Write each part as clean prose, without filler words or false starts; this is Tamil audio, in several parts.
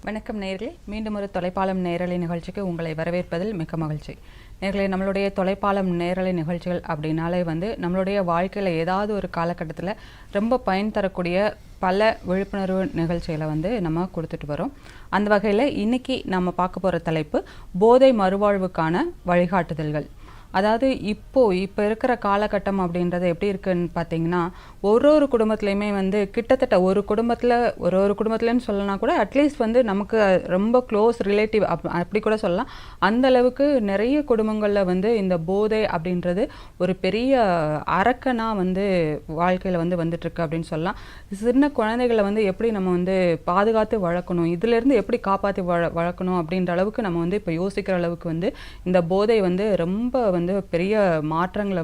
வணக்கம் நேயர்களே, மீண்டும் ஒரு தொலைப்பாலம் நேரலை நிகழ்ச்சிக்கு உங்களை வரவேற்பதில் மிக்க மகிழ்ச்சி. நேயர்களே, நம்மளுடைய தொலைப்பாலம் நேரலை நிகழ்ச்சிகள் அப்படின்னாலே நம்மளுடைய வாழ்க்கையில் ஏதாவது ஒரு காலகட்டத்தில் ரொம்ப பயன் தரக்கூடிய பல விழிப்புணர்வு நிகழ்ச்சிகளை நம்ம கொடுத்துட்டு வரோம். அந்த வகையில் இன்னைக்கு நம்ம பார்க்க போகிற தலைப்பு போதை மறுவாழ்வுக்கான வழிகாட்டுதல்கள். அதாவது இப்போ இருக்கிற காலகட்டம் அப்படின்றது எப்படி இருக்குன்னு பார்த்தீங்கன்னா, ஒரு குடும்பத்துலேயுமே கிட்டத்தட்ட ஒரு குடும்பத்துலன்னு சொல்லலாம் கூட, அட்லீஸ்ட் நமக்கு ரொம்ப க்ளோஸ் ரிலேட்டிவ் அப்படி கூட சொல்லலாம். அந்த அளவுக்கு நிறைய குடும்பங்களில் இந்த போதை அப்படின்றது ஒரு பெரிய அரக்கனாக வாழ்க்கையில் வந்துட்டுருக்கு அப்படின்னு சொல்லலாம். சின்ன குழந்தைகளை எப்படி நம்ம பாதுகாத்து வளர்க்கணும், இதிலேருந்து எப்படி காப்பாற்றி வளர்க்கணும் அப்படின்ற அளவுக்கு நம்ம இப்போ யோசிக்கிற அளவுக்கு இந்த போதை ரொம்ப பெரிய மாற்றங்களை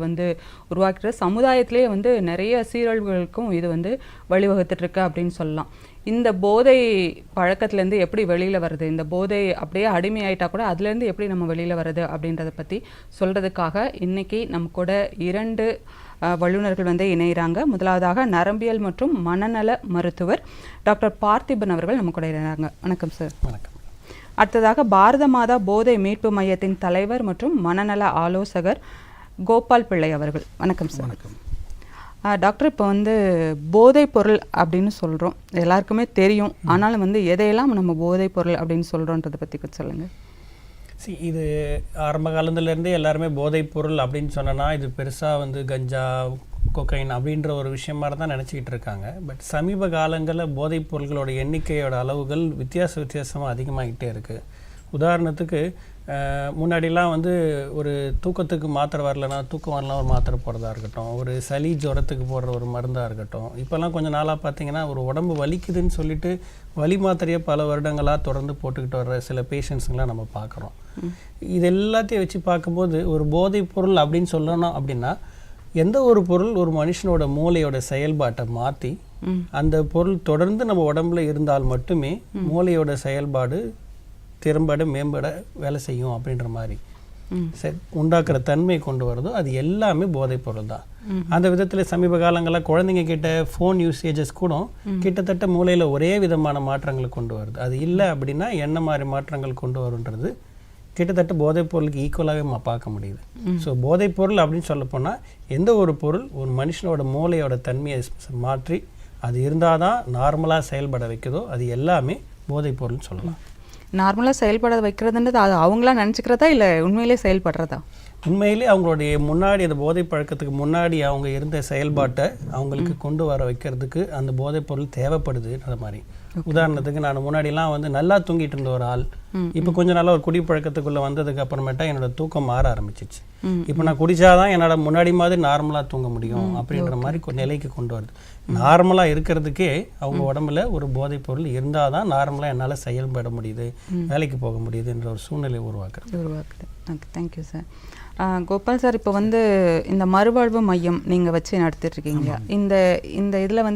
உருவாக்குற சமுதாயத்திலே நிறைய சீரழிவுகளுக்கும் இது வழிவகுத்துட்டு இருக்கு அப்படின்னு சொல்லலாம். இந்த போதை பழக்கத்துலேருந்து எப்படி வெளியில் வருது, இந்த போதை அப்படியே அடிமையாயிட்டா கூட அதுலேருந்து எப்படி நம்ம வெளியில் வருது அப்படின்றத பற்றி சொல்கிறதுக்காக இன்னைக்கு நம்ம கூட 2 வல்லுநர்கள் இணைகிறாங்க. முதலாவதாக நரம்பியல் மற்றும் மனநல மருத்துவர் டாக்டர் பார்த்திபன் அவர்கள் நம்ம கூட இணைகிறாங்க. வணக்கம் சார். வணக்கம். அடுத்ததாக பாரத மாதா போதை மீட்பு மையத்தின் தலைவர் மற்றும் மனநல ஆலோசகர் கோபால் பிள்ளை அவர்கள். வணக்கம் சார். வணக்கம் டாக்டர். இப்போ போதை பொருள் அப்படின்னு சொல்கிறோம், எல்லாருக்குமே தெரியும். ஆனாலும் எதையெல்லாம் நம்ம போதை பொருள் அப்படின்னு சொல்கிறோன்றதை பற்றி கொஞ்சம் சொல்லுங்கள். இது ஆரம்ப காலத்துலேருந்தே எல்லாருமே போதைப் பொருள் அப்படின்னு சொன்னோன்னா இது பெருசாக கஞ்சா கொக்கைன் அப்படின்ற ஒரு விஷயமாக தான் நினச்சிக்கிட்டு இருக்காங்க. பட் சமீப காலங்களில் போதைப் பொருள்களோட எண்ணிக்கையோட அளவுகள் வித்தியாசமாக அதிகமாகிட்டே இருக்குது. உதாரணத்துக்கு முன்னாடிலாம் ஒரு தூக்கத்துக்கு மாத்திரை வரலன்னா தூக்கம் வரலாம் ஒரு மாத்திரை போடுறதா இருக்கட்டும், ஒரு சளி ஜுரத்துக்கு போடுற ஒரு மருந்தாக இருக்கட்டும். இப்போல்லாம் கொஞ்சம் நாளாக பார்த்திங்கன்னா ஒரு உடம்பு வலிக்குதுன்னு சொல்லிட்டு வலி மாத்திரையை பல வருடங்களாக தொடர்ந்து போட்டுக்கிட்டு வர்ற சில பேஷண்ட்ஸுங்களாம் நம்ம பார்க்குறோம். இது எல்லாத்தையும் வச்சு பார்க்கும்போது ஒரு போதைப் பொருள் அப்படின்னு சொல்லணும் அப்படின்னா, எந்த ஒரு பொருள் ஒரு மனுஷனோட மூளையோட செயல்பாட்டை மாற்றி அந்த பொருள் தொடர்ந்து நம்ம உடம்புல இருந்தால் மட்டுமே மூளையோட செயல்பாடு திறம்பட மேம்பட வேலை செய்யும் அப்படின்ற மாதிரி உண்டாக்குற தன்மை கொண்டு வருதோ அது எல்லாமே போதைப் பொருள் தான். அந்த விதத்தில் சமீப காலங்களில் குழந்தைங்க கிட்ட ஃபோன் யூசேஜஸ் கூட கிட்டத்தட்ட மூளையில் ஒரே விதமான மாற்றங்களை கொண்டு வருது. அது இல்லை அப்படின்னா என்ன மாதிரி மாற்றங்கள் கொண்டு வருன்றது கிட்டத்தட்ட போதைப் பொருளுக்கு ஈக்குவலாகவே பார்க்க முடியுது. ஸோ போதைப் பொருள் அப்படின்னு சொல்ல போனால் எந்த ஒரு பொருள் ஒரு மனுஷனோட மூளையோட தன்மையை மாற்றி அது இருந்தால் தான் நார்மலாக செயல்பட வைக்குதோ அது எல்லாமே போதைப் பொருள்னு சொல்லலாம். நார்மலாக செயல்பட வைக்கிறதுன்றது அது அவங்களா நினச்சிக்கிறதா இல்லை உண்மையிலே செயல்படுறதா? உண்மையிலே அவங்களுடைய முன்னாடி அந்த போதை பழக்கத்துக்கு முன்னாடி அவங்க இருந்த செயல்பாட்டை அவங்களுக்கு கொண்டு வர வைக்கிறதுக்கு அந்த போதைப் பொருள் தேவைப்படுதுன்ற மாதிரி. உதாரணத்துக்கு நான் முன்னாடிலாம் நல்லா தூங்கிட்டு இருந்த ஒரு ஆள் இப்போ கொஞ்சம் நாளாக ஒரு குடிப்பழக்கத்துக்குள்ளே வந்ததுக்கு அப்புறமேட்டா என்னோட தூக்கம் மாற ஆரம்பிச்சிச்சு. இப்போ நான் குடிச்சாதான் என்னோட முன்னாடி மாதிரி நார்மலாக தூங்க முடியும் அப்படின்ற மாதிரி நிலைக்கு கொண்டு வருது. நார்மலாக இருக்கிறதுக்கே அவங்க உடம்புல ஒரு போதைப் பொருள் இருந்தால் தான் நார்மலாக என்னால் செயல்பட முடியுது, வேலைக்கு போக முடியுதுன்ற ஒரு சூழ்நிலை உருவாக்குது. Thank you sir. கோபால் சார், இப்போ இந்த மறுவாழ்வு மையம் நீங்கள் வச்சு நடத்திட்டுருக்கீங்க. இந்த இதில்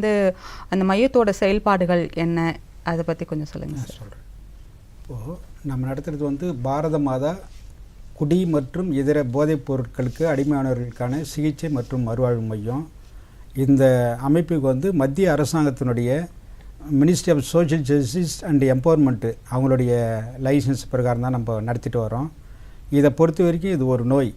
அந்த மையத்தோட செயல்பாடுகள் என்ன, அதை பற்றி கொஞ்சம் சொல்லுங்கள் சார். சொல்கிறேன். இப்போது நம்ம நடத்துகிறது பாரத மாதா குடி மற்றும் இதர போதைப் பொருட்களுக்கு அடிமையானவர்களுக்கான சிகிச்சை மற்றும் மறுவாழ்வு மையம். இந்த அமைப்புக்கு மத்திய அரசாங்கத்தினுடைய ministry of social justice and empowerment அவங்களுடைய லைசன்ஸ் பிரகாரம் தான் நம்ம நடத்திட்டு வரோம். இதை பொறுத்த வரைக்கும் இது ஒரு நோய்.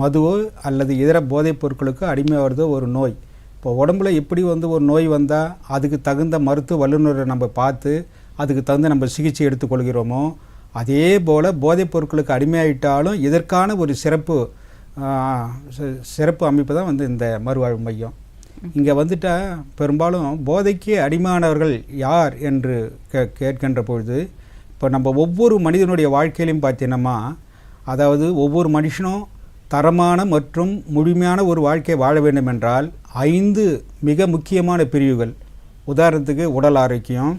மதுவோ அல்லது இதர போதைப் பொருட்களுக்கு அடிமையாகிறதோ ஒரு நோய். இப்போ உடம்புல எப்படி ஒரு நோய் வந்தால் அதுக்கு தகுந்த மருத்துவ வல்லுநரை நம்ம பார்த்து அதுக்கு தகுந்த நம்ம சிகிச்சை எடுத்துக்கொள்கிறோமோ, அதே போல் போதைப் பொருட்களுக்கு அடிமையாயிட்டாலும் இதற்கான ஒரு சிறப்பு அமைப்பு தான் இந்த மறுவாழ்வு மையம். இங்கே வந்துட்டால் பெரும்பாலும் போதைக்கு அடிமையானவர்கள் யார் என்று கேட்கின்ற பொழுது, இப்போ நம்ம ஒவ்வொரு மனிதனுடைய வாழ்க்கையிலையும் பார்த்தீங்கன்னா, அதாவது ஒவ்வொரு மனுஷனும் தரமான மற்றும் முழுமையான ஒரு வாழ்க்கை வாழ வேண்டும் என்றால் 5 மிக முக்கியமான பிரிவுகள். உதாரணத்துக்கு உடல் ஆரோக்கியம்,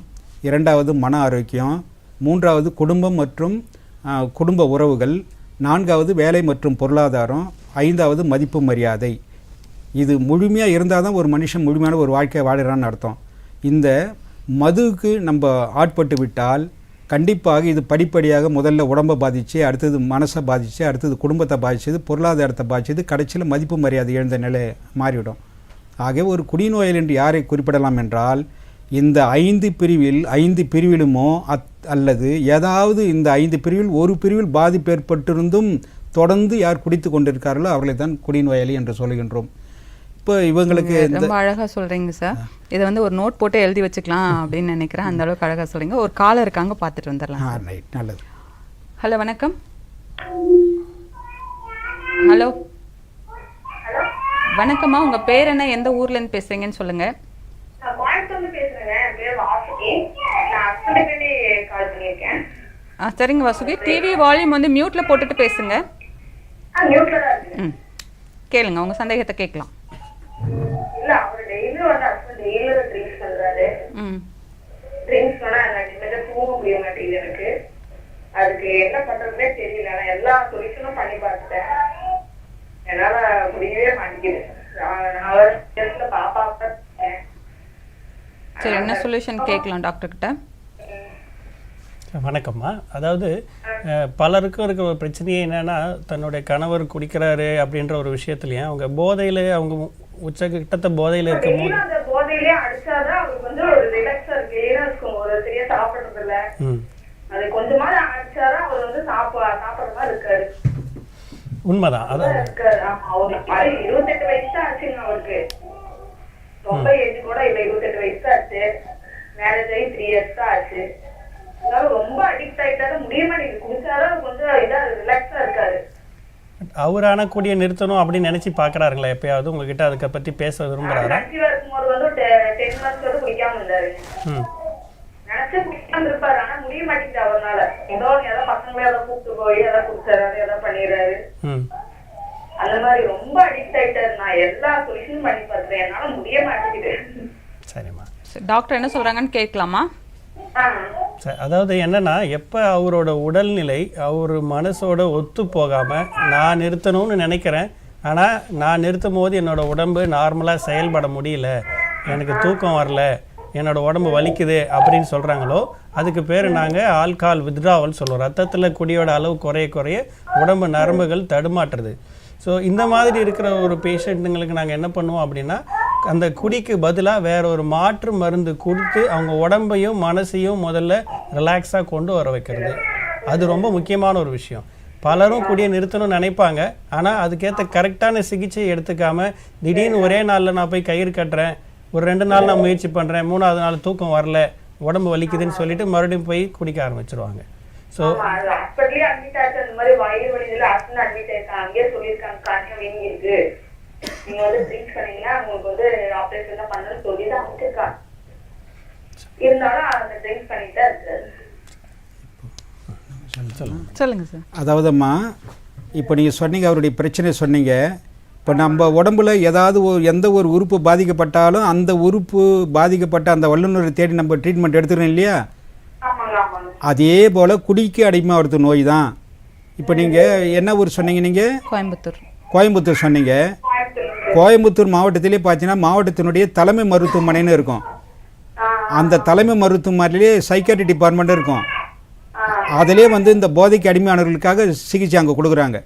2வது மன ஆரோக்கியம், 3வது குடும்பம் மற்றும் குடும்ப உறவுகள், 4வது வேலை மற்றும் பொருளாதாரம், 5வது மதிப்பு மரியாதை. இது முழுமையாக இருந்தால் தான் ஒரு மனுஷன் முழுமையான ஒரு வாழ்க்கை வாழறான்னு அர்த்தம். இந்த மதுவுக்கு நம்ம ஆட்பட்டு விட்டால் கண்டிப்பாக இது படிப்படியாக முதல்ல உடம்பை பாதித்து, அடுத்தது மனசை பாதித்து, அடுத்தது குடும்பத்தை பாதிச்சது, பொருளாதாரத்தை பாதிச்சது, கடைசியில் மதிப்பு மரியாதை எழுந்த நிலை மாறிவிடும். ஆகவே ஒரு குடிநோயாளி என்று யாரை குறிப்பிடலாம் என்றால், இந்த 5 பிரிவில் 5 பிரிவிலுமோ அல்லது ஏதாவது இந்த 5 பிரிவில் ஒரு பிரிவில் பாதிப்பு ஏற்பட்டிருந்தும் தொடர்ந்து யார் குடித்து கொண்டிருக்கார்களோ அவர்களை தான் குடிநோயாளி என்று சொல்கின்றோம். இப்போ இவங்களுக்கு ரொம்ப அழகாக சொல்கிறீங்க சார். இதை வந்து ஒரு நோட் போட்டு எழுதி வச்சுக்கலாம் அப்படின்னு நினைக்கிறேன். அந்த அளவுக்கு அழகாக சொல்கிறீங்க. ஒரு காலர் இருக்காங்க, பார்த்துட்டு வந்துடலாம். ரைட், நல்லது. ஹலோ, வணக்கம். ஹலோ, வணக்கம்மா. உங்கள் பேர் என்ன, எந்த ஊர்லேருந்து பேசுகிறீங்கன்னு சொல்லுங்கள். சரிங்க வாசுகி, டிவி வால்யூம் வந்து மியூட்ல போட்டுட்டு பேசுங்க. கேளுங்க, உங்க சந்தேகத்தை கேட்கலாம். இல்ல, அவர் டெய்லி வந்து ஹஸ்பண்ட் டெய்லி ட்ரிங்க்ஸ் பண்றாரு. ட்ரிங்க்ஸ் பண்ணா எனக்கு தூங்க முடிய மாட்டேங்குது. எனக்கு அதுக்கு என்ன பண்றதுன்னே தெரியல. நான் எல்லா சொல்யூஷனும் பண்ணி பார்த்துட்டேன், என்னால முடியவே மாட்டேங்குது. பாப்பா சரி, என்ன சொல்யூஷன் கேட்கலாம் டாக்டர் கிட்ட? வணக்கம்மா. அதாவது பலருக்கும் இருக்கிற ஒரு பிரச்சனையே என்னென்னா, தன்னுடைய கணவர் குடிக்கிறாரு அப்படின்ற ஒரு விஷயத்துலையும் அவங்க போதையில், அவங்க உச்சகிட்ட போதையில் இருக்கும் போது அந்த போதையிலே அடிச்சாதான் அவருக்கு வந்து ஒரு ரிலாக்ஸா இருக்கு. ஏன்னா ஒரு சரியா சாப்பிடுறது இல்ல, அது கொஞ்சமா அடிச்சாதான் அவர் வந்து சாப்பிடுற மாதிரி இருக்காரு. உண்மைதான். அதான் 28 வயசு தான் ஆச்சுங்க அவருக்கு. ரொம்ப ஏஜ் கூட இல்ல, 28 வயசு தான் ஆச்சு. மேரேஜ் ஆகி 3 years தான் ஆச்சு. ரொம்ப அடிக்ட் ஆயிட்டாலும் முடிய மாட்டேங்குது. குடிச்சாலும் கொஞ்சம் இதா ரிலாக்ஸா இருக்காரு. அவர் ஆனால் கூடிய நிறுத்தணும் அப்படின்னு நினைச்சு பாக்குறாருங்களா எப்பயாவது? உங்ககிட்ட அதுக்கு பத்தி பேச விரும்புறாரா? இருக்கும்போது வந்து 10 months வந்து குடிக்காம இருந்தாரு. நினைச்சு குடிக்காம இருப்பாரு, ஆனா முடிய மாட்டேங்குது அவரால். ஏதோ பசங்களே ஏதோ கூப்பிட்டு போய் ஏதோ குடிச்சாரு, ஏதோ பண்ணிடுறாரு. அந்த மாதிரி ரொம்ப அடிக்ட் ஆயிட்டாரு. நான் எல்லா சொல்யூஷனும் பண்ணி பார்த்தேன், என்னால முடிய மாட்டேங்குது. சரிம்மா, டாக்டர் என்ன சொல்றாங்கன்னு கேட்கலாமா? அதாவது என்னன்னா, எப்போ அவரோட உடல்நிலை அவர் மனசோட ஒத்து போகாமல் நான் நிறுத்தணும்னு நினைக்கிறேன், ஆனால் நான் நிறுத்தும் போது என்னோட உடம்பு நார்மலாக செயல்பட முடியல, எனக்கு தூக்கம் வரல, என்னோட உடம்பு வலிக்குது அப்படின்னு சொல்கிறாங்களோ அதுக்கு பேர் நாங்கள் ஆல்கஹால் வித்ட்ராவல் சொல்லுவோம். ரத்தத்தில் குடியோட அளவு குறைய குறைய உடம்பு நரம்புகள் தடுமாற்றுறது. ஸோ இந்த மாதிரி இருக்கிற ஒரு பேஷண்ட்டுங்களுக்கு நாங்கள் என்ன பண்ணுவோம் அப்படின்னா, அந்த குடிக்கு பதிலாக வேற ஒரு மாற்று மருந்து கொடுத்து அவங்க உடம்பையும் மனசையும் முதல்ல ரிலாக்ஸாக கொண்டு வர வைக்கிறது. அது ரொம்ப முக்கியமான ஒரு விஷயம். பலரும் குடியை நிறுத்தணும்னு நினைப்பாங்க, ஆனால் அதுக்கேற்ற கரெக்டான சிகிச்சை எடுத்துக்காமல் திடீர்னு ஒரே நாளில் நான் போய் கயிறு கட்டுறேன், ஒரு 2 நாள் நான் முயற்சி பண்ணுறேன், 3ஆவது நாள் தூக்கம் வரல, உடம்பு வலிக்குதுன்னு சொல்லிட்டு மறுபடியும் போய் குடிக்க ஆரம்பிச்சிருவாங்க. ஸோ ஹாஸ்பிட்டலே அட்மிட் ஆச்சு. அந்த மாதிரி வயிறு வலியில ஹாஸ்பிட்டல் அட்மிட் ஆயிருக்காங்க. அங்கேயே சொல்லியிருக்காங்க காய்ச்சல் வீங்கி இருக்கு, நீங்க வந்து ட்ரிங்க்ஸ் பண்ணீங்கன்னா உங்களுக்கு வந்து ஆப்ரேஷன் தான் பண்ணணும்னு சொல்லி தான் அமைச்சிருக்காங்க. இருந்தாலும் அந்த ட்ரிங்க்ஸ் பண்ணிட்டு தான் இருக்காரு. சொல்லுங்க சார். அதாவதும்மா, இப்போ நீங்கள் சொன்னீங்க, அவருடைய பிரச்சனை சொன்னீங்க. இப்போ நம்ம உடம்புல ஏதாவது எந்த ஒரு உறுப்பு பாதிக்கப்பட்டாலும் அந்த உறுப்பு பாதிக்கப்பட்ட அந்த வல்லுநரை தேடி நம்ம ட்ரீட்மெண்ட் எடுத்துக்கிறோம் இல்லையா? அதே போல் குடிக்கு அடிமையாகிறது நோய் தான். இப்போ நீங்கள் என்ன ஊர் சொன்னீங்க? நீங்கள் கோயம்புத்தூர் சொன்னீங்க. கோயம்புத்தூர் மாவட்டத்திலே பார்த்தீங்கன்னா மாவட்டத்தினுடைய தலைமை மருத்துவமனைன்னு இருக்கும். அந்த தலைமை மருத்துவமனையிலே சைக்காட்ரி டிபார்ட்மெண்ட் இருக்கும். அதிலே வந்து இந்த போதைக்கு அடிமையானவர்களுக்காக சிகிச்சை அங்கே கொடுக்குறாங்க.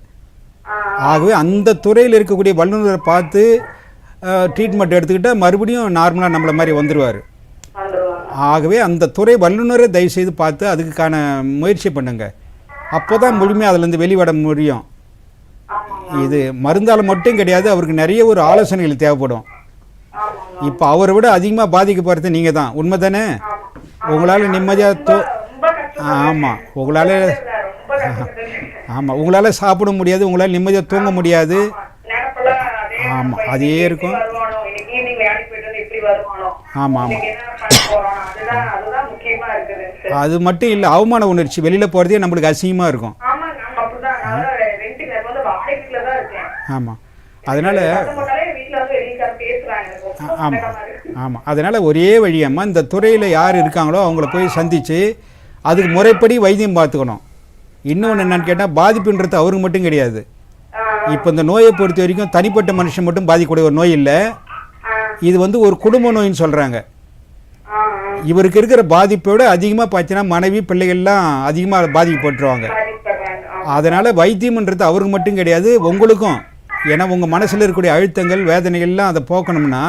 ஆகவே அந்த துறையில் இருக்கக்கூடிய வல்லுநரை பார்த்து ட்ரீட்மெண்ட் எடுத்துக்கிட்டால் மறுபடியும் நார்மலாக நம்மளை மாதிரி வந்துடுவார். ஆகவே அந்த துறை வல்லுநரை தயவுசெய்து பார்த்து அதுக்கான முயற்சி பண்ணுங்க. அப்போ தான் முழுமையாக அதிலேருந்து வெளிவட முடியும். இது மருந்தால் மட்டும் கிடையாது, அவருக்கு நிறைய ஒரு ஆலோசனைகள் தேவைப்படும். இப்போ அவரை விட அதிகமாக பாதிக்கப்படுறது நீங்கள் தான், உண்மை தானே? உங்களால் நிம்மதியாக ஆமாம், உங்களால் சாப்பிட முடியாது, உங்களால் நிம்மதியாக தூங்க முடியாது. ஆமாம், அதே இருக்கும். ஆமாம், அது மட்டும் இல்லை, அவமான உணர்ச்சி வெளியில் போகிறதே நம்மளுக்கு அசிங்கமாக இருக்கும். ஆமாம், அதனால் ஆமாம், அதனால் ஒரே வழியம்மா, இந்த துறையில் யார் இருக்காங்களோ அவங்கள போய் சந்தித்து அதுக்கு முறைப்படி வைத்தியம் பார்த்துக்கணும். இன்னொன்று என்னன்னு கேட்டால், பாதிப்புன்றது அவருக்கு மட்டும் கிடையாது. இப்போ இந்த நோயை பொறுத்த வரைக்கும் தனிப்பட்ட மனுஷன் மட்டும் பாதிக்கக்கூடிய ஒரு நோய் இல்லை, இது வந்து ஒரு குடும்ப நோயின்னு சொல்கிறாங்க. இவருக்கு இருக்கிற பாதிப்போட அதிகமாக பார்த்தீங்கன்னா மனைவி பிள்ளைகள்லாம் அதிகமாக பாதிக்கப்பட்டுருவாங்க. அதனால் வைத்தியம்ன்றது அவருக்கு மட்டும் கிடையாது, உங்களுக்கும். ஏன்னா உங்கள் மனசில் இருக்கக்கூடிய அழுத்தங்கள் வேதனைகள்லாம் அதை போக்கணும்னா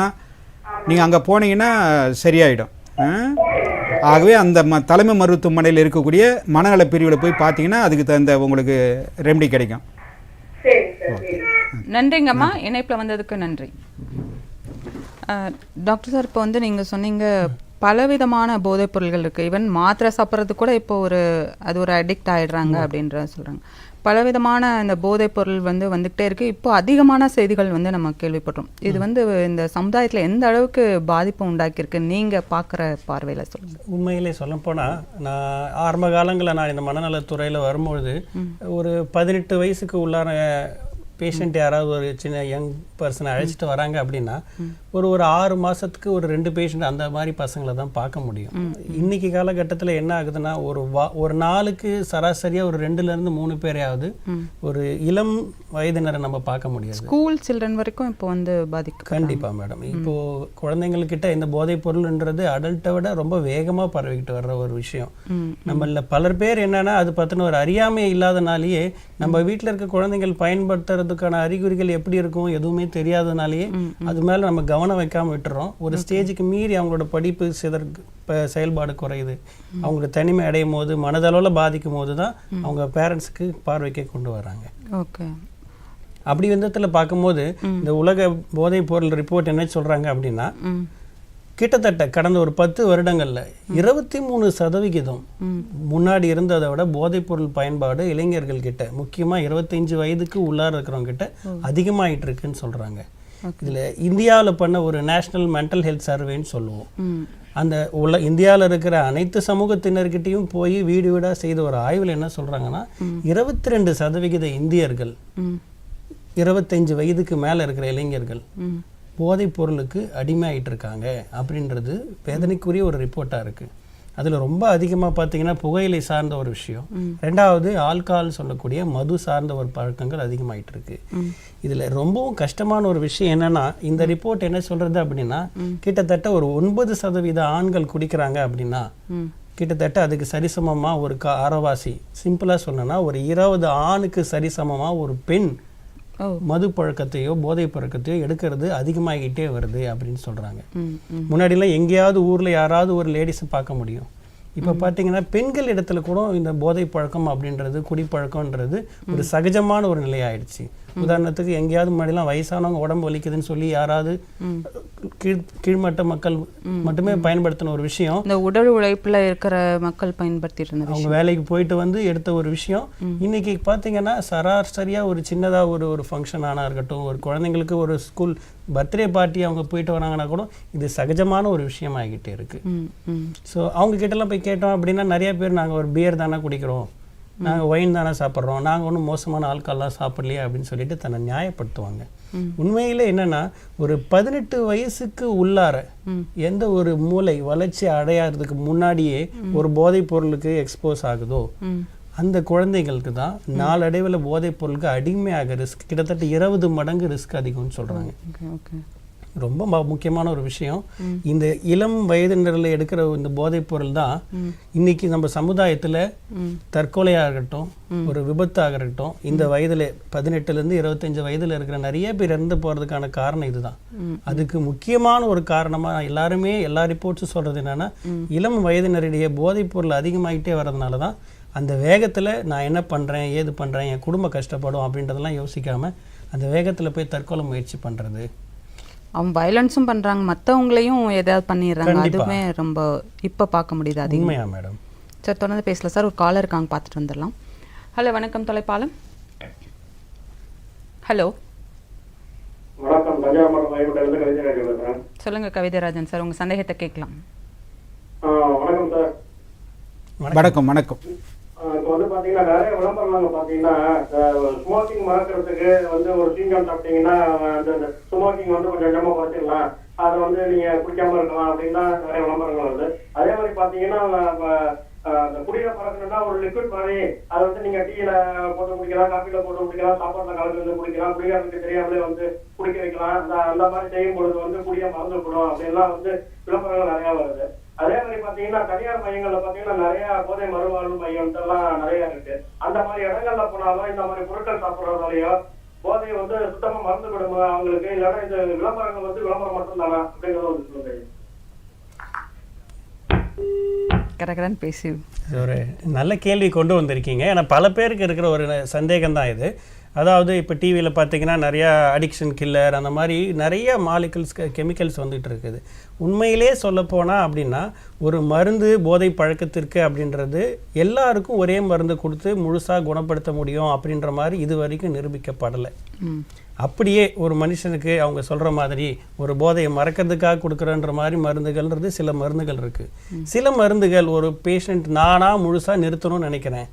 நீங்கள் அங்கே போனீங்கன்னா சரியாயிடும். ஆகவே அந்த தலைமை மருத்துவமனையில் இருக்கக்கூடிய மனநல பிரிவில் போய் பார்த்தீங்கன்னா அதுக்கு தகுந்த உங்களுக்கு ரெமெடி கிடைக்கும். சரி சார், சரி. நன்றிங்கம்மா, இணைப்பில் வந்ததுக்கு நன்றி. டாக்டர் சார், இப்போ வந்து நீங்கள் சொன்னீங்க பலவிதமான போதைப் பொருள்கள் இருக்குது. ஈவன் மாத்திரை சாப்பிட்றது கூட இப்போ அது ஒரு அடிக்ட் ஆகிடுறாங்க அப்படின்ற சொல்கிறாங்க. பலவிதமான இந்த போதைப் பொருள் வந்துக்கிட்டே இருக்குது. இப்போ அதிகமான செய்திகள் நம்ம கேள்விப்படுறோம். இது இந்த சமுதாயத்தில் எந்த அளவுக்கு பாதிப்பு உண்டாக்கியிருக்கு நீங்கள் பார்க்குற பார்வையில் சொல்லுங்கள். உண்மையிலே சொல்லப்போனால் நான் ஆரம்ப காலங்களில் நான் இந்த மனநலத்துறையில் வரும்பொழுது ஒரு 18 வயசுக்கு உள்ளான பேஷண்ட் யாராவது ஒரு சின்ன யங் பர்சனை அழைச்சிட்டு வராங்க அப்படின்னா ஒரு 6 மாதத்துக்கு ஒரு 2 பேஷண்ட் அந்த மாதிரி பசங்களை தான் பார்க்க முடியும். இன்னைக்கு காலகட்டத்தில் என்ன ஆகுதுன்னா ஒரு நாளுக்கு சராசரியாக ஒரு 2லேருந்து 3 பேரையாவது ஒரு இளம் வயதினரை நம்ம பார்க்க முடியாது. ஸ்கூல் சில்ட்ரன் வரைக்கும் இப்போ பாதிக்கும். கண்டிப்பாக மேடம். இப்போது குழந்தைங்கக்கிட்ட இந்த போதைப் பொருள்ன்றது அடல்ட்டை விட ரொம்ப வேகமாக பரவிக்கிட்டு வர்ற ஒரு விஷயம். நம்மள பலர் பேர் என்னன்னா அது பற்றின ஒரு அறியாமை இல்லாதனாலேயே நம்ம வீட்டில் இருக்க குழந்தைகள் பயன்படுத்துறதுக்கான அறிகுறிகள் எப்படி இருக்கும் எதுவுமே தெரியாதனாலேயே அது மேலே நம்ம கவனம் வைக்காமல் விட்டுறோம். ஒரு ஸ்டேஜுக்கு மீறி அவங்களோட படிப்பு செயல்பாடு குறையுது, அவங்களோட தனிமை அடையும் போது மனதளவில் பாதிக்கும் போது தான் அவங்க பேரண்ட்ஸுக்கு பார்வைக்கே கொண்டு வராங்க. ஓகே. அப்படி விதத்தில் பார்க்கும்போது இந்த உலக போதைப் பொருள் ரிப்போர்ட் என்ன சொல்கிறாங்க அப்படின்னா கிட்டத்தட்ட கடந்த ஒரு 10 வருடங்களில் 23% முன்னாடி இருந்ததை விட போதைப்பொருள் பயன்பாடு இளைஞர்கள் கிட்ட, முக்கியமாக 25 வயதுக்கு உள்ளார இருக்கிறவங்க கிட்ட அதிகமாகிட்டு இருக்குன்னு சொல்கிறாங்க. இதில் இந்தியாவில் பண்ண ஒரு நேஷ்னல் மென்டல் ஹெல்த் சர்வேன்னு சொல்லுவோம். அந்த இந்தியாவில் இருக்கிற அனைத்து சமூகத்தினர்கிட்டையும் போய் வீடு வீடாக செய்த ஒரு ஆய்வில் என்ன சொல்கிறாங்கன்னா 22% இந்தியர்கள் 25 வயதுக்கு மேலே இருக்கிற இளைஞர்கள் போதைப் பொருளுக்கு அடிமையாகிட்டு இருக்காங்க அப்படின்றது வேதனைக்குரிய ஒரு ரிப்போர்ட்டாக இருக்குது. அதில் ரொம்ப அதிகமாக பார்த்தீங்கன்னா புகையிலை சார்ந்த ஒரு விஷயம், 2வது ஆல்கஹால் சொல்லக்கூடிய மது சார்ந்த ஒரு பழக்கங்கள் அதிகமாகிட்டு இருக்கு. இதில் ரொம்பவும் கஷ்டமான ஒரு விஷயம் என்னன்னா இந்த ரிப்போர்ட் என்ன சொல்கிறது அப்படின்னா கிட்டத்தட்ட ஒரு 9% ஆண்கள் குடிக்கிறாங்க அப்படின்னா கிட்டத்தட்ட அதுக்கு சரிசமமாக ஒரு அரைவாசி, சிம்பிளாக சொன்னோன்னா ஒரு 20 ஆணுக்கு சரிசமமாக ஒரு பெண் மது பழக்கத்தையோ போதை பழக்கத்தையோ எடுக்கிறது அதிகமாகிட்டே வருது அப்படின்னு சொல்றாங்க. முன்னாடிலாம் எங்கேயாவது ஊர்ல யாராவது ஒரு லேடிஸை பார்க்க முடியும். இப்போ பார்த்தீங்கன்னா பெண்கள் இடத்துல கூட இந்த போதை பழக்கம் அப்படின்றது குடிப்பழக்கம்ன்றது ஒரு சகஜமான ஒரு நிலையாயிடுச்சு. உதாரணத்துக்கு எங்கேயாவது முன்னாடிலாம் வயசானவங்க உடம்பு வலிக்குதுன்னு சொல்லி யாராவது கீழ்மட்ட மக்கள் மட்டுமே பயன்படுத்தின ஒரு விஷயம், இந்த உடல் உழைப்புல இருக்கிற மக்கள் பயன்படுத்திட்டு இருந்தாங்க. அவங்க வேலைக்கு போயிட்டு எடுத்த ஒரு விஷயம் இன்னைக்கு பார்த்தீங்கன்னா சராசரியாக ஒரு சின்னதாக ஒரு ஃபங்க்ஷன் ஆனால் இருக்கட்டும், ஒரு குழந்தைங்களுக்கு ஒரு ஸ்கூல் பர்த்டே பார்ட்டி அவங்க போயிட்டு வராங்கன்னா கூட இது சகஜமான ஒரு விஷயம் ஆகிட்டே இருக்கு. ஸோ அவங்க கிட்டலாம் போய் கேட்டோம் அப்படின்னா நிறைய பேர் நாங்கள் ஒரு பியர் தானே குடிக்கிறோம், நாங்கள் ஒயின் தானே சாப்பிட்றோம், நாங்கள் ஒன்றும் மோசமான ஆல்கஹால்லாம் சாப்பிடலையே அப்படின்னு சொல்லிட்டு தன்னை நியாயப்படுத்துவாங்க. உண்மையில என்னன்னா ஒரு 18 வயசுக்கு உள்ளார எந்த ஒரு மூளை வளர்ச்சி அடையாததுக்கு முன்னாடியே ஒரு போதைப் பொருளுக்கு எக்ஸ்போஸ் ஆகுதோ அந்த குழந்தைகளுக்கு தான் நாளடைவில் போதைப் பொருளுக்கு அடிமையாக ரிஸ்க் கிட்டத்தட்ட 20 மடங்கு ரிஸ்க் அதிகம்னு சொல்றாங்க. ரொம்ப முக்கியமான ஒரு விஷயம். இந்த இளம் வயதினரில் எடுக்கிற இந்த போதைப் பொருள் தான் இன்னைக்கு நம்ம சமுதாயத்தில் தற்கொலையாக இருக்கட்டும், ஒரு விபத்தாக இருக்கட்டும், இந்த வயதில் 18லேருந்து 25 வயதில் இருக்கிற நிறைய பேர் இறந்து போகிறதுக்கான காரணம் இதுதான். அதுக்கு முக்கியமான ஒரு காரணமாக எல்லாருமே எல்லா ரிப்போர்ட்ஸும் சொல்கிறது என்னென்னா இளம் வயதினரிடையே போதைப் பொருள் அதிகமாகிட்டே வர்றதுனால தான் அந்த வேகத்தில் நான் என்ன பண்ணுறேன் ஏது பண்ணுறேன் என் குடும்பம் கஷ்டப்படும் அப்படின்றதெல்லாம் யோசிக்காமல் அந்த வேகத்தில் போய் தற்கொலை முயற்சி பண்ணுறது, அவங்க வயலன்ஸும் பண்ணுறாங்க, மற்றவங்களையும் ஏதாவது பண்ணிடுறாங்க. அதுவுமே ரொம்ப இப்போ பார்க்க முடியுது. அது உண்மையா மேடம்? சார் தொடர்ந்து பேசலாம் சார். ஒரு காலர் இருக்காங்க, பார்த்துட்டு வந்துடலாம். ஹலோ, வணக்கம் தொலைப்பாலம். ஹலோ வணக்கம், கவிதைராஜன். சொல்லுங்க கவிதைராஜன் சார், உங்க சந்தேகத்தை கேட்கலாம். வணக்கம் சார். வணக்கம். வணக்கம். இப்போ பாத்தீங்கன்னா நிறைய விளம்பரம்லாங்க பாத்தீங்கன்னா ஸ்மோக்கிங் மறக்கிறதுக்கு ஒரு சீங்கம் சாப்பிட்டீங்கன்னா அந்த ஸ்மோக்கிங் கொஞ்சம் கொஞ்சமா குறைச்சிடலாம், அதை நீங்க குடிக்காம இருக்கலாம் அப்படின்னா நிறைய விளம்பரங்கள் வருது. அதே மாதிரி பாத்தீங்கன்னா அந்த குடியில பறக்கணும்னா ஒரு லிக்விட் மாதிரி அதை நீங்க டீல போட்டு குடிக்கலாம், காஃபில போட்டு குடிக்கலாம், சாப்பாட்டுல கலந்து குடிக்கலாம், குடிக்கிறதுக்கு தெரியாமலே குடிக்க வைக்கலாம். அந்த மாதிரி செய்யும் பொழுது குடிய மறந்துவிடும் அப்படின்லாம் விளம்பரங்கள் நிறைய வருது. அதே மாதிரி பாத்தீங்கன்னா தனியார் மையங்கள்ல பாத்தீங்கன்னா நிறைய போதை மறுவாழ்வு மையம் எல்லாம் நிறைய இருக்கு. அந்த மாதிரி இடங்கள்ல போனாலும் இந்த மாதிரி பொருட்கள் சாப்பிடுறதாலயோ போதையை சுத்தமா மறந்து விடும் அவங்களுக்கு. இல்லைன்னா இந்த விளம்பரங்கள் விளம்பரம் மட்டும் தானா அப்படிங்கறது சொல்லுங்க. கடகடன்னு பேசி ஒரு நல்ல கேள்வி கொண்டு வந்திருக்கீங்க. ஏன்னா பல பேருக்கு இருக்கிற ஒரு சந்தேகம் தான் இது. அதாவது இப்போ டிவியில் பார்த்தீங்கன்னா நிறையா அடிக்ஷன் கில்லர் அந்த மாதிரி நிறைய மாலிகுல்ஸ் கெமிக்கல்ஸ் வந்துட்டு இருக்குது. உண்மையிலே சொல்லப்போனால் அப்படின்னா ஒரு மருந்து போதை பழக்கத்திற்கு அப்படின்றது எல்லாருக்கும் ஒரே மருந்து கொடுத்து முழுசாக குணப்படுத்த முடியும் அப்படின்ற மாதிரி இது வரைக்கும் நிரூபிக்கப்படலை. அப்படியே ஒரு மனுஷனுக்கு அவங்க சொல்கிற மாதிரி ஒரு போதையை மறக்கிறதுக்காக கொடுக்குறன்ற மாதிரி மருந்துகள்ன்றது சில மருந்துகள் இருக்குது. சில மருந்துகள் ஒரு பேஷண்ட் நானாக முழுசாக நிறுத்தணும்னு நினைக்கிறேன்,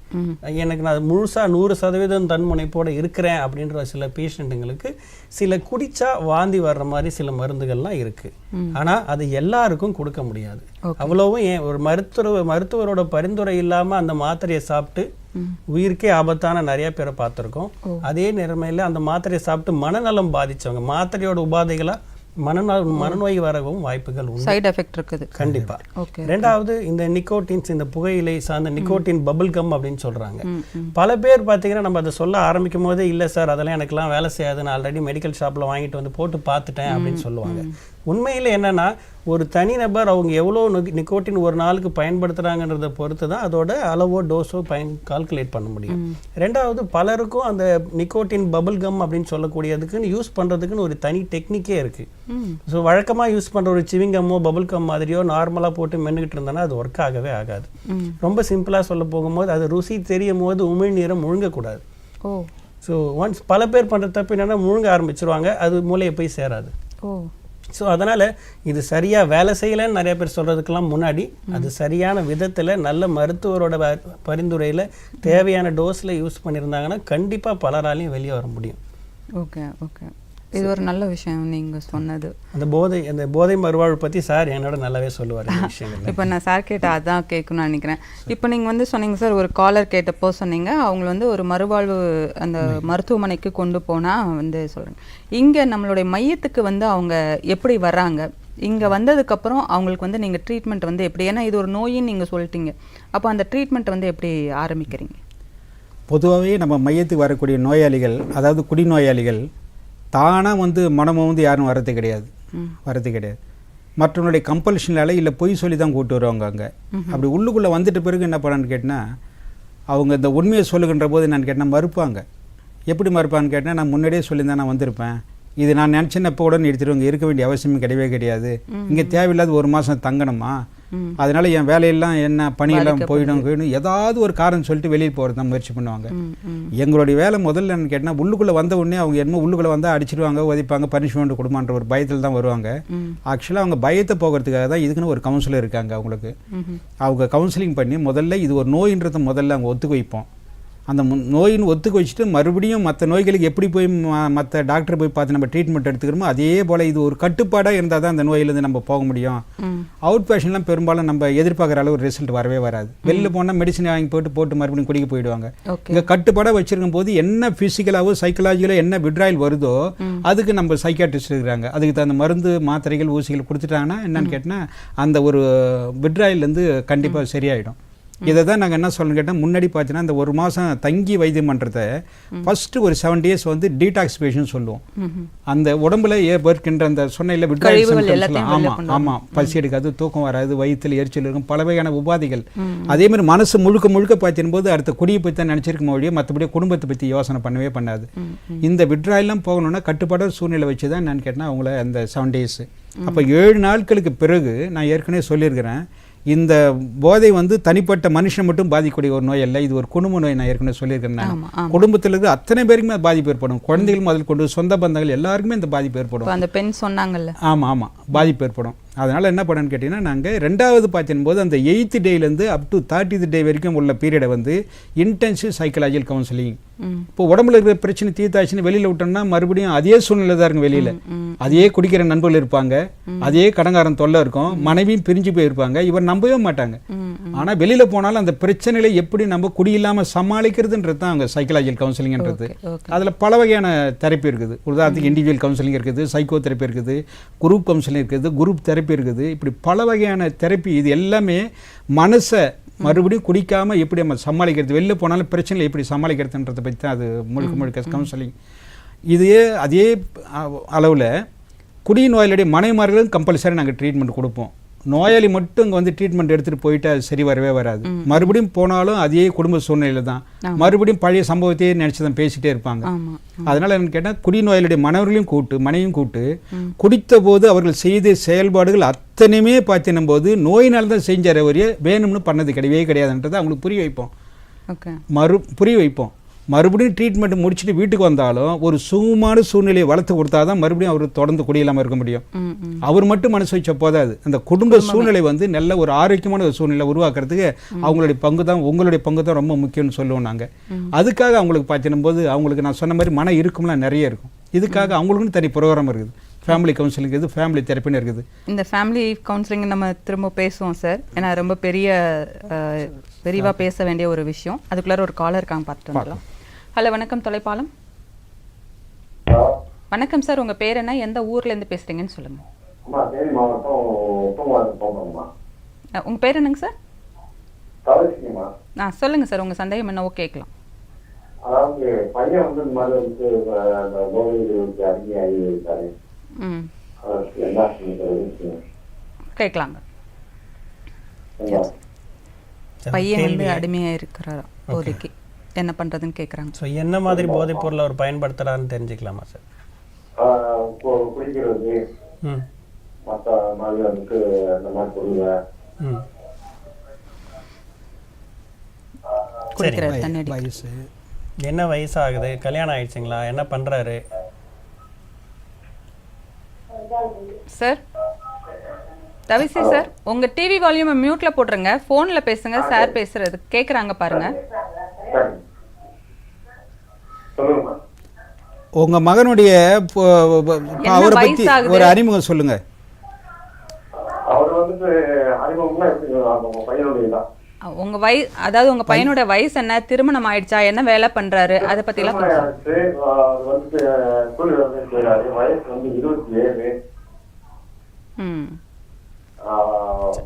எனக்கு நான் முழுசாக 100% தன்முனைப்போடு இருக்கிறேன் அப்படின்ற சில பேஷண்ட்டுங்களுக்கு சில குடிச்சா வாந்தி வர்ற மாதிரி சில மருந்துகள்லாம் இருக்குது. ஆனால் அது எல்லாருக்கும் கொடுக்க முடியாது. அவ்வளவும் ஏன் ஒரு மருத்துவரோட பரிந்துரை இல்லாமல் அந்த மாத்திரையை சாப்பிட்டு உயிருக்கே ஆபத்தான நிறைய பேரை பார்த்துருக்கோம். அதே நிலைமையில அந்த மாத்திரையை சாப்பிட்டு மனநலம் பாதிச்சவங்க மாத்திரையோட உபாதைகளா மனநோய் வரவும் வாய்ப்புகள் உண்டு. சைடு எஃபெக்ட் இருக்குது கண்டிப்பா. ரெண்டாவது இந்த நிக்கோட்டின்ஸ், இந்த புகையிலை சார்ந்த நிக்கோட்டின் பபிள் கம் அப்படின்னு சொல்றாங்க. பல பேர் பார்த்தீங்கன்னா நம்ம அதை சொல்ல ஆரம்பிக்கும் போதே இல்லை சார் அதெல்லாம் எனக்குலாம் வேலை செய்யாது, நான் ஆல்ரெடி மெடிக்கல் ஷாப்ல வாங்கிட்டு வந்து போட்டு பார்த்துட்டேன் அப்படின்னு சொல்லுவாங்க. உண்மையில் என்னன்னா ஒரு தனிநபர் அவங்க எவ்வளோ நிக்கோட்டின் ஒரு நாளுக்கு பயன்படுத்துகிறாங்கன்றதை பொறுத்து தான் அதோட அளவோ டோஸோ கால்குலேட் பண்ண முடியும். ரெண்டாவது பலருக்கும் அந்த நிக்கோட்டின் பபிள் கம் அப்படின்னு சொல்லக்கூடியதுக்குன்னு யூஸ் பண்ணுறதுக்குன்னு ஒரு தனி டெக்னிக்கே இருக்குது. ஸோ வழக்கமாக யூஸ் பண்ணுற ஒரு சிவிங்கம்மோ பபிள் கம் மாதிரியோ நார்மலாக போட்டு மென்னுக்கிட்டு இருந்தோன்னா அது ஒர்க் ஆகவே ஆகாது. ரொம்ப சிம்பிளாக சொல்ல போகும்போது அது ருசி தெரியும் போது உமிழ்நீரை முழுங்கக்கூடாது. ஸோ ஒன்ஸ் பல பேர் பண்ணுற தப்பு என்னென்னா முழுங்க ஆரம்பிச்சிருவாங்க, அது மூளையை போய் சேராது. ஸோ அதனால் இது சரியாக வேலை செய்யலைன்னு நிறைய பேர் சொல்கிறதுக்கெல்லாம் முன்னாடி அது சரியான விதத்தில் நல்ல மருத்துவரோட பரிந்துரையில் தேவையான டோஸில் யூஸ் பண்ணியிருந்தாங்கன்னா கண்டிப்பாக பலராலையும் வெளியே வர முடியும். ஓகே ஓகே, இது ஒரு நல்ல விஷயம் நீங்கள் சொன்னது. அந்த போதை மறுவாழ்வு பற்றி சார் என்னோட நல்லாவே சொல்லுவார் விஷயங்கள். இப்போ நான் சார் கேட்ட அதான் கேட்கணும்னு நினைக்கிறேன். இப்போ நீங்கள் வந்து சொன்னீங்க சார், ஒரு காலர் கேட்டப்போ சொன்னீங்க அவங்கள வந்து ஒரு மறுவாழ்வு அந்த மருத்துவமனைக்கு கொண்டு போனால் வந்து சொல்கிறேன். இங்கே நம்மளுடைய மையத்துக்கு வந்து அவங்க எப்படி வர்றாங்க, இங்கே வந்ததுக்கப்புறம் அவங்களுக்கு வந்து நீங்கள் ட்ரீட்மெண்ட் வந்து எப்படி, ஏன்னா இது ஒரு நோயின்னு நீங்கள் சொல்லிட்டீங்க, அப்போ அந்த ட்ரீட்மெண்ட் வந்து எப்படி ஆரம்பிக்கிறீங்க? பொதுவாகவே நம்ம மையத்துக்கு வரக்கூடிய நோயாளிகள், அதாவது குடிநோயாளிகள் தானாக வந்து மனமும் வந்து யாரும் வரது கிடையாது. மற்றவனுடைய கம்பல்ஷனால இல்லை பொய் சொல்லி தான் கூப்பிட்டு வருவாங்க. அங்கே அப்படி உள்ளுக்குள்ளே வந்துட்ட பிறகு என்ன பண்ணான்னு கேட்டால் அவங்க இந்த உண்மையை சொல்லுகின்ற போது என்னன்னு கேட்டால் மறுப்பாங்க. எப்படி மறுப்பான்னு கேட்டால் நான் முன்னாடியே சொல்லியிருந்தேன், நான் வந்திருப்பேன், இது நான் நினச்சேன்னு இப்போ உடனே எடுத்துருவாங்க, இருக்க வேண்டிய அவசியமே கிடையாது, இங்கே தேவையில்லாத 1 மாதம் தங்கணுமா, அதனால என் வேலையெல்லாம் என்ன பணியெல்லாம் போயிடும் ஏதாவது ஒரு காரணம் சொல்லிட்டு வெளியே போகிறது தான் முயற்சி பண்ணுவாங்க. எங்களுடைய வேலை முதல்ல என்ன கேட்டால் உள்ளுக்குள்ளே வந்த உடனே அவங்க என்ன உள்ளுக்குள்ளே வந்தால் அடிச்சிடுவாங்க, உதைப்பாங்க, பனிஷ்மெண்ட் கொடுமான்ற ஒரு பயத்தில் தான் வருவாங்க. ஆக்சுவலாக அவங்க பயத்தை போகிறதுக்காக தான் இதுக்குன்னு ஒரு கவுன்சிலர் இருக்காங்க. அவங்களுக்கு அவங்க கவுன்சிலிங் பண்ணி முதல்ல இது ஒரு நோயின்றதை முதல்ல அவங்க ஒத்துக்க வைப்போம். அந்த நோயின்னு ஒத்துக்க வச்சுட்டு மறுபடியும் மற்ற நோய்களுக்கு எப்படி போய் மற்ற டாக்டர் போய் பார்த்து நம்ம ட்ரீட்மெண்ட் எடுத்துக்கிறோமோ அதே போல் இது ஒரு கட்டுப்பாடாக இருந்தால் தான் அந்த நோயிலேருந்து நம்ம போக முடியும். அவுட் பேஷன்லாம் பெரும்பாலும் நம்ம எதிர்பார்க்குற அளவு ரிசல்ட் வரவே வராது. வெளியில் போனால் மெடிசன் வாங்கி போட்டு மறுபடியும் குடிக்க போயிடுவாங்க. இங்கே கட்டுப்பாடாக வச்சிருக்கும் போது என்ன ஃபிசிக்கலாகவோ சைக்கலாஜிக்கலோ என்ன விட்ராயல் வருதோ அதுக்கு நம்ம சைக்காட்ரிஸ்ட் இருக்கிறாங்க, அதுக்கு தகுந்த மருந்து மாத்திரைகள் ஊசிகள் கொடுத்துட்டாங்கன்னா என்னன்னு கேட்டால் அந்த ஒரு விட்ராயல்லேருந்து கண்டிப்பாக சரியாயிடும். இதை தான் நாங்கள் என்ன சொல்லணும்னு கேட்டால் முன்னாடி பார்த்தீங்கன்னா இந்த 1 மாதம் தங்கி வைத்தியம் பண்ணுறத ஃபஸ்ட்டு ஒரு 7 days வந்து டீடாக்சிஃபிகேஷன் சொல்லுவோம். அந்த உடம்புல ஏற்படுகின்ற அந்த சொன்ன விட்ராயல் ஆமாம் பசி எடுக்காது, தூக்கம் வராது, வயிற்றில் எரிச்சல் இருக்கும், பல வகையான உபாதைகள். அதே மாதிரி மனசு முழுக்க பார்த்தின் போது அடுத்த குடியை பற்றி தான் நினச்சிருக்க முடியும், மற்றபடி குடும்பத்தை பற்றி யோசனை பண்ணவே பண்ணாது. இந்த விட்ராயெல்லாம் போகணுன்னா கட்டுப்பாடு சூழ்நிலை வச்சு தான் நான் கேட்டேன்னா அவங்கள அந்த 7 days. அப்போ 7 நாட்களுக்கு பிறகு நான் ஏற்கனவே சொல்லியிருக்கிறேன், இந்த போதை வந்து தனிப்பட்ட மனுஷன் மட்டும் பாதிக்கக்கூடிய ஒரு நோய் அல்ல, இது ஒரு குடும்ப நோய். நான் ஏற்கனவே சொல்லியிருக்கேன், குடும்பத்தில் இருக்கிற அத்தனை பேருக்குமே பாதிப்பு ஏற்படும், குழந்தைகள் முதல் கொண்டு சொந்த பந்தங்கள் எல்லாருக்குமே இந்த பாதிப்பு ஏற்படும். அந்த பெண் சொன்னாங்கல்ல, ஆமாம் பாதிப்பு ஏற்படும். அதனால் என்ன பண்ணணும்னு கேட்டிங்கன்னா நாங்கள் 2வது பார்த்தின்போது அந்த 8th டேலேருந்து அப் டு 30th டே வரைக்கும் உள்ள பீரியடை வந்து இன்டென்சிவ் சைக்கலாஜிக்கல் கவுன்சிலிங். இப்போ உடம்புல இருக்கிற பிரச்சனை தீர்த்தாச்சுன்னு வெளியில் விட்டோம்னா மறுபடியும் அதே சூழ்நிலை தான் இருக்கும். வெளியில் அதே குடிக்கிற நண்பர்கள் இருப்பாங்க, அதே கடங்காரன் தொல்லை இருக்கும், மனைவியும் பிரிஞ்சு போயிருப்பாங்க, இவர் நம்பவே மாட்டாங்க. ஆனால் வெளியில் போனாலும் அந்த பிரச்சனைகளை எப்படி நம்ம குடியில்லாமல் சமாளிக்கிறதுன்றது தான் அங்கே சைக்கலாஜிக்கல் கவுன்சிலிங்ன்றது. அதில் பல வகையான தெரப்பி இருக்குது. உதாரணத்துக்கு இண்டிவிஜுவல் கவுன்சிலிங் இருக்குது, சைக்கோ தெரப்பி இருக்குது, குரூப் கவுன்சிலிங் இருக்குது, குரூப் தெரப்பி இருக்குது. இப்படி பல வகையான தெரப்பி. இது எல்லாமே மனசை மறுபடியும் குடிக்காமல் எப்படி நம்ம சமாளிக்கிறது, வெளில போனாலும் பிரச்சனைகளை எப்படி சமாளிக்கிறதுன்றதை பற்றி தான் அது முழுக்க கவுன்சிலிங். அதே அளவில் குடி நோயாளியுடைய மனைவிமார்களும் கம்பல்சரி நாங்கள் ட்ரீட்மெண்ட் கொடுப்போம். நோயாளி மட்டும் இங்கே வந்து ட்ரீட்மெண்ட் எடுத்துகிட்டு போயிட்டு அது சரி வரவே வராது. மறுபடியும் போனாலும் அதே குடும்ப சூழ்நிலை தான், மறுபடியும் பழைய சம்பவத்தையே நினச்சி தான் பேசிகிட்டே இருப்பாங்க. அதனால் என்ன கேட்டால், குடிநோயாளியுடைய மனைவர்களையும் மனைவியும் கூட்டு குடித்த போது அவர்கள் செய்த செயல்பாடுகள் அத்தனையுமே பார்த்தினும் போது நோயினால் தான் செஞ்சார், ஒரே வேணும்னு பண்ணது கிடையவே கிடையாதுன்றதை அவங்களுக்கு புரிய வைப்போம். புரிய வைப்போம். மறுபடியும் ட்ரீட்மெண்ட் முடிச்சுட்டு வீட்டுக்கு வந்தாலும் ஒரு சுகமான சூழ்நிலையை வளர்த்து கொடுத்தா தான் மறுபடியும் அவர் தொடர்ந்து குடியில்லாமல் இருக்க முடியும். அவர் மட்டும் மனசு வச்ச போதாது, அந்த குடும்ப சூழ்நிலை வந்து நல்ல ஒரு ஆரோக்கியமான ஒரு சூழ்நிலை உருவாக்குறதுக்கு அவங்களுடைய பங்கு தான், உங்களுடைய பங்கு தான் ரொம்ப முக்கியம்னு சொல்லுவோம் நாங்கள். அதுக்காக அவங்களுக்கு பார்த்தினும் போது அவங்களுக்கு நான் சொன்ன மாதிரி மன இருக்கும்லாம் நிறைய இருக்கும். இதுக்காக அவங்களுக்குன்னு தனி ப்ரோக்ராம் இருக்குது, ஃபேமிலி கவுன்சிலிங் இருக்குது, ஃபேமிலி தெரப்பின்னு இருக்குது. இந்த ஃபேமிலி கவுன்சிலிங் நம்ம திரும்ப பேசுவோம் சார், ஏன்னா ரொம்ப பெரியவா பேச வேண்டிய ஒரு விஷயம். அதுக்குள்ளார ஒரு காலர் இருக்காங்க, பார்த்துட்டு வந்துடலாம். ஹலோ, வணக்கம் தொலைப்பாலம். வணக்கம் சார், உங்க பேர் என்ன, எந்த ஊர்ல இருந்து பேசுறீங்கன்னு சொல்லுங்க. உங்க பேர் என்னங்க சார்? சொல்லுங்க சார், உங்க சந்தேகம் என்னவோ கேட்கலாம். அதாவது பையன் வந்து இந்த மாதிரி வந்து அடிமையாகி இருக்காரு, கேட்கலாங்க. பையன் வந்து அடிமையா இருக்கிறாரா, போதைக்கு என்ன பண்றதுன்னு கேக்குறாங்க. ஸோ என்ன மாதிரி போதைப் பொருளை அவர் பயன்படுத்துறாருன்னு தெரிஞ்சுக்கலாமா சார்? குடிக்கிறது, மற்ற மாதிரி வந்து இந்த மாதிரி பொருளை குடிக்கிறார். தண்ணி வயசு என்ன வயசு ஆகுது, கல்யாணம் ஆயிடுச்சுங்களா, என்ன பண்றாரு சார்? தவிசி சார், உங்க டிவி வால்யூமை மியூட்ல போட்டுருங்க, போன்ல பேசுங்க, சார் பேசுறது கேக்குறாங்க பாருங்க. உங்க மகனுடைய அவரை பத்தி ஒரு அறிமுகம் சொல்லுங்க. அவர் வந்து அறிமுகம்னா எப்படி பையனுடைய உங்க வயசு, அதாவது உங்க பையனோட வயசு என்ன, திருமணம் ஆயிடுச்சா, என்ன வேலை பண்றாரு, அதை பத்தி எல்லாம் வந்து வயசு வந்து 27.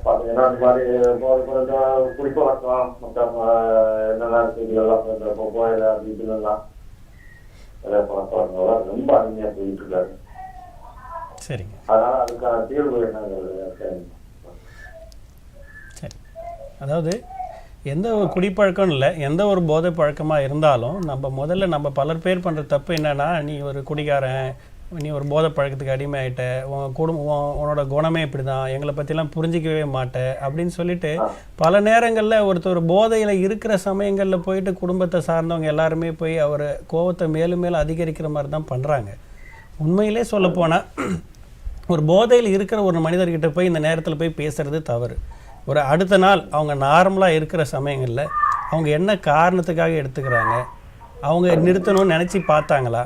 பாத்தீங்கன்னா இந்த மாதிரி குடிப்பழக்கம் மற்ற என்னெல்லாம் இருக்கு இதெல்லாம் போயில அப்படின்னுலாம் பழக்கம் ரொம்ப அருமையா போயிட்டு இருக்காரு. சரிங்க, அதனால அதுக்கான தீர்வு என்ன? சரி, அதாவது எந்த ஒரு குடிப்பழக்கம் இல்லை, எந்த ஒரு போதை பழக்கமாக இருந்தாலும் நம்ம பலர் பேர் பண்ணுற தப்பு என்னன்னா, நீ ஒரு குடிகாரன், நீ ஒரு போதை பழக்கத்துக்கு அடிமை ஆகிட்ட, உன் குடும்பம் உன்னோட குணமே இப்படி தான், எங்களை பற்றிலாம் புரிஞ்சிக்கவே மாட்டேன் அப்படின்னு சொல்லிட்டு பல நேரங்களில் ஒருத்தர் போதையில் இருக்கிற சமயங்களில் போயிட்டு குடும்பத்தை சார்ந்தவங்க எல்லாருமே போய் அவர் கோபத்தை மேலும் மேலும் அதிகரிக்கிற மாதிரி தான் பண்ணுறாங்க. உண்மையிலே சொல்லப்போனால் ஒரு போதையில் இருக்கிற ஒரு மனிதர்கிட்ட போய் இந்த நேரத்தில் போய் பேசுகிறது தவறு. ஒரு அடுத்த நாள் அவங்க நார்மலாக இருக்கிற சமயங்களில் அவங்க என்ன காரணத்துக்காக எடுத்துக்கிறாங்க, அவங்க நிறுத்தணும்னு நினச்சி பார்த்தாங்களா,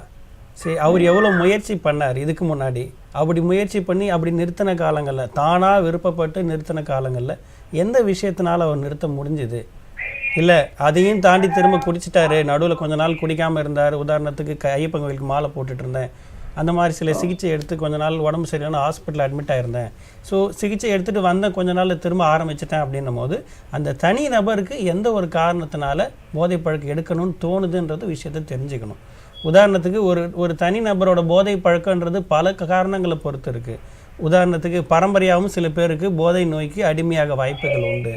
சரி அவர் எவ்வளோ முயற்சி பண்ணார் இதுக்கு முன்னாடி, அப்படி முயற்சி பண்ணி அப்படி நிறுத்தின காலங்களில், தானாக விருப்பப்பட்டு நிறுத்தின காலங்களில் எந்த விஷயத்தினால அவர் நிறுத்த முடிஞ்சுது, இல்லை அதையும் தாண்டி திரும்ப குடிச்சிட்டாரு, நடுவில் கொஞ்ச நாள் குடிக்காமல் இருந்தார், உதாரணத்துக்கு ஐயப்பன் கோயிலுக்கு மாலை போட்டுட்டு இருந்தேன், அந்த மாதிரி சில சிகிச்சை எடுத்து கொஞ்ச நாள் உடம்பு சரியான ஹாஸ்பிட்டலில் அட்மிட் ஆகிருந்தேன், ஸோ சிகிச்சை எடுத்துகிட்டு வந்தேன், கொஞ்ச நாள் திரும்ப ஆரம்பிச்சிட்டேன் அப்படின்னும் போது அந்த தனி நபருக்கு எந்த ஒரு காரணத்தினால போதை பழக்கம் எடுக்கணும்னு தோணுதுன்றது விஷயத்தை தெரிஞ்சுக்கணும். உதாரணத்துக்கு ஒரு தனி நபரோட போதை பழக்கன்றது பல காரணங்களை பொறுத்து இருக்குது. உதாரணத்துக்கு பரம்பரையாகவும் சில பேருக்கு போதை நோய்க்கு அடிமையாக வாய்ப்புகள் உண்டு.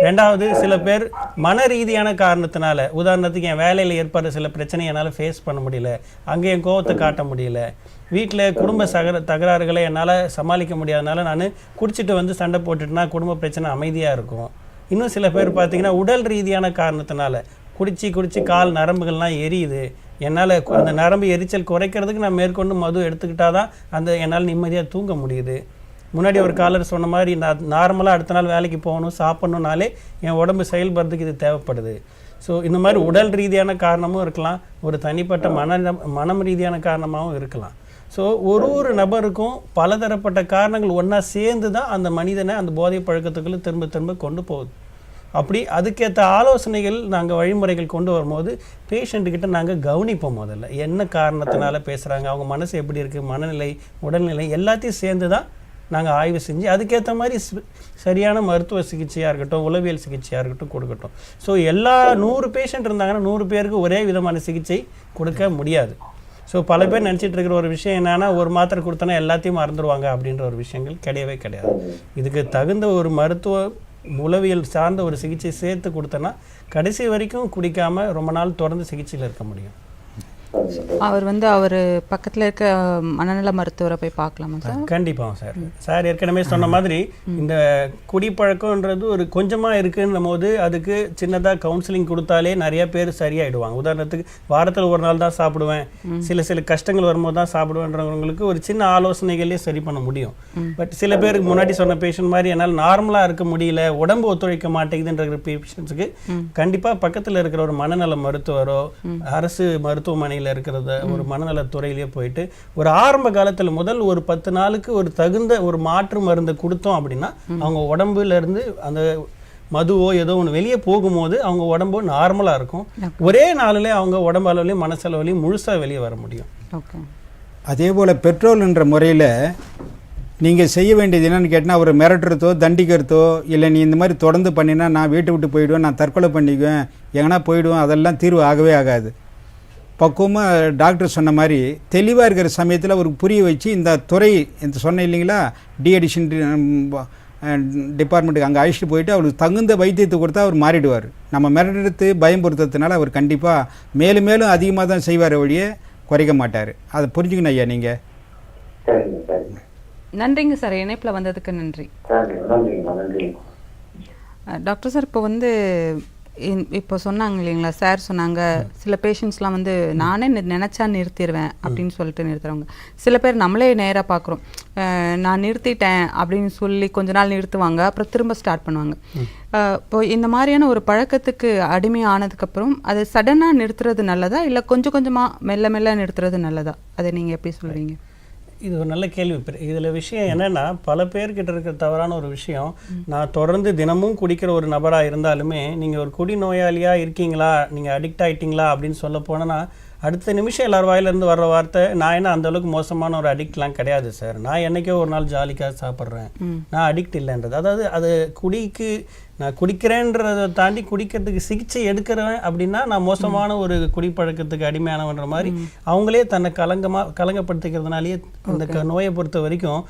ரெண்டாவது, சில பேர் மன ரீதியான காரணத்தினால, உதாரணத்துக்கு என் வேலையில் ஏற்படுற சில பிரச்சனை என்னால் ஃபேஸ் பண்ண முடியல, அங்கே என் கோவத்தை காட்ட முடியல, வீட்டில் குடும்ப தகராறுகளை என்னால் சமாளிக்க முடியாதனால நான் குடிச்சிட்டு வந்து சண்டை போட்டுட்டுனா குடும்ப பிரச்சனை அமைதியாக இருக்கும். இன்னும் சில பேர் பார்த்திங்கன்னா உடல் ரீதியான காரணத்தினால குடிச்சு கால் நரம்புகள்லாம் எரியுது, என்னால் அந்த நரம்பு எரிச்சல் குறைக்கிறதுக்கு நான் மேற்கொண்டு மது எடுத்துக்கிட்டால் தான் என்னால் நிம்மதியாக தூங்க முடியுது. முன்னாடி ஒரு காலர் சொன்ன மாதிரி நான் நார்மலாக அடுத்த நாள் வேலைக்கு போகணும் சாப்பிட்ணுனாலே என் உடம்பு செயல்படுறதுக்கு இது தேவைப்படுது. ஸோ இந்த மாதிரி உடல் ரீதியான காரணமும் இருக்கலாம், ஒரு தனிப்பட்ட மனம் ரீதியான காரணமாகவும் இருக்கலாம். ஸோ ஒரு நபருக்கும் பலதரப்பட்ட காரணங்கள் ஒன்றா சேர்ந்து தான் அந்த மனிதனை அந்த போதை பழக்கத்துக்குள்ளே திரும்ப கொண்டு போகுது. அப்படி அதுக்கேற்ற ஆலோசனைகள் நாங்கள் வழிமுறைகள் கொண்டு வரும்போது பேஷண்ட்டுக்கிட்ட நாங்கள் கவனிப்போம். முதல்ல என்ன காரணத்தினால பேசுகிறாங்க, அவங்க மனசு எப்படி இருக்குது, மனநிலை, உடல்நிலை எல்லாத்தையும் சேர்ந்து தான் நாங்கள் ஆய்வு செஞ்சு அதுக்கேற்ற மாதிரி சரியான மருத்துவ சிகிச்சையாக இருக்கட்டும், உளவியல் சிகிச்சையாக இருக்கட்டும் கொடுக்கட்டும். ஸோ எல்லா 100 பேஷண்ட் இருந்தாங்கன்னா 100 பேருக்கு ஒரே விதமான சிகிச்சை கொடுக்க முடியாது. ஸோ பல பேர் நினச்சிட்டு இருக்கிற ஒரு விஷயம் என்னன்னா ஒரு மாத்திரை கொடுத்தோன்னா எல்லாத்தையும் மறந்துடுவாங்க அப்படின்ற ஒரு விஷயங்கள் கிடையவே கிடையாது. இதுக்கு தகுந்த ஒரு மருத்துவ உளவியல் சார்ந்த ஒரு சிகிச்சை சேர்த்து கொடுத்தோன்னா கடைசி வரைக்கும் குடிக்காமல் ரொம்ப நாள் தொடர்ந்து சிகிச்சையில் இருக்க முடியும். அவர் வந்து அவர் பக்கத்தில் இருக்க மனநல மருத்துவரை போய் பார்க்கலாமா சார்? கண்டிப்பாக சார். சார் ஏற்கனவே சொன்ன மாதிரி இந்த குடிப்பழக்கம்ன்றது ஒரு கொஞ்சமாக இருக்குன்னும் போது அதுக்கு சின்னதாக கவுன்சிலிங் கொடுத்தாலே நிறைய பேர் சரியாயிடுவாங்க. உதாரணத்துக்கு வாரத்தில் ஒரு நாள் தான் சாப்பிடுவேன், சில கஷ்டங்கள் வரும்போது தான் சாப்பிடுவேன்றவங்களுக்கு ஒரு சின்ன ஆலோசனைகளே சரி பண்ண முடியும். பட் சில பேருக்கு முன்னாடி சொன்ன பேஷண்ட் மாதிரி என்னால் நார்மலாக இருக்க முடியல, உடம்பு ஒத்துழைக்க மாட்டேங்குதுன்ற பேஷண்ட்ஸுக்கு கண்டிப்பாக பக்கத்தில் இருக்கிற ஒரு மனநல மருத்துவரோ அரசு மருத்துவமனையில் இருக்கிறத ஒரு மனநலத்துறையிலேயே போயிட்டு ஒரு ஆரம்ப காலத்தில் முதல் ஒரு 10 நாளுக்கு ஒரு தகுந்த ஒரு மாற்று மருந்து கொடுத்தோம் அப்படின்னா அவங்க உடம்புல இருந்து அந்த மதுவோ ஏதோ ஒன்று வெளியே போகும்போது அவங்க உடம்பு நார்மலாக இருக்கும். ஒரே நாளிலே அவங்க உடம்பு அளவுலையும் மனசளவுலையும் முழுசாக வெளியே வர முடியும். அதே போல் பெட்ரோல் என்ற முறையில் நீங்கள் செய்ய வேண்டியது என்னென்னு கேட்டால் ஒரு மிரட்டுறதோ தண்டிக்கிறதோ இல்லை நீ இந்த மாதிரி தொடர்ந்து பண்ணினா நான் வீட்டை விட்டு போயிடுவேன், நான் தற்கொலை பண்ணிக்குவேன், எங்கன்னா போயிடுவேன், அதெல்லாம் தீர்வு ஆகவே ஆகாது. பக்குவமாக டாக்டர் சொன்ன மாதிரி தெளிவாக இருக்கிற சமயத்தில் அவருக்கு புரிய வச்சு இந்த துறை இந்த சொன்ன இல்லைங்களா டிஅடிக்ஷன் டிபார்ட்மெண்ட்டுக்கு அங்கே அழைச்சிட்டு போயிட்டு அவருக்கு தகுந்த வைத்தியத்தை கொடுத்தா அவர் மாறிடுவார். நம்ம மிரட்டெடுத்து பயம்படுத்துறதுனால அவர் கண்டிப்பாக மேலும் மேலும் அதிகமாக தான் செய்வார் வழியே குறைக்க மாட்டார். அதை புரிஞ்சுக்கணும் ஐயா நீங்கள். நன்றிங்க சார், இணைப்பில் வந்ததுக்கு நன்றி. டாக்டர் சார், இப்போ வந்து இப்போ சொன்னாங்க இல்லைங்களா, சார் சொன்னாங்க சில பேஷண்ட்ஸ்லாம் வந்து நானே நினச்சா நிறுத்திடுவேன் அப்படின்னு சொல்லிட்டு நிறுத்துறவங்க. சில பேர் நம்மளே நேராக பார்க்குறோம், நான் நிறுத்திட்டேன் அப்படின்னு சொல்லி கொஞ்ச நாள் நிறுத்துவாங்க, அப்புறம் திரும்ப ஸ்டார்ட் பண்ணுவாங்க. இப்போ இந்த மாதிரியான ஒரு பழக்கத்துக்கு அடிமை ஆனதுக்கப்புறம் அது சடனாக நிறுத்துறது நல்லதா இல்லை கொஞ்சம் கொஞ்சமாக மெல்ல மெல்ல நிறுத்துறது நல்லதா? அதை நீங்கள் எப்படி சொல்கிறீங்க? இது ஒரு நல்ல கேள்வி. இதில் விஷயம் என்னென்னா பல பேர்கிட்ட இருக்கிற தவறான ஒரு விஷயம், நான் தொடர்ந்து தினமும் குடிக்கிற ஒரு நபராக இருந்தாலுமே நீங்கள் ஒரு குடி நோயாளியாக இருக்கீங்களா, நீங்கள் அடிக்ட் ஆகிட்டீங்களா அப்படின்னு சொல்ல போனோன்னா அடுத்த நிமிஷம் எல்லார் வாயிலேருந்து வர்ற வார்த்தை, நான் என்ன அந்தளவுக்கு மோசமான ஒரு அடிக்ட்லாம் கிடையாது சார், நான் என்றைக்கோ ஒரு நாள் ஜாலிக்காக சாப்பிட்றேன், நான் அடிக்ட் இல்லைன்றது. அதாவது அது குடிக்கு நான் குடிக்கிறேன்றதை தாண்டி குடிக்கிறதுக்கு சிகிச்சை எடுக்கிறேன் அப்படின்னா நான் மோசமான ஒரு குடிப்பழக்கத்துக்கு அடிமையானவன்ற மாதிரி அவங்களே தன்னை கலங்கப்படுத்திக்கிறதுனாலேயே இந்த நோயை பொறுத்த வரைக்கும்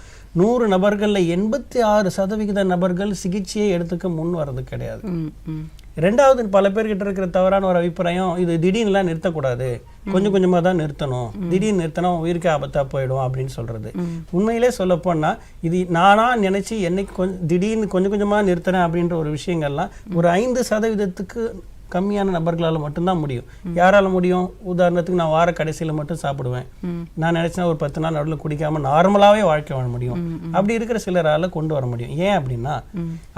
100 நபர்களில் 86% நபர்கள் சிகிச்சையை எடுத்துக்க முன் வர்றது கிடையாது. ரெண்டாவது பல பேர்கிட்ட இருக்கிற தவறான ஒரு அபிப்பிராயம், இது திடீர்னுலாம் நிறுத்தக்கூடாது, கொஞ்சம் கொஞ்சமாக தான் நிறுத்தணும், திடீர்னு நிறுத்தினா உயிருக்கு ஆபத்தாக போயிடும் அப்படின்னு சொல்கிறது. உண்மையிலே சொல்லப்போனால் இது நானாக நினச்சி என்னைக்கு திடீர்னு கொஞ்சம் கொஞ்சமாக நிறுத்துறேன் அப்படின்ற ஒரு விஷயங்கள்லாம் ஒரு 5% கம்மியான நபர்களால் மட்டும்தான் முடியும். யாரால முடியும்? உதாரணத்துக்கு நான் வார கடைசியில் மட்டும் சாப்பிடுவேன், நான் நினைச்சேன்னா ஒரு 10 நாள் நடுவில் குடிக்காம நார்மலாகவே வாழ்க்கை வாழ முடியும். அப்படி இருக்கிற சிலரால கொண்டு வர முடியும். ஏன் அப்படின்னா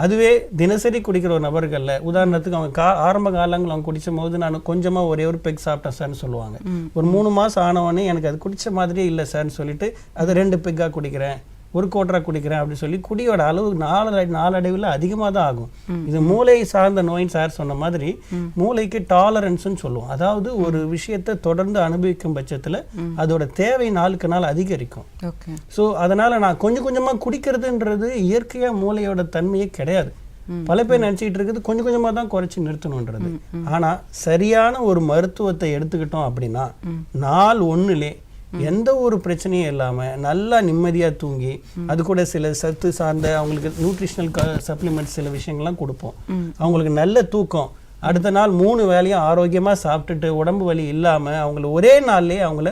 அதுவே தினசரி குடிக்கிற ஒரு நபர்களில் உதாரணத்துக்கு அவங்க ஆரம்ப காலங்கள் அவங்க குடிச்சும் போது நான் கொஞ்சமாக ஒரே ஒரு பெக் சாப்பிட்டேன் சார்னு சொல்லுவாங்க. ஒரு 3 மாதம் ஆனவொடனே எனக்கு அது குடிச்ச மாதிரியே இல்லை சார்னு சொல்லிட்டு அது 2 பெக்காக குடிக்கிறேன், ஒரு கோட்டரா குடிக்கிறேன் அப்படி சொல்லி குடியோட அளவு நாளடைவில் அதிகமாக தான் ஆகும். இது மூளை சார்ந்த நோயின் சார் சொன்ன மாதிரி மூளைக்கு டாலரன்ஸ்ன்னு சொல்லுவோம். அதாவது ஒரு விஷயத்தை தொடர்ந்து அனுபவிக்கும் பட்சத்தில் அதோட தேவை நாளுக்கு நாள் அதிகரிக்கும். ஸோ அதனால நான் கொஞ்சம் கொஞ்சமாக குடிக்கிறதுன்றது இயற்கையாக மூளையோட தன்மையே கிடையாது. பல பேர் நினச்சிக்கிட்டு இருக்குது கொஞ்சம் கொஞ்சமாக தான் குறைச்சி நிறுத்தணுன்றது. ஆனால் சரியான ஒரு மருத்துவத்தை எடுத்துக்கிட்டோம் அப்படின்னா நாள் ஒன்றுலே எந்த ஒரு பிரச்சனையும் இல்லாமல் நல்லா நிம்மதியாக தூங்கி அது கூட சில சத்து சார்ந்த அவங்களுக்கு நியூட்ரிஷனல் சப்ளிமெண்ட்ஸ் சில விஷயங்கள்லாம் கொடுப்போம். அவங்களுக்கு நல்ல தூக்கம், அடுத்த நாள் 3 வேளையும் ஆரோக்கியமாக சாப்பிட்டுட்டு உடம்பு வலி இல்லாமல் அவங்கள ஒரே நாள்லேயே அவங்கள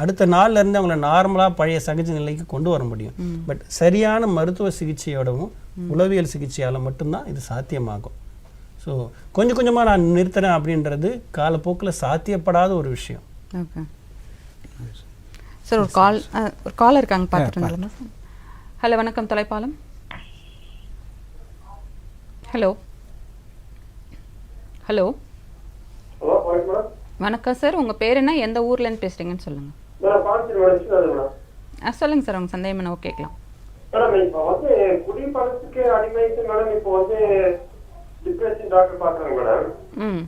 அடுத்த நாள்ல இருந்து அவங்கள நார்மலாக பழைய சகஜ நிலைக்கு கொண்டு வர முடியும். பட் சரியான மருத்துவ சிகிச்சையோடவும் உளவியல் சிகிச்சையால் மட்டும்தான் இது சாத்தியமாகும். ஸோ கொஞ்சம் கொஞ்சமாக நான் நிறுத்துறேன் அப்படின்றது காலப்போக்கில் சாத்தியப்படாத ஒரு விஷயம். சார் ஒரு கால் இருக்காங்க, பார்த்துட்டு. ஹலோ, வணக்கம் தொலைப்பாலம். ஹலோ ஹலோ வணக்கம் சார், உங்கள் பேர் என்ன, எந்த ஊர்லேருந்து பேசுகிறீங்கன்னு சொல்லுங்கள். சொல்லுங்கள் சார், உங்கள் சந்தேகம் என்ன கேட்கலாம். மேடம் இப்போ வந்து குடிப்பழக்கத்துக்கு அடிமைக்கு மேடம் இப்போ வந்து டிப்ரெஷன் டாக்டர் பார்க்குறாங்க மேடம்.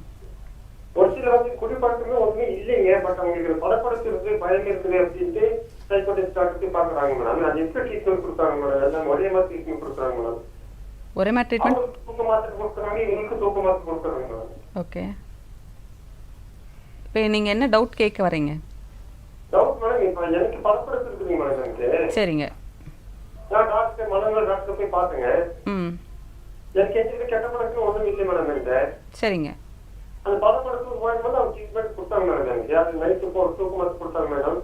ஒரு சில வந்து குடிப்பழக்கமே ஒன்றுமே இல்லைங்க, பட் அவங்களுக்கு பதப்படுத்து இருக்கு, பயம் இருக்குது அப்படின்ட்டு சைக்காட்ரிஸ்ட் டாக்டர் பார்க்குறாங்க மேடம். அது எப்படி ட்ரீட்மெண்ட் கொடுத்தாங்க மேடம்? எல்லாம் ஒரே மாதிரி ட்ரீட்மெண்ட் கொடுக்குறாங்க மேடம். ஒரே மாதிரி ட்ரீட்மெண்ட், தூக்க மாத்திரை கொடுக்குறாங்க, இவங்களுக்கு தூக்க மாத்திரை கொடுக்குறாங்க மேடம். ஓகே, இப்போ நீங்கள் என்ன டவுட் கேட்க வரீங்க? எனக்கு பதப்படுத்து இருக்குதுங்க மேடம். எனக்கு சரிங்க. நான் டாக்டர் மனநல டாக்டர் போய் பார்த்தேங்க. எனக்கு எந்த கெட்ட பழக்கம் ஒன்றும் இல்லை மேடம். எனக்கு சரிங்க. அந்த பதப்படுத்து போகும்போது அவங்க ட்ரீட்மெண்ட் கொடுத்தாங்க மேடம். எனக்கு அது நைட்டு தூக்கம் மாத்திரை கொடுத்தாங்க மேடம்.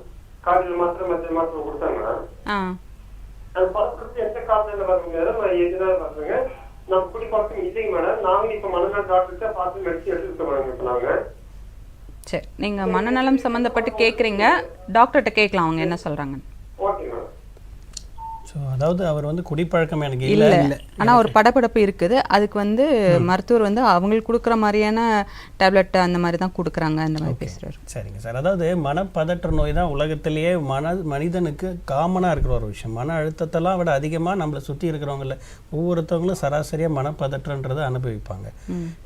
காலையில் மாத்திரை மத்திய மாத்திரை கொடுத்தாங்க. அந்த பதப்படுத்து எந்த காலத்துல வருங்க, எதுனால வருதுங்க, நான் குடி பழக்கம் இல்லைங்க மேடம். நாங்க இப்ப மனநல டாக்டர்கிட்ட பார்த்து மெடிசன் எடுத்துருக்கோம் மேடம். இப்ப நாங்க சரி, நீங்க மனநலம் சம்பந்தப்பட்டு கேட்குறீங்க, டாக்டர்கிட்ட கேட்கலாம் அவங்க என்ன சொல்றாங்க. Okay madam. ஸோ அதாவது அவர் வந்து குடிப்பழக்கம் எனக்கு இல்லை, இல்லை, ஆனால் ஒரு படபடப்பு இருக்குது. அதுக்கு வந்து மருத்துவர் வந்து அவங்களுக்கு கொடுக்குற மாதிரியான டேப்லெட் அந்த மாதிரி தான் கொடுக்குறாங்க, அந்த மாதிரி பேசுகிறாரு. சரிங்க சார். அதாவது மனப்பதற்ற நோய் தான் உலகத்திலேயே மனிதனுக்கு காமனாக இருக்கிற ஒரு விஷயம். மன அழுத்தத்தெல்லாம் விட அதிகமாக நம்மளை சுற்றி இருக்கிறவங்கள ஒவ்வொருத்தவங்களும் சராசரியாக மனப்பதற்றன்றதை அனுபவிப்பாங்க.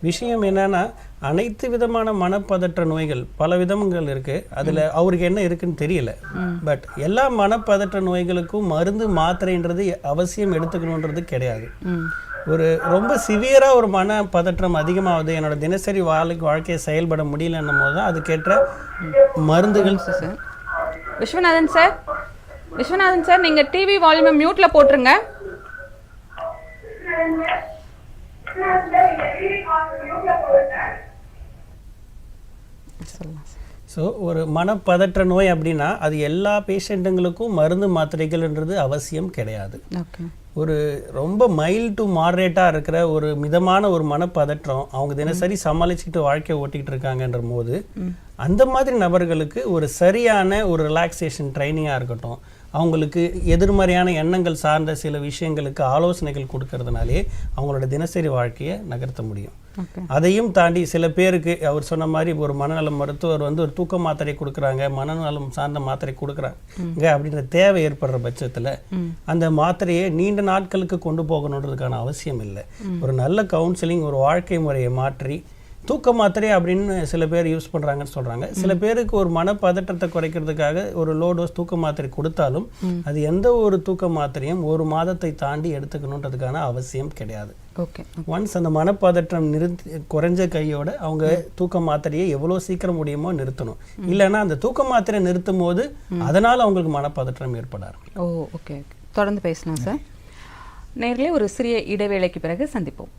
விஷயம் என்னன்னா, அனைத்து விதமான மனப்பதற்ற நோய்கள் பல விதங்கள் இருக்குது. அதில் அவருக்கு என்ன இருக்குன்னு தெரியல. பட் எல்லா மனப்பதற்ற நோய்களுக்கும் மருந்து மாத்திரைன்றது அவசியம் எடுத்துக்கணுன்றது கிடையாது. ஒரு ரொம்ப சிவியராக ஒரு மன பதற்றம் அதிகமாகுது, என்னோட தினசரி வாழ்க்கையை செயல்பட முடியலன்னும் போது தான் அதுக்கேற்ற மருந்துகள். Sir Viswanathan sir, Viswanathan sir, நீங்கள் டிவி வால்யூமை மியூட்டில் போட்டுருங்க. ஸோ ஒரு மனப்பதற்ற நோய் அப்படின்னா அது எல்லா பேஷண்ட்டுங்களுக்கும் மருந்து மாத்திரைகள்ன்றது அவசியம் கிடையாது. ஒரு ரொம்ப மைல்டு டு மாடரேட்டாக இருக்கிற ஒரு மிதமான ஒரு மனப்பதற்றம் அவங்க தினசரி சமாளிச்சுக்கிட்டு வாழ்க்கையை ஓட்டிக்கிட்டு இருக்காங்கன்ற போது அந்த மாதிரி நபர்களுக்கு ஒரு சரியான ஒரு ரிலாக்ஸேஷன் ட்ரைனிங்காக இருக்கட்டும், அவங்களுக்கு எதிர்மறையான எண்ணங்கள் சார்ந்த சில விஷயங்களுக்கு ஆலோசனைகள் கொடுக்கறதுனாலே அவங்களோட தினசரி வாழ்க்கையை நகர்த்த முடியும். அதையும் தாண்டி சில பேருக்கு அவர் சொன்ன மாதிரி ஒரு மனநல மருத்துவர் வந்து ஒரு தூக்க மாத்திரை கொடுக்குறாங்க, மனநலம் சார்ந்த மாத்திரை கொடுக்குறாங்க அப்படின்ற தேவை ஏற்படுற பட்சத்தில் அந்த மாத்திரையை நீண்ட நாட்களுக்கு கொண்டு போகணுன்றதுக்கான அவசியம் இல்லை. ஒரு நல்ல கவுன்சிலிங், ஒரு வாழ்க்கை முறையை மாற்றி தூக்க மாத்திரை அப்படின்னு சில பேர் யூஸ் பண்ணுறாங்கன்னு சொல்கிறாங்க. சில பேருக்கு ஒரு மனப்பதற்றத்தை குறைக்கிறதுக்காக ஒரு லோ டோஸ் தூக்க மாத்திரை கொடுத்தாலும் அது எந்த ஒரு தூக்க மாத்திரையும் ஒரு மாதத்தை தாண்டி எடுத்துக்கணுன்றதுக்கான அவசியம் கிடையாது. ஒன்ஸ் அந்த மனப்பதற்றம் குறைஞ்ச கையோட அவங்க தூக்க மாத்திரையை எவ்வளோ சீக்கிரம் முடியுமோ நிறுத்தணும். இல்லைன்னா அந்த தூக்க மாத்திரை நிறுத்தும் போது அதனால் அவங்களுக்கு மனப்பதற்றம் ஏற்படாது. ஓகே, தொடர்ந்து பேசலாம் சார். நேர்களே, ஒரு சிறிய இடைவேளைக்கு பிறகு சந்திப்போம்.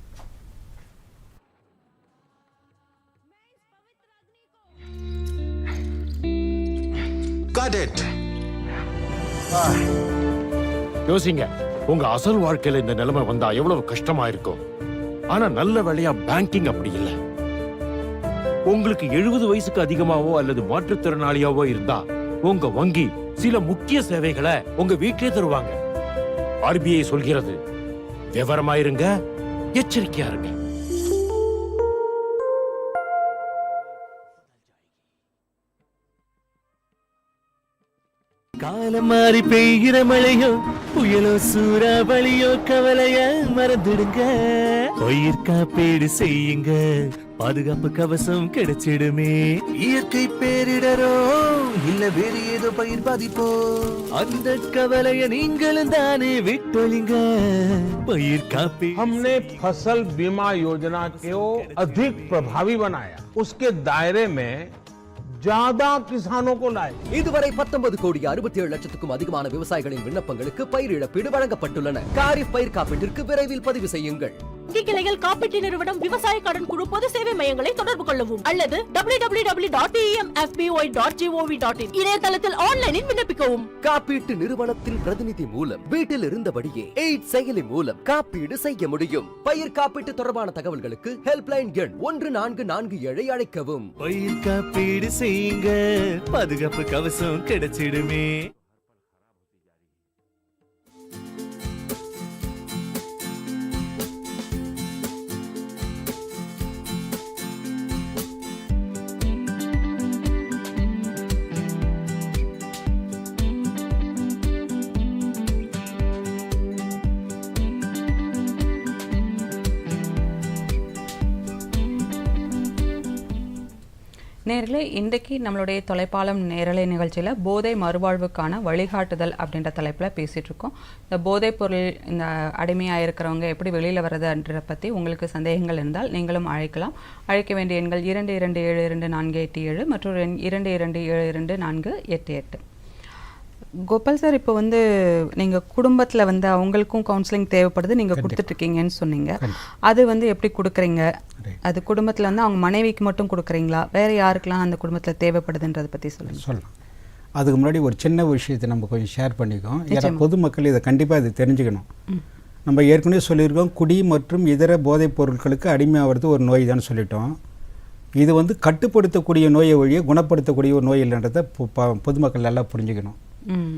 யோசிங்க, உங்க அசல் வாழ்க்கையில இந்த நிலைமை வந்தா எவ்வளவு கஷ்டமா இருக்கும். ஆனா நல்ல வேளையா பேங்கிங் அப்படி இல்லை. உங்களுக்கு 70 வயசுக்கு அதிகமாவோ அல்லது மாற்றுத்திறனாளியாவோ இருந்தா உங்க வங்கி சில முக்கிய சேவைகளை உங்க வீட்டிலே தருவாங்க. RBI சொல்கிறது, விவரமா இருங்க, எச்சரிக்கையா இருங்க. காலம் மாறி பெய்கிற மழையோ புயலோ சூறாவளியோ கவலைய மறந்துடுங்க. பயிர் காப்பீடு செய்யுங்க, பாதுகாப்பு கவசம் கிடைச்சிடுமே. இயற்கை பேரிடரோ இல்ல வேறு ஏதோ பயிர் பாதிப்போ அந்த கவலைய நீங்களும் தானே விட்டொழிங்க. பயிர் காப்பீடு. हमने फसल बीमा योजना को अधिक प्रभावी बनाया, उसके दायरे में ज्यादा किसानों को लाए. இதுவரை 19 கோடி 67 லட்சத்துக்கும் அதிகமான விவசாயிகளின் விண்ணப்பங்களுக்கு பயிர் இழப்பீடு வழங்கப்பட்டுள்ளன. காரிஃப் பயிர் காப்பீட்டிற்கு விரைவில் பதிவு செய்யுங்கள். கிளைகள் காப்பீட்டு நிறுவனம் விவசாய கடன் குழு பொது சேவை மையங்களை தொடர்பு கொள்ளவும் அல்லது www.emfpy.gov.in இணையதளத்தில் ஆன்லைனில் விண்ணப்பிக்கவும். காப்பீட்டு நிறுவனத்தின் பிரதிநிதி மூலம் வீட்டில் இருந்தபடியே எய்ட் செயலி மூலம் காப்பீடு செய்ய முடியும். பயிர் காப்பீட்டு தொடர்பான தகவல்களுக்கு ஹெல்ப்லைன் எண் 1447 அழைக்கவும். பயிர் காப்பீடு செய்யுங்க, பாதுகாப்பு கவசம் கிடைச்சிடுமே. நேர்களே, இன்றைக்கு நம்மளுடைய தொலைப்பாலம் நேரலை நிகழ்ச்சியில் போதை மறுவாழ்வுக்கான வழிகாட்டுதல் அப்படின்ற தலைப்பில் பேசிகிட்டு இருக்கோம். இந்த போதைப் பொருள் இந்த அடிமையாக இருக்கிறவங்க எப்படி வெளியில் வர்றதுன்ற பற்றி உங்களுக்கு சந்தேகங்கள் இருந்தால் நீங்களும் அழைக்கலாம். அழைக்க வேண்டிய எண்கள் 22722487 மற்றும் 22722488. கோபால் சார், இப்போ வந்து நீங்கள் குடும்பத்தில் வந்து அவங்களுக்கும் கவுன்சிலிங் தேவைப்படுது, நீங்கள் கொடுத்துட்ருக்கீங்கன்னு சொன்னீங்க. அது வந்து எப்படி கொடுக்குறீங்க? அது குடும்பத்தில் வந்து அவங்க மனைவிக்கு மட்டும் கொடுக்குறீங்களா, வேறு யாருக்கெல்லாம் அந்த குடும்பத்தில் தேவைப்படுதுன்றதை பற்றி சொல்லுங்கள். சொல்லலாம். அதுக்கு முன்னாடி ஒரு சின்ன விஷயத்தை நம்ம கொஞ்சம் ஷேர் பண்ணிக்கோம். ஏன்னா பொதுமக்கள் இதை கண்டிப்பாக இது தெரிஞ்சுக்கணும். நம்ம ஏற்கனவே சொல்லியிருக்கோம், குடி மற்றும் இதர போதைப் பொருட்களுக்கு அடிமையாகிறது ஒரு நோய் தான் சொல்லிட்டோம். இது வந்து கட்டுப்படுத்தக்கூடிய நோயை வழியே குணப்படுத்தக்கூடிய ஒரு நோய் இல்லைன்றதை பொதுமக்கள் நல்லா புரிஞ்சுக்கணும்.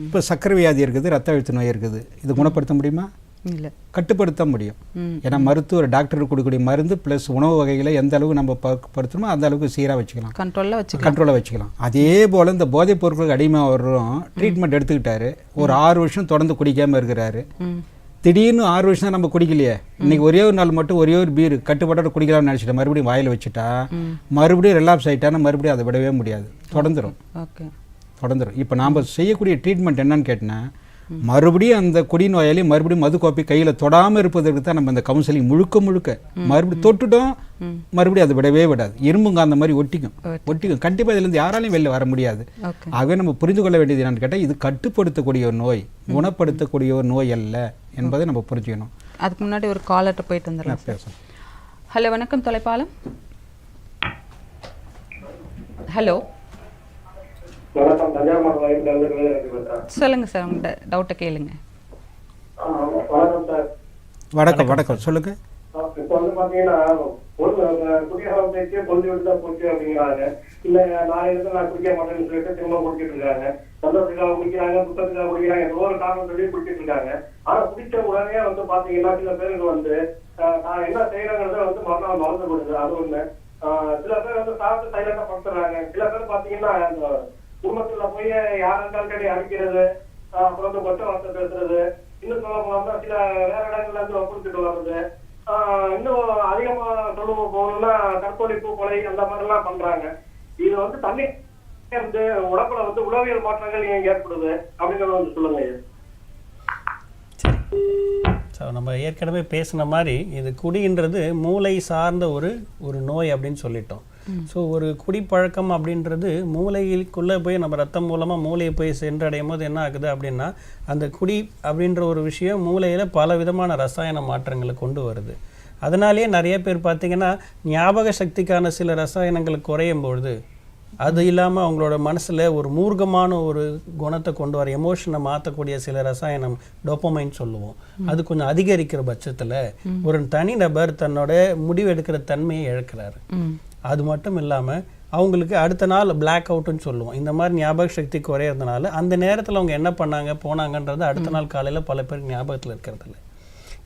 இப்போ சர்க்கரை வியாதி இருக்குது, ரத்த அழுத்த நோய் இருக்குது, இது குணப்படுத்த முடியுமா? இல்லை, கட்டுப்படுத்த முடியும். ஏன்னா மருத்துவர் டாக்டர் கொடுக்கக்கூடிய மருந்து ப்ளஸ் உணவு வகைகளை எந்த அளவுக்கு நம்ம படுத்தணுமோ அந்த அளவுக்கு சீராக வச்சுக்கலாம், கண்ட்ரோலாக வச்சுக்கலாம். அதே போல் இந்த போதைப் பொருட்களுக்கு அடிமையாக வர்றோம், ட்ரீட்மெண்ட் எடுத்துக்கிட்டாரு, ஒரு 6 வருஷம் தொடர்ந்து குடிக்காமல் இருக்கிறாரு. திடீர்னு 6 வருஷம் தான் நம்ம குடிக்கலையே, இன்னைக்கு ஒரே ஒரு நாள் மட்டும் ஒரே ஒரு பீர் கட்டுப்பாட்டோட குடிக்கலாம்னு நினச்சிட்டா மறுபடியும் வாயில் வச்சுட்டா மறுபடியும் ரிலாப்ஸ் ஆகிட்டானா மறுபடியும் அதை விடவே முடியாது, தொடர்ந்துடும். இப்போ நாம் செய்யக்கூடிய ட்ரீட்மெண்ட் என்னன்னு கேட்டினா, மறுபடியும் அந்த குடி நோயாளி மறுபடியும் மது கோப்பை கையில் தொடாமல் இருப்பதற்கு தான் நம்ம இந்த கவுன்சிலிங் முழுக்க மறுபடியும் தொட்டுட்டோம் மறுபடியும் அதை விடவே விடாது. இரும்புங்க அந்த மாதிரி ஒட்டிக்கும் கண்டிப்பாக இதுலேருந்து யாராலையும் வெளில வர முடியாது. ஆகவே நம்ம புரிந்து கொள்ள வேண்டியது என்னன்னு கேட்டால், இது கட்டுப்படுத்தக்கூடிய ஒரு நோய், குணப்படுத்தக்கூடிய ஒரு நோய் அல்ல என்பதை நம்ம புரிஞ்சுக்கணும். அதுக்கு முன்னாடி ஒரு காலர்கிட்ட போயிட்டு வந்துடலாம் சார். ஹலோ, வணக்கம் தொலைப்பாலம். ஹலோ, சொல்லுங்க சார், உங்கள்கிட்ட டவுட்டை கேளுங்க. வணக்கம் சொல்லுங்க. இப்போ வந்து பாத்தீங்கன்னா குடிகாரம் பேச்சு பொழுது விட்டு தான் போச்சு அப்படிங்கிறாங்க. இல்ல நாளைக்கு நான் குடிக்க மாட்டேன்னு சொல்லிட்டு திரும்ப குடிச்சிட்டு இருக்காங்க. சந்தோஷத்துக்காக குடிக்கிறாங்க, புத்தகத்துக்காக குடிக்கிறாங்க, ஏதோ ஒரு காரணம் சொல்லி குடிச்சிட்டு இருக்காங்க. ஆனா குடிச்ச உடனே வந்து பாத்தீங்கன்னா சில பேருக்கு வந்து நான் என்ன செய்யறேங்கிறத வந்து மறுநாள் மறந்து போடுது. அது ஒண்ணு. சில பேர் வந்து சாப்பிட்டு சைலண்டா படுத்துறாங்க. சில பேர் பாத்தீங்கன்னா குடும்பத்துல போய் யார் இருந்தாலும் அடிக்கிறது, அப்புறம் வந்து கொட்ட வார்த்தை பேசுறது, இன்னும் சொல்ல போனோம்னா சில வேற இடங்கள்ல இருந்து ஒப்புடுத்துட்டு வர்றது, இன்னும் அதிகமா சொல்ல போகணும்னா தற்கொலைப்பு, கொலை அந்த மாதிரி எல்லாம் பண்றாங்க. இது வந்து தண்ணி வந்து உடம்புல வந்து உளவியல் மாற்றங்கள் ஏன் ஏற்படுது அப்படிங்கறத வந்து சொல்லுங்க. ஸோ நம்ம ஏற்கனவே பேசின மாதிரி இது குடின்றது மூளை சார்ந்த ஒரு நோய் அப்படின்னு சொல்லிட்டோம். ஸோ ஒரு குடிப்பழக்கம் அப்படின்றது மூளைக்குள்ளே போய் நம்ம ரத்தம் மூலமாக மூளையை போய் சென்றடையும் போது என்ன ஆகுது அப்படின்னா, அந்த குடி அப்படின்ற ஒரு விஷயம் மூளையில் பல விதமான ரசாயன மாற்றங்களை கொண்டு வருது. அதனாலேயே நிறைய பேர் பார்த்திங்கன்னா ஞாபக சக்திக்கான சில ரசாயனங்கள் குறையும் பொழுது, அது இல்லாமல் அவங்களோட மனசில் ஒரு மூர்க்கமான ஒரு குணத்தை கொண்டு வர எமோஷனை மாற்றக்கூடிய சில ரசாயனம் டோப்பமைன் சொல்லுவோம், அது கொஞ்சம் அதிகரிக்கிற பட்சத்தில் ஒரு தனிநபர் தன்னோட முடிவு எடுக்கிற தன்மையை இழக்கிறாரு. அது மட்டும் இல்லாமல் அவங்களுக்கு அடுத்த நாள் பிளாக் அவுட்டுன்னு சொல்லுவோம். இந்த மாதிரி ஞாபக சக்தி குறையிறதுனால அந்த நேரத்தில் அவங்க என்ன பண்ணாங்க போனாங்கன்றது அடுத்த நாள் காலையில் பல பேருக்கு ஞாபகத்தில் இருக்கிறதில்ல.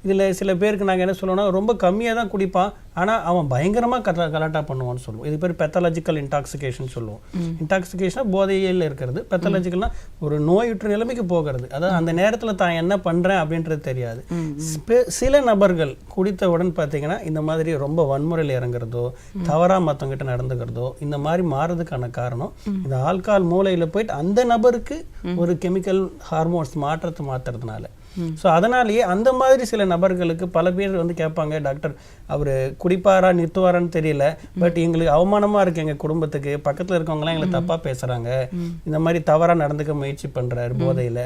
இதில் சில பேருக்கு நாங்கள் என்ன சொல்லுவோம்னா, ரொம்ப கம்மியாக தான் குடிப்பான், ஆனால் அவன் பயங்கரமாக கலாட்டா பண்ணுவான்னு சொல்லுவோம். இது பேர் பெத்தாலஜிக்கல் இன்டாக்சிகேஷன் சொல்லுவோம். இன்டாக்சிகேஷனாக போதையில் இருக்கிறது, பெத்தாலஜிக்கல்னால் ஒரு நோயுற்ற நிலைமைக்கு போகிறது. அதாவது அந்த நேரத்தில் தான் என்ன பண்ணுறேன் அப்படின்றது தெரியாது. சில நபர்கள் குடித்தவுடன் பார்த்தீங்கன்னா இந்த மாதிரி ரொம்ப வன்முறையில் இறங்குறதோ, தவறாக மற்றவங்கிட்ட நடந்துக்கிறதோ, இந்த மாதிரி மாறுறதுக்கான காரணம் இந்த ஆல்கஹால் மூளையில் போயிட்டு அந்த நபருக்கு ஒரு கெமிக்கல் ஹார்மோன்ஸ் மாற்றத்தை மாற்றுறதுனால. ஸோ அதனாலேயே அந்த மாதிரி சில நபர்களுக்கு பல பேர் வந்து கேட்பாங்க, டாக்டர் அவர் குடிப்பாரா நிறுத்துவாரான்னு தெரியல, பட் எங்களுக்கு அவமானமாக இருக்குது, எங்கள் குடும்பத்துக்கு பக்கத்தில் இருக்கவங்களாம் எங்களை தப்பாக பேசுகிறாங்க, இந்த மாதிரி தவறாக நடந்துக்க முயற்சி பண்ணுறாரு போதையில்,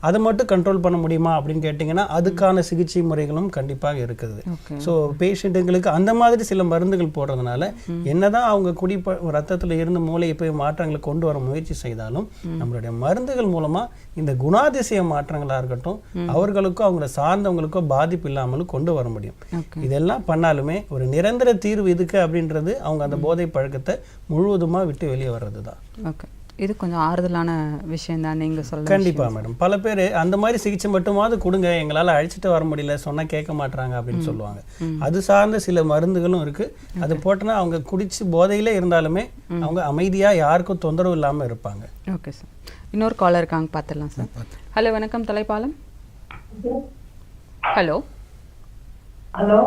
அதை மட்டும் கண்ட்ரோல் பண்ண முடியுமா அப்படின்னு கேட்டிங்கன்னா அதுக்கான சிகிச்சை முறைகளும் கண்டிப்பாக இருக்குது. ஸோ பேஷண்ட்டுங்களுக்கு அந்த மாதிரி சில மருந்துகள் போடுறதுனால என்னதான் அவங்க ரத்தத்தில் இருந்து மூளையை போய் மாற்றங்களை கொண்டு வர முயற்சி செய்தாலும் நம்மளுடைய மருந்துகள் மூலமாக இந்த குணாதிசய மாற்றங்களாக இருக்கட்டும் அவர்களுக்கோ அவங்கள சார்ந்தவங்களுக்கோ பாதிப்பு இல்லாமலும் கொண்டு வர முடியும். இதெல்லாம் பண்ணாலுமே ஒரு நிரந்தர தீர்வு இதுக்கு அப்படின்றது அவங்க அந்த போதை பழக்கத்தை முழுவதுமாக விட்டு வெளியே வர்றது தான். ஓகே, இது கொஞ்சம் ஆறுதலான விஷயம் தான் நீங்கள் சொல்ல. கண்டிப்பாக மேடம். பல பேர் அந்த மாதிரி சிகிச்சை மட்டுமாவது கொடுங்க, எங்களால் அழைச்சிட்டு வர முடியல, சொன்னால் கேட்க மாட்டாங்க அப்படின்னு சொல்லுவாங்க. அது சார்ந்த சில மருந்துகளும் இருக்குது. அது போட்டோன்னா அவங்க குடிச்சு போதையிலே இருந்தாலுமே அவங்க அமைதியாக யாருக்கும் தொந்தரவு இல்லாமல் இருப்பாங்க. ஓகே சார், இன்னொரு காலர் இருக்காங்க, பார்த்துடலாம் சார். ஹலோ, வணக்கம் தொலைப்பாலம். ஹலோ ஹலோ,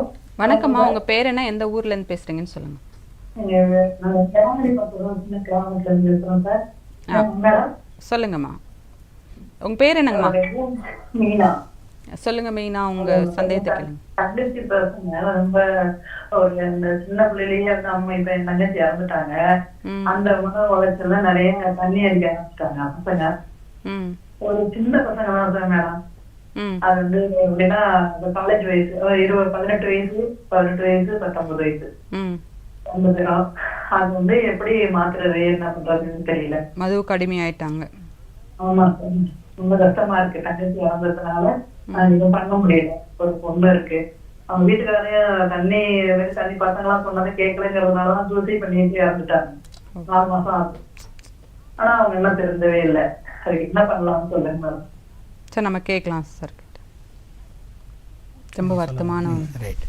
வணக்கம்மா, உங்கள் பேர் என்ன, எந்த ஊர்லேருந்து பேசுகிறீங்கன்னு சொல்லுங்கள். சொல்லுங்கம்மா, உங்க பேர் என்னங்கம்மா? மீனா. சொல்லுங்க மீனா, உங்க சந்தேகத்தை கேளுங்க. தங்கச்சி பசங்க ரொம்ப ஒரு சின்ன பிள்ளையிலேயே அம்மா இப்ப என் தங்கச்சி இறந்துட்டாங்க. அந்த உணவு உழைச்சல நிறைய தண்ணி அடிக்க ஆரம்பிச்சிட்டாங்க பசங்க. ஒரு சின்ன பசங்க தான் சார் மேடம். ம் அது வந்து எப்படின்னா காலேஜ் வயசு 18 வயசு 19 வயசு ம் 9 பேரும். அது வந்து எப்படி மாத்துறது என்ன பண்றதுன்னு தெரியல. மதுவுக்கு அடிமையாயிட்டாங்க. ஆமா சார், ரொம்ப கஷ்டமா இருக்கு. தங்கச்சி இறந்ததுனால இது பண்ண முடியல. ஒரு பொண்ணு இருக்கு, அவங்க வீட்டுக்காரையும் தண்ணி பசங்களாம் சொன்னதை கேட்கலங்கிறதுனாலதான் சூசைட் பண்ணிட்டு இறந்துட்டாங்க. 4 மாசம் ஆகுது. ஆனா அவங்க என்ன தெரிஞ்சவே இல்லை. அதுக்கு என்ன பண்ணலாம்னு சொல்லுங்க மேடம். சரி, நம்ம கேட்கலாம் சார் கிட்ட. ரொம்ப வருத்தமான ரைட்.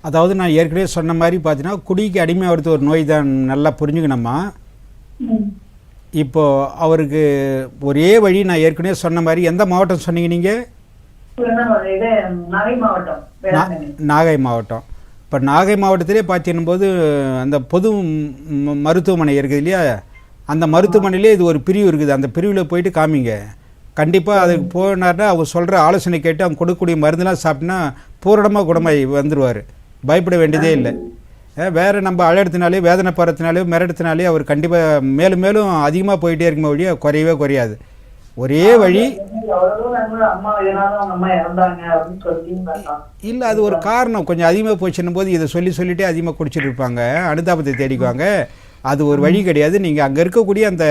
அதாவது நான் ஏற்கனவே சொன்ன மாதிரி பார்த்தீங்கன்னா குடிக்கு அடிமையாகிறது ஒரு நோய் தான், நல்லா புரிஞ்சுக்கணுமா. இப்போ அவருக்கு ஒரே வழி, நான் ஏற்கனவே சொன்ன மாதிரி. எந்த மாவட்டம் சொன்னீங்க நீங்கள்? இது நாகை மாவட்டம், வேளாங்கண்ணி. நாகை மாவட்டம். இப்போ நாகை மாவட்டத்திலே பார்த்தீங்கன்னு போது அந்த பொது மருத்துவமனை இருக்குது இல்லையா, அந்த மருத்துவமனையிலே இது ஒரு பிரிவு இருக்குது. அந்த பிரிவில் போயிட்டு காமிங்க. கண்டிப்பாக அதுக்கு போனார்னா அவங்க சொல்கிற ஆலோசனை கேட்டு அவங்க கொடுக்கக்கூடிய மருந்துலாம் சாப்பிட்டா பூரணமாக குணமாகி வந்துடுவார். பயப்பட வேண்டியதே இல்லை. வேறு நம்ம அழறதுனாலே, வேதனை படுறதுனாலே, மிரட்டத்தினாலே அவர் கண்டிப்பாக மேலும் மேலும் அதிகமாக போயிட்டே இருக்குமே வழியாக குறையவே குறையாது. ஒரே வழி இல்லை, அது ஒரு காரணம். கொஞ்சம் அதிகமாக போச்சுன்னும் போது இதை சொல்லிட்டே அதிகமாக குடிச்சிட்டு இருப்பாங்க, அனுதாபத்தை தேடிக்குவாங்க. அது ஒரு வழி கிடையாது. நீங்கள் அங்கே இருக்கக்கூடிய அந்த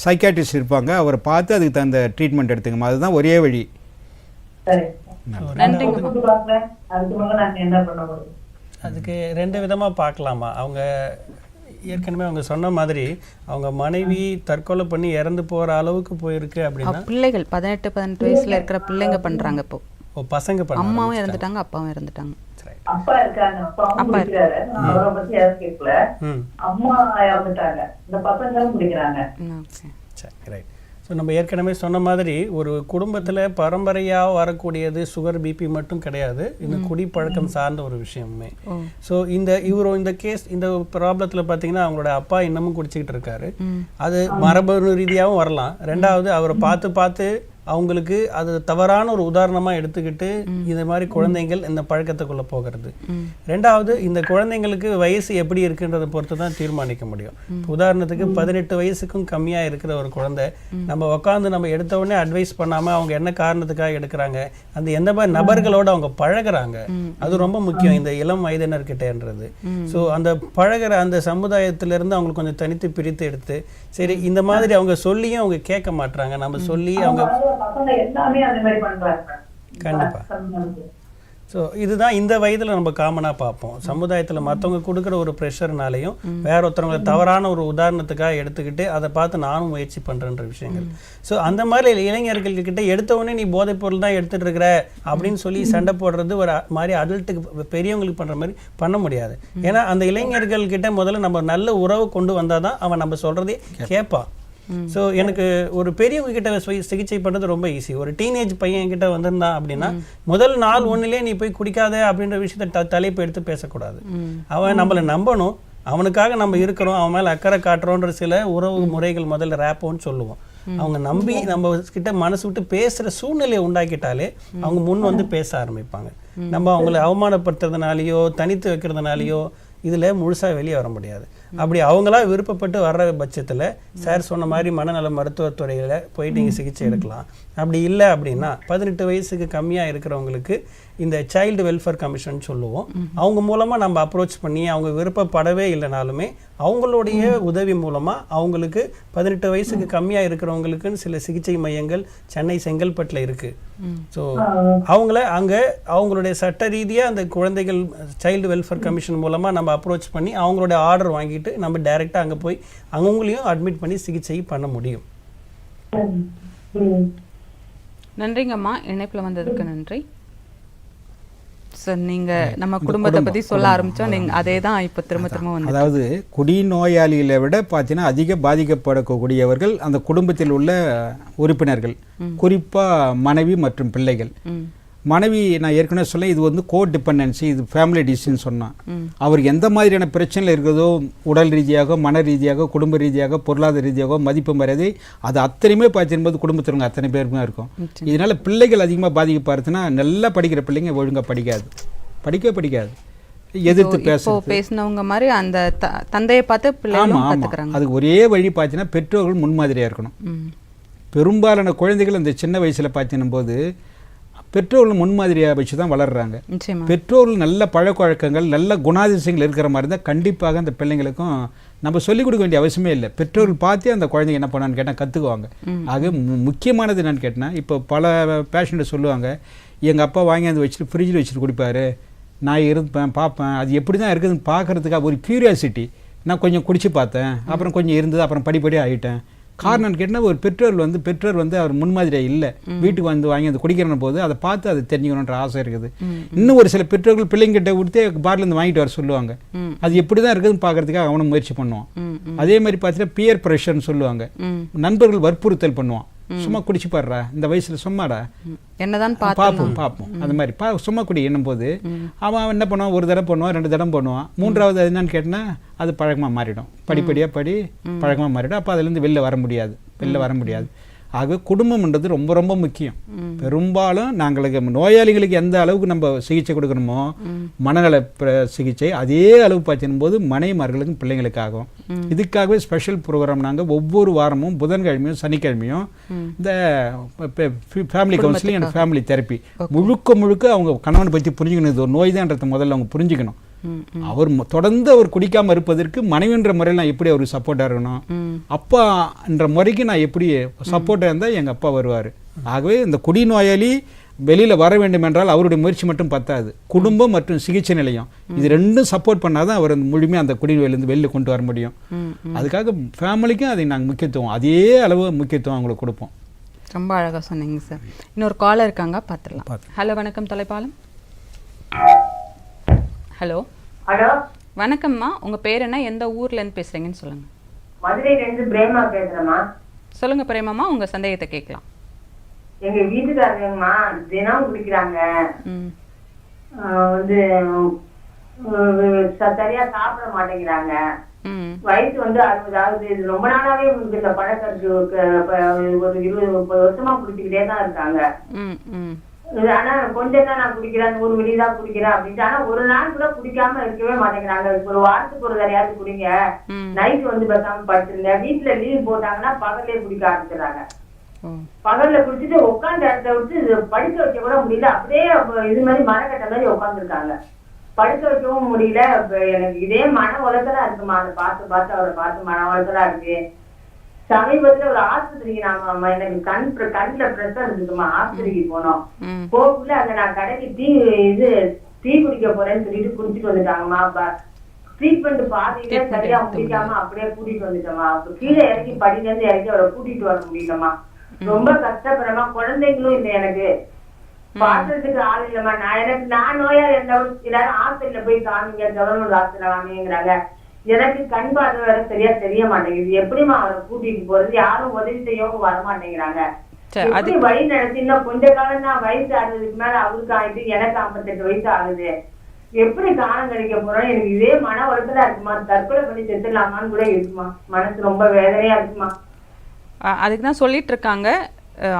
சைக்காட்ரிஸ்ட் இருப்பாங்க, அவரை பார்த்து அதுக்கு தகுந்த ட்ரீட்மெண்ட் எடுத்துங்கம்மா. அதுதான் ஒரே வழி. அதுக்கு 2 விதமாக பார்க்கலாமா. அவங்க ஏற்கனவே அவங்க சொன்ன மாதிரி அவங்க மனைவி தற்கொலை பண்ணி இறந்து போகிற அளவுக்கு போயிருக்கு அப்படின்னா, பிள்ளைகள் 18 வயசுல இருக்கிற பிள்ளைங்க பண்ணுறாங்க. இப்போ பசங்க அம்மாவும் இறந்துட்டாங்க, அப்பாவும் இறந்துட்டாங்க. அப்பா இருக்காங்க, அப்பாவும் குடிக்கிறாரு. அவரை பத்தி யாரும் கேட்கல. அம்மா இறந்துட்டாங்க, இந்த பசங்களும் குடிக்கிறாங்க. சரி, ரைட். ஸோ நம்ம ஏற்கனவே சொன்ன மாதிரி ஒரு குடும்பத்தில் பரம்பரையாக வரக்கூடியது சுகர் பிபி மட்டும் கிடையாது, இந்த குடிப்பழக்கம் சார்ந்த ஒரு விஷயமே. ஸோ இந்த கேஸ், இந்த ப்ராப்ளத்தில் பார்த்தீங்கன்னா அவங்களோட அப்பா இன்னமும் குடிச்சிக்கிட்டு இருக்காரு. அது மரபணு ரீதியாகவும் வரலாம். 2வது அவரை பார்த்து அவங்களுக்கு அது தவறான ஒரு உதாரணமாக எடுத்துக்கிட்டு இந்த மாதிரி குழந்தைகள் இந்த பழக்கத்துக்குள்ளே போகிறது. 2வது இந்த குழந்தைங்களுக்கு வயசு எப்படி இருக்குன்றதை பொறுத்து தான் தீர்மானிக்க முடியும். உதாரணத்துக்கு 18 வயசுக்கும் கம்மியாக இருக்கிற ஒரு குழந்தை நம்ம உட்காந்து நம்ம எடுத்த உடனே அட்வைஸ் பண்ணாமல் அவங்க என்ன காரணத்துக்காக எடுக்கிறாங்க, அந்த எந்த மாதிரி நபர்களோடு அவங்க பழகிறாங்க, அது ரொம்ப முக்கியம் இந்த இளம் வயதினர்கிட்டன்றது. ஸோ அந்த பழகிற அந்த சமுதாயத்திலேருந்து அவங்களுக்கு கொஞ்சம் தனித்து பிரித்து எடுத்து, சரி இந்த மாதிரி அவங்க சொல்லியும் அவங்க கேட்க மாட்டாங்க, நம்ம சொல்லி அவங்க கண்டிப்பா. ஸோ இதுதான் இந்த வயதில் நம்ம காமனாக பார்ப்போம். சமுதாயத்தில் மற்றவங்க கொடுக்குற ஒரு ப்ரெஷர்னாலையும் வேற ஒருத்தவங்களை தவறான ஒரு உதாரணத்துக்காக எடுத்துக்கிட்டு அதை பார்த்து நானும் முயற்சி பண்ணுறேன்ற விஷயங்கள். ஸோ அந்த மாதிரி இளைஞர்கள்கிட்ட எடுத்த உடனே நீ போதைப் பொருள் தான் எடுத்துகிட்டு இருக்கிற அப்படின்னு சொல்லி சண்டை போடுறது ஒரு மாதிரி அடல்ட்டுக்கு பெரியவங்களுக்கு பண்ணுற மாதிரி பண்ண முடியாது. ஏன்னா அந்த இளைஞர்கள்கிட்ட முதல்ல நம்ம நல்ல உறவு கொண்டு வந்தால் தான் அவன் நம்ம சொல்கிறதே கேட்பான். ஸோ எனக்கு ஒரு பெரியவங்க கிட்ட சிகிச்சை பண்ணுறது ரொம்ப ஈஸி. ஒரு டீனேஜ் பையன் கிட்ட வந்திருந்தான் அப்படின்னா முதல் நாள் 1 நீ போய் குடிக்காத அப்படின்ற விஷயத்த தலைப்பு எடுத்து பேசக்கூடாது. அவன் நம்மளை நம்பணும், அவனுக்காக நம்ம இருக்கிறோம், அவன் மேலே அக்கறை காட்டுறோன்ற சில உறவு முறைகள் முதல்ல ரேப்போன்னு சொல்லுவோம். அவங்க நம்பி நம்ம கிட்ட மனசு விட்டு பேசுகிற சூழ்நிலையை உண்டாக்கிட்டாலே அவங்க முன் வந்து பேச ஆரம்பிப்பாங்க. நம்ம அவங்களை அவமானப்படுத்துறதுனாலையோ தனித்து வைக்கிறதுனாலையோ இதில் முழுசாக வெளியே வர முடியாது. அப்படி அவங்களா விருப்பப்பட்டு வர்ற பட்சத்தில் சார் சொன்ன மாதிரி மனநல மருத்துவத்துறையில் போயிட்டு நீங்கள் சிகிச்சை எடுக்கலாம். அப்படி இல்லை அப்படின்னா 18 வயசுக்கு கம்மியாக இருக்கிறவங்களுக்கு இந்த சைல்டு வெல்ஃபேர் கமிஷன் சொல்லுவோம். அவங்க மூலமாக நம்ம அப்ரோச் பண்ணி அவங்க விருப்பப்படவே இல்லைனாலுமே அவங்களுடைய உதவி மூலமாக அவங்களுக்கு 18 வயசுக்கு கம்மியாக இருக்கிறவங்களுக்குன்னு சில சிகிச்சை மையங்கள் சென்னை செங்கல்பட்டில் இருக்குது. ஸோ அவங்கள அங்கே அவங்களுடைய சட்ட ரீதியாக அந்த குழந்தைகள் சைல்டு வெல்ஃபேர் கமிஷன் மூலமாக நம்ம அப்ரோச் பண்ணி அவங்களுடைய ஆர்டர் வாங்கிட்டு நம்ம டைரெக்டாக அங்கே போய் அவங்களையும் அட்மிட் பண்ணி சிகிச்சை பண்ண முடியும். நன்றிங்கம்மா, இணைப்பில் வந்ததுக்கு நன்றி. சார் நீங்கள் நம்ம குடும்பத்தை பற்றி சொல்ல ஆரம்பித்தோம், நீங்கள் அதே தான் இப்போ திரும்ப வந்து, அதாவது குடிநோயாளிகளை விட பார்த்தீங்கன்னா அதிக பாதிக்கப்படக்கூடியவர்கள் அந்த குடும்பத்தில் உள்ள உறுப்பினர்கள், குறிப்பாக மனைவி மற்றும் பிள்ளைகள். மனைவி நான் ஏற்கனவே சொல்ல இது வந்து கோ டிபெண்டன்சி, இது ஃபேமிலி டிசிஷன் சொன்னான். அவருக்கு எந்த மாதிரியான பிரச்சனை இருக்கிறதோ உடல் ரீதியாக, மன ரீதியாக, குடும்ப ரீதியாக, பொருளாதார ரீதியாக, மதிப்பு மரியாதை, அது அத்தனையுமே பார்த்தும்போது குடும்பத்தினங்க அத்தனை பேருமே இருக்கும். இதனால பிள்ளைகள் அதிகமாக பாதிக்கப்படுறதுன்னா நல்லா படிக்கிற பிள்ளைங்க ஒழுங்காக படிக்காது, எதிர்த்து பேசினவங்க மாதிரி அந்த தந்தையை பார்த்து பிள்ளைகளும் கத்துக்கறாங்க. அதுக்கு ஒரே வழி பார்த்தீங்கன்னா பெற்றோர்கள் முன்மாதிரியாக இருக்கணும். பெரும்பாலான குழந்தைகள் அந்த சின்ன வயசில் பார்த்தீங்கன்னும் போது பெற்றோர்கள் முன்மாதிரியாக வச்சு தான் வளர்கிறாங்க. நிச்சயமா பெற்றோர்கள் நல்ல பழக்க வழக்கங்கள் நல்ல குணாதிசயங்கள் இருக்கிற மாதிரி தான் கண்டிப்பாக அந்த பிள்ளைங்களுக்கும் நம்ம சொல்லிக் கொடுக்க வேண்டிய அவசியமே இல்லை. பெற்றோர்கள் பார்த்தே அந்த குழந்தைங்க என்ன பண்ணான்னு கேட்டால் கற்றுக்குவாங்க. ஆக முக்கியமானது என்னன்னு கேட்டால் இப்போ பல பேஷண்ட்டு சொல்லுவாங்க, எங்கள் அப்பா வாங்கி அந்த வச்சுட்டு ஃப்ரிட்ஜில் வச்சுட்டு குடிப்பார், நான் இருப்பேன் பார்ப்பேன், அது எப்படி தான் இருக்குதுன்னு பார்க்குறதுக்காக ஒரு க்யூரியாசிட்டி. நான் கொஞ்சம் குடிச்சு பார்த்தேன், அப்புறம் கொஞ்சம் இருந்தது, அப்புறம் படிப்படியாக ஆகிட்டேன். காரணம் கேட்டால் ஒரு பெற்றோர் வந்து அவர் முன்மாதிரியாக இல்லை, வீட்டுக்கு வந்து வாங்கி அந்த குடிக்கிற போது அதை பார்த்து அதை தெரிஞ்சுக்கணுன்ற ஆசை இருக்குது. இன்னும் ஒரு சில பெற்றோர்கள் பிள்ளைங்கிட்ட கொடுத்து பார்லேருந்து வாங்கிட்டு வர சொல்லுவாங்க, அது எப்படி தான் இருக்குதுன்னு பார்க்கறதுக்காக அவனும் முயற்சி பண்ணுவான். அதே மாதிரி பார்த்தீங்கன்னா பியர் ப்ரெஷர்னு சொல்லுவாங்க, நண்பர்கள் வற்புறுத்தல் பண்ணுவான், சும்மா குடிச்சு பாடுறா இந்த வயசில் சும்மாடா என்னதான் பார்ப்போம் அந்த மாதிரி சும்மா குடி என்னும் போது அவன் என்ன பண்ணுவான், ஒரு தடவை பண்ணுவான், 2 தடவை பண்ணுவான், 3வது அது என்னன்னு கேட்டனா அது பழக்கமாக மாறிடும், படிப்படியாக பழக்கமாக மாறிடும். அப்போ அதுலேருந்து வெளில வர முடியாது. ஆக குடும்பம்ன்றது ரொம்ப ரொம்ப முக்கியம். பெரும்பாலும் நாங்களுக்கு நோயாளிகளுக்கு எந்த அளவுக்கு நம்ம சிகிச்சை கொடுக்கணுமோ மனநல சிகிச்சை அதே அளவு பார்த்தும் போது மனைவிமார்களுக்கும் பிள்ளைங்களுக்கு ஆகும். இதுக்காகவே ஸ்பெஷல் ப்ரோக்ராம் நாங்கள் ஒவ்வொரு வாரமும் புதன்கிழமையும் சனிக்கிழமையும் இந்த family counselling and family therapy முழுக்க அவங்க கணவனை பற்றி புரிஞ்சுக்கணும். இது ஒரு நோய் தான்றதை முதல்ல அவங்க புரிஞ்சுக்கணும். அவர் தொடர்ந்து அவர் குடிக்காமல் இருப்பதற்கு மனைவின்ற முறையில் நான் எப்படி அவருக்கு சப்போர்ட்டாக இருக்கணும், அப்பா என்ற முறைக்கு நான் எப்படி சப்போர்ட்டாக இருந்தால் எங்கள் அப்பா வருவார். ஆகவே இந்த குடி நோயாளி வெளியில் வர வேண்டும் என்றால் அவருடைய முயற்சி மட்டும் பத்தாது, குடும்பம் மற்றும் சிகிச்சை நிலையம் இது ரெண்டும் சப்போர்ட் பண்ணாதான் அவர் முழுமையாக அந்த குடி நோயிலிருந்து வெளியில் கொண்டு வர முடியும். அதுக்காக ஃபேமிலிக்கும் அதை நாங்கள் முக்கியத்துவம் அதே அளவு முக்கியத்துவம் அவங்களுக்கு கொடுப்போம். ரொம்ப அழகாக சொன்னீங்க சார். இன்னொரு காலர் இருக்காங்க, பார்த்துடலாம். ஹலோ, வணக்கம் தொலைப்பாலம். ஹலோ வணக்கம்மா, உங்க பேர் என்ன, எந்த ஊர்ல இருந்து பேசுறீங்கன்னு சொல்லுங்க. மதுரையில இருந்து பிரேமா பேசுறேம்மா. சொல்லுங்க பிரேமாமா, உங்க சந்தேகத்தை கேட்கலாம். எங்க வீட்டுக்காரங்கம்மா தினம் குடிக்கிறாங்க, வந்து சரியா சாப்பிட மாட்டேங்கிறாங்க, வயசு வந்து 60 ஆகுது. இது ரொம்ப நாளாவே இந்த பழக்கத்துக்கு ஒரு 20-30 வருஷமா குடிச்சுக்கிட்டே தான் இருக்காங்க. ஆனா கொஞ்சம் தான் நான் குடிக்கிறேன், 100 வெளிதான் குடிக்கிறேன் அப்படின்ட்டு. ஆனா ஒரு நாள் கூட குடிக்காம இருக்கவே மாட்டேங்கிறாங்க. ஒரு வாரத்துக்கு ஒரு தடையாவது குடிங்க, நைட் வந்து பேசாம படுத்துருங்க. வீட்டுல லீவ் போட்டாங்கன்னா பகல்லே குடிக்க ஆரம்பிச்சிடறாங்க. பகல்ல குடிச்சிட்டு உட்காந்து இடத்த விட்டு படுக்க வைக்க கூட முடியல, அப்படியே இது மாதிரி மரக்கட்ட மாதிரி உட்காந்துருக்காங்க. படுக்க வைக்கவும் முடியல. எனக்கு இதே மன உளைச்சலா இருக்குமா, அதை பார்த்து அவரை பார்த்து மன உளைச்சலா இருக்கு. சமீபத்துல ஒரு ஆஸ்பத்திரிக்கு நாம எனக்கு கண்ணுல பிரஷர் இருந்துக்குமா, ஆஸ்பத்திரிக்கு போனோம். போக்குள்ள அங்க நான் கடைக்கு டீ குடிக்க போறேன்னு சொல்லிட்டு குடிச்சிட்டு வந்துட்டாங்கம்மா. ட்ரீட்மெண்ட் பாதியில சரியா முடிக்காம அப்படியே கூட்டிட்டு வந்துட்டோமா. கீழே இறக்கி படியில இருந்து இறக்கி அவரை கூட்டிட்டு வர முடியலமா. ரொம்ப கஷ்டப்படுறமா. குழந்தைங்களும் இல்லை, எனக்கு பாக்குறதுக்கு ஆள் இல்லம்மா. நான் நோயா இருந்தாலும் எல்லாரும் ஹாஸ்பிட்டல்ல போய் காமிங்க, கவர்மெண்ட் ஹாஸ்பிட்டல் காமிங்கிறாங்க. எனக்கு கண் பார்வை வேற சரியா தெரிய மாட்டேங்குது. எப்படிமா அவரை கூட்டிட்டு போறது, யாரும் உதவி செய்யவும் வர மாட்டேங்கிறாங்க. எப்படி வழி நடத்தி இன்னும் கொஞ்ச காலம் தான், வயசு 60க்கு மேல அவருக்கு ஆயிட்டு எனக்கு 58 வயசு ஆகுது. எப்படி காலம் கழிக்க போறோம், எனக்கு இதே மன உளைச்சலா இருக்குமா. தற்கொலை பண்ணி செத்துடலாமான்னு கூட இருக்குமா, மனசு ரொம்ப வேதனையா இருக்குமா. அதுக்கு தான் சொல்லிட்டு இருக்காங்க,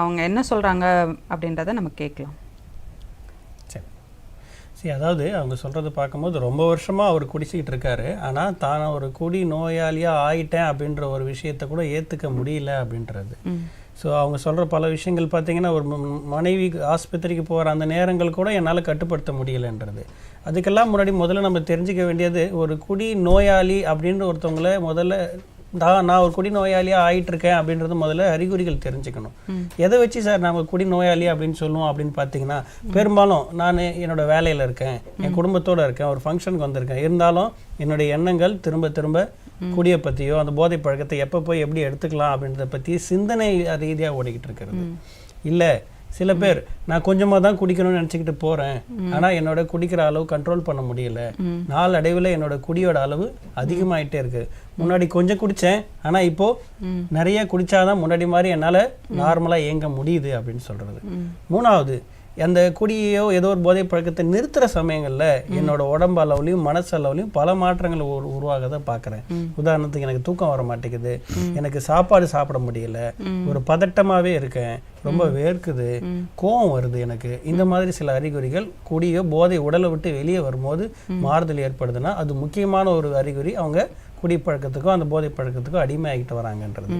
அவங்க என்ன சொல்றாங்க அப்படின்றத நம்ம கேட்கலாம். சரி, அதாவது அவங்க சொல்கிறத பார்க்கும்போது ரொம்ப வருஷமாக அவர் குடிச்சிக்கிட்டு இருக்காரு, ஆனால் தான் ஒரு குடி நோயாளியாக ஆயிட்டேன் அப்படின்ற ஒரு விஷயத்தை கூட ஏற்றுக்க முடியல அப்படின்றது. ஸோ அவங்க சொல்கிற பல விஷயங்கள் பார்த்தீங்கன்னா, ஒரு மனைவி ஆஸ்பத்திரிக்கு போகிற அந்த நேரங்கள் கூட என்னால் கட்டுப்படுத்த முடியலைன்றது. அதுக்கெல்லாம் முன்னாடி முதல்ல நம்ம தெரிஞ்சுக்க வேண்டியது, ஒரு குடி நோயாளி அப்படின்ற ஒருத்தவங்களை முதல்ல நான் ஒரு குடி நோயாளியாக ஆகிட்டுருக்கேன் அப்படின்றது முதல்ல அறிகுறிகள் தெரிஞ்சுக்கணும். எதை வச்சு சார் நாங்கள் குடி நோயாளி அப்படின்னு சொல்லுவோம் அப்படின்னு பார்த்தீங்கன்னா, பெரும்பாலும் நான் என்னோட வேலையில் இருக்கேன், என் குடும்பத்தோடு இருக்கேன், ஒரு ஃபங்க்ஷனுக்கு வந்திருக்கேன், இருந்தாலும் என்னுடைய எண்ணங்கள் திரும்ப திரும்ப குடியை பற்றியோ அந்த போதை பழக்கத்தை எப்போ போய் எப்படி எடுத்துக்கலாம் அப்படின்றத பற்றி சிந்தனை ரீதியாக ஓடிக்கிட்டு இருக்கிறது. இல்லை, சில பேர் நான் கொஞ்சமாக தான் குடிக்கணும்னு நினச்சிக்கிட்டு போகிறேன், ஆனால் என்னோட குடிக்கிற அளவு கண்ட்ரோல் பண்ண முடியல, நாளடைவில் என்னோட குடியோட அளவு அதிகமாகிட்டே இருக்கு. முன்னாடி கொஞ்சம் குடித்தேன், ஆனால் இப்போது நிறைய குடித்தாதான் முன்னாடி மாதிரி என்னால் நார்மலாக இயங்க முடியுது அப்படின்னு சொல்கிறது. 3வது, அந்த குடியோ ஏதோ ஒரு போதை பழக்கத்தை நிறுத்துகிற சமயங்களில் என்னோட உடம்பு அளவுலையும் மனசு அளவுலையும் பல மாற்றங்கள் உருவாகதான் பார்க்குறேன். உதாரணத்துக்கு, எனக்கு தூக்கம் வர மாட்டேங்குது, எனக்கு சாப்பாடு சாப்பிட முடியல, ஒரு பதட்டமாகவே இருக்கேன், ரொம்ப வேர்க்குது, கோவம் வருது எனக்கு. இந்த மாதிரி சில அறிகுறிகள் குடியோ போதை உடலை விட்டு வெளியே வரும்போது மாறுதல் ஏற்படுதுன்னா அது முக்கியமான ஒரு அறிகுறி. அவங்க குடிப்பழக்கத்துக்கோ அந்த போதை பழக்கத்துக்கோ அடிமையாகிட்டு வராங்கன்றது.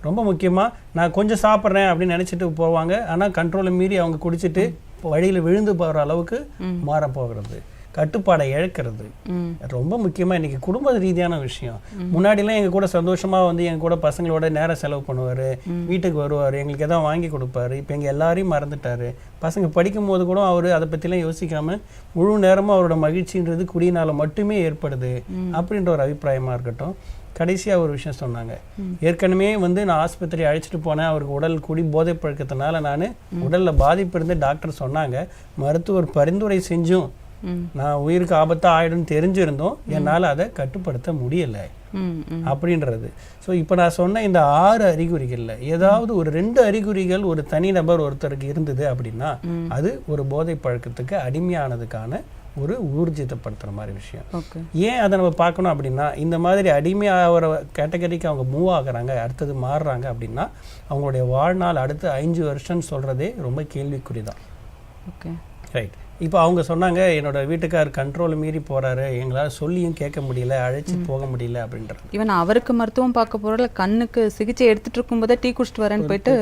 ரொம்ப முக்கியமாக நான் கொஞ்சம் சாப்பிட்றேன் அப்படின்னு நினச்சிட்டு போவாங்க, ஆனால் கண்ட்ரோலை மீறி அவங்க குடிச்சிட்டு வழியில் விழுந்து போகிற அளவுக்கு மாற போகிறது, கட்டுப்பாடை இழக்கிறது. ரொம்ப முக்கியமாக இன்றைக்கி குடும்ப ரீதியான விஷயம். முன்னாடிலாம் எங்கள் கூட சந்தோஷமாக வந்து எங்கள் கூட பசங்களோட நேரம் செலவு பண்ணுவார், வீட்டுக்கு வருவார், எங்களுக்கு எதாவது வாங்கி கொடுப்பாரு. இப்போ எங்கள் எல்லாரையும் மறந்துட்டார். பசங்க படிக்கும் போது கூட அவர் அதை பற்றிலாம் யோசிக்காமல் முழு நேரமும் அவரோட மகிழ்ச்சின்றது குடியினால் மட்டுமே ஏற்படுது அப்படின்ற ஒரு அபிப்பிராயமாக இருக்கட்டும். கடைசியாக ஒரு விஷயம் சொன்னாங்க, ஏற்கனவே வந்து நான் ஆஸ்பத்திரி அழைச்சிட்டு போனேன், அவருக்கு உடல் குடி போதை பழக்கத்தினால நான் உடலில் பாதிப்பு இருந்து டாக்டர் சொன்னாங்க, மருத்துவர் பரிந்துரை செஞ்சும் நான் உயிருக்கு ஆபத்தாக ஆயிடும்னு தெரிஞ்சிருந்தோம், என்னால் அதை கட்டுப்படுத்த முடியலை அப்படின்றது. ஸோ இப்போ நான் சொன்ன இந்த 6 அறிகுறிகளில் ஏதாவது ஒரு 2 அறிகுறிகள் ஒரு தனிநபர் ஒருத்தருக்கு இருந்தது அப்படின்னா அது ஒரு போதை பழக்கத்துக்கு அடிமையானதுக்கான ஒரு ஊர்ஜிதப்படுத்துகிற மாதிரி விஷயம். ஏன் அதை நம்ம பார்க்கணும் அப்படின்னா, இந்த மாதிரி அடிமையாகிற கேட்டகரிக்கு அவங்க மூவ் ஆகுறாங்க, அடுத்தது மாறுறாங்க அப்படின்னா அவங்களுடைய வாழ்நாள் அடுத்து 5 வருஷம்னு சொல்கிறதே ரொம்ப கேள்விக்குறிதான். Okay, right. இப்போ அவங்க சொன்னாங்க, என்னோட வீட்டுக்கார் கண்ட்ரோல் மீறி போறாரு, எங்களால் சொல்லியும் கேட்க முடியல, அழைச்சி போக முடியல அப்படின்றது. ஈவன் அவருக்கு மருத்துவம் பார்க்க போகிறல கண்ணுக்கு சிகிச்சை எடுத்துட்டு இருக்கும்போதே டீ குடிச்சிட்டு வரேன்னு போயிட்டு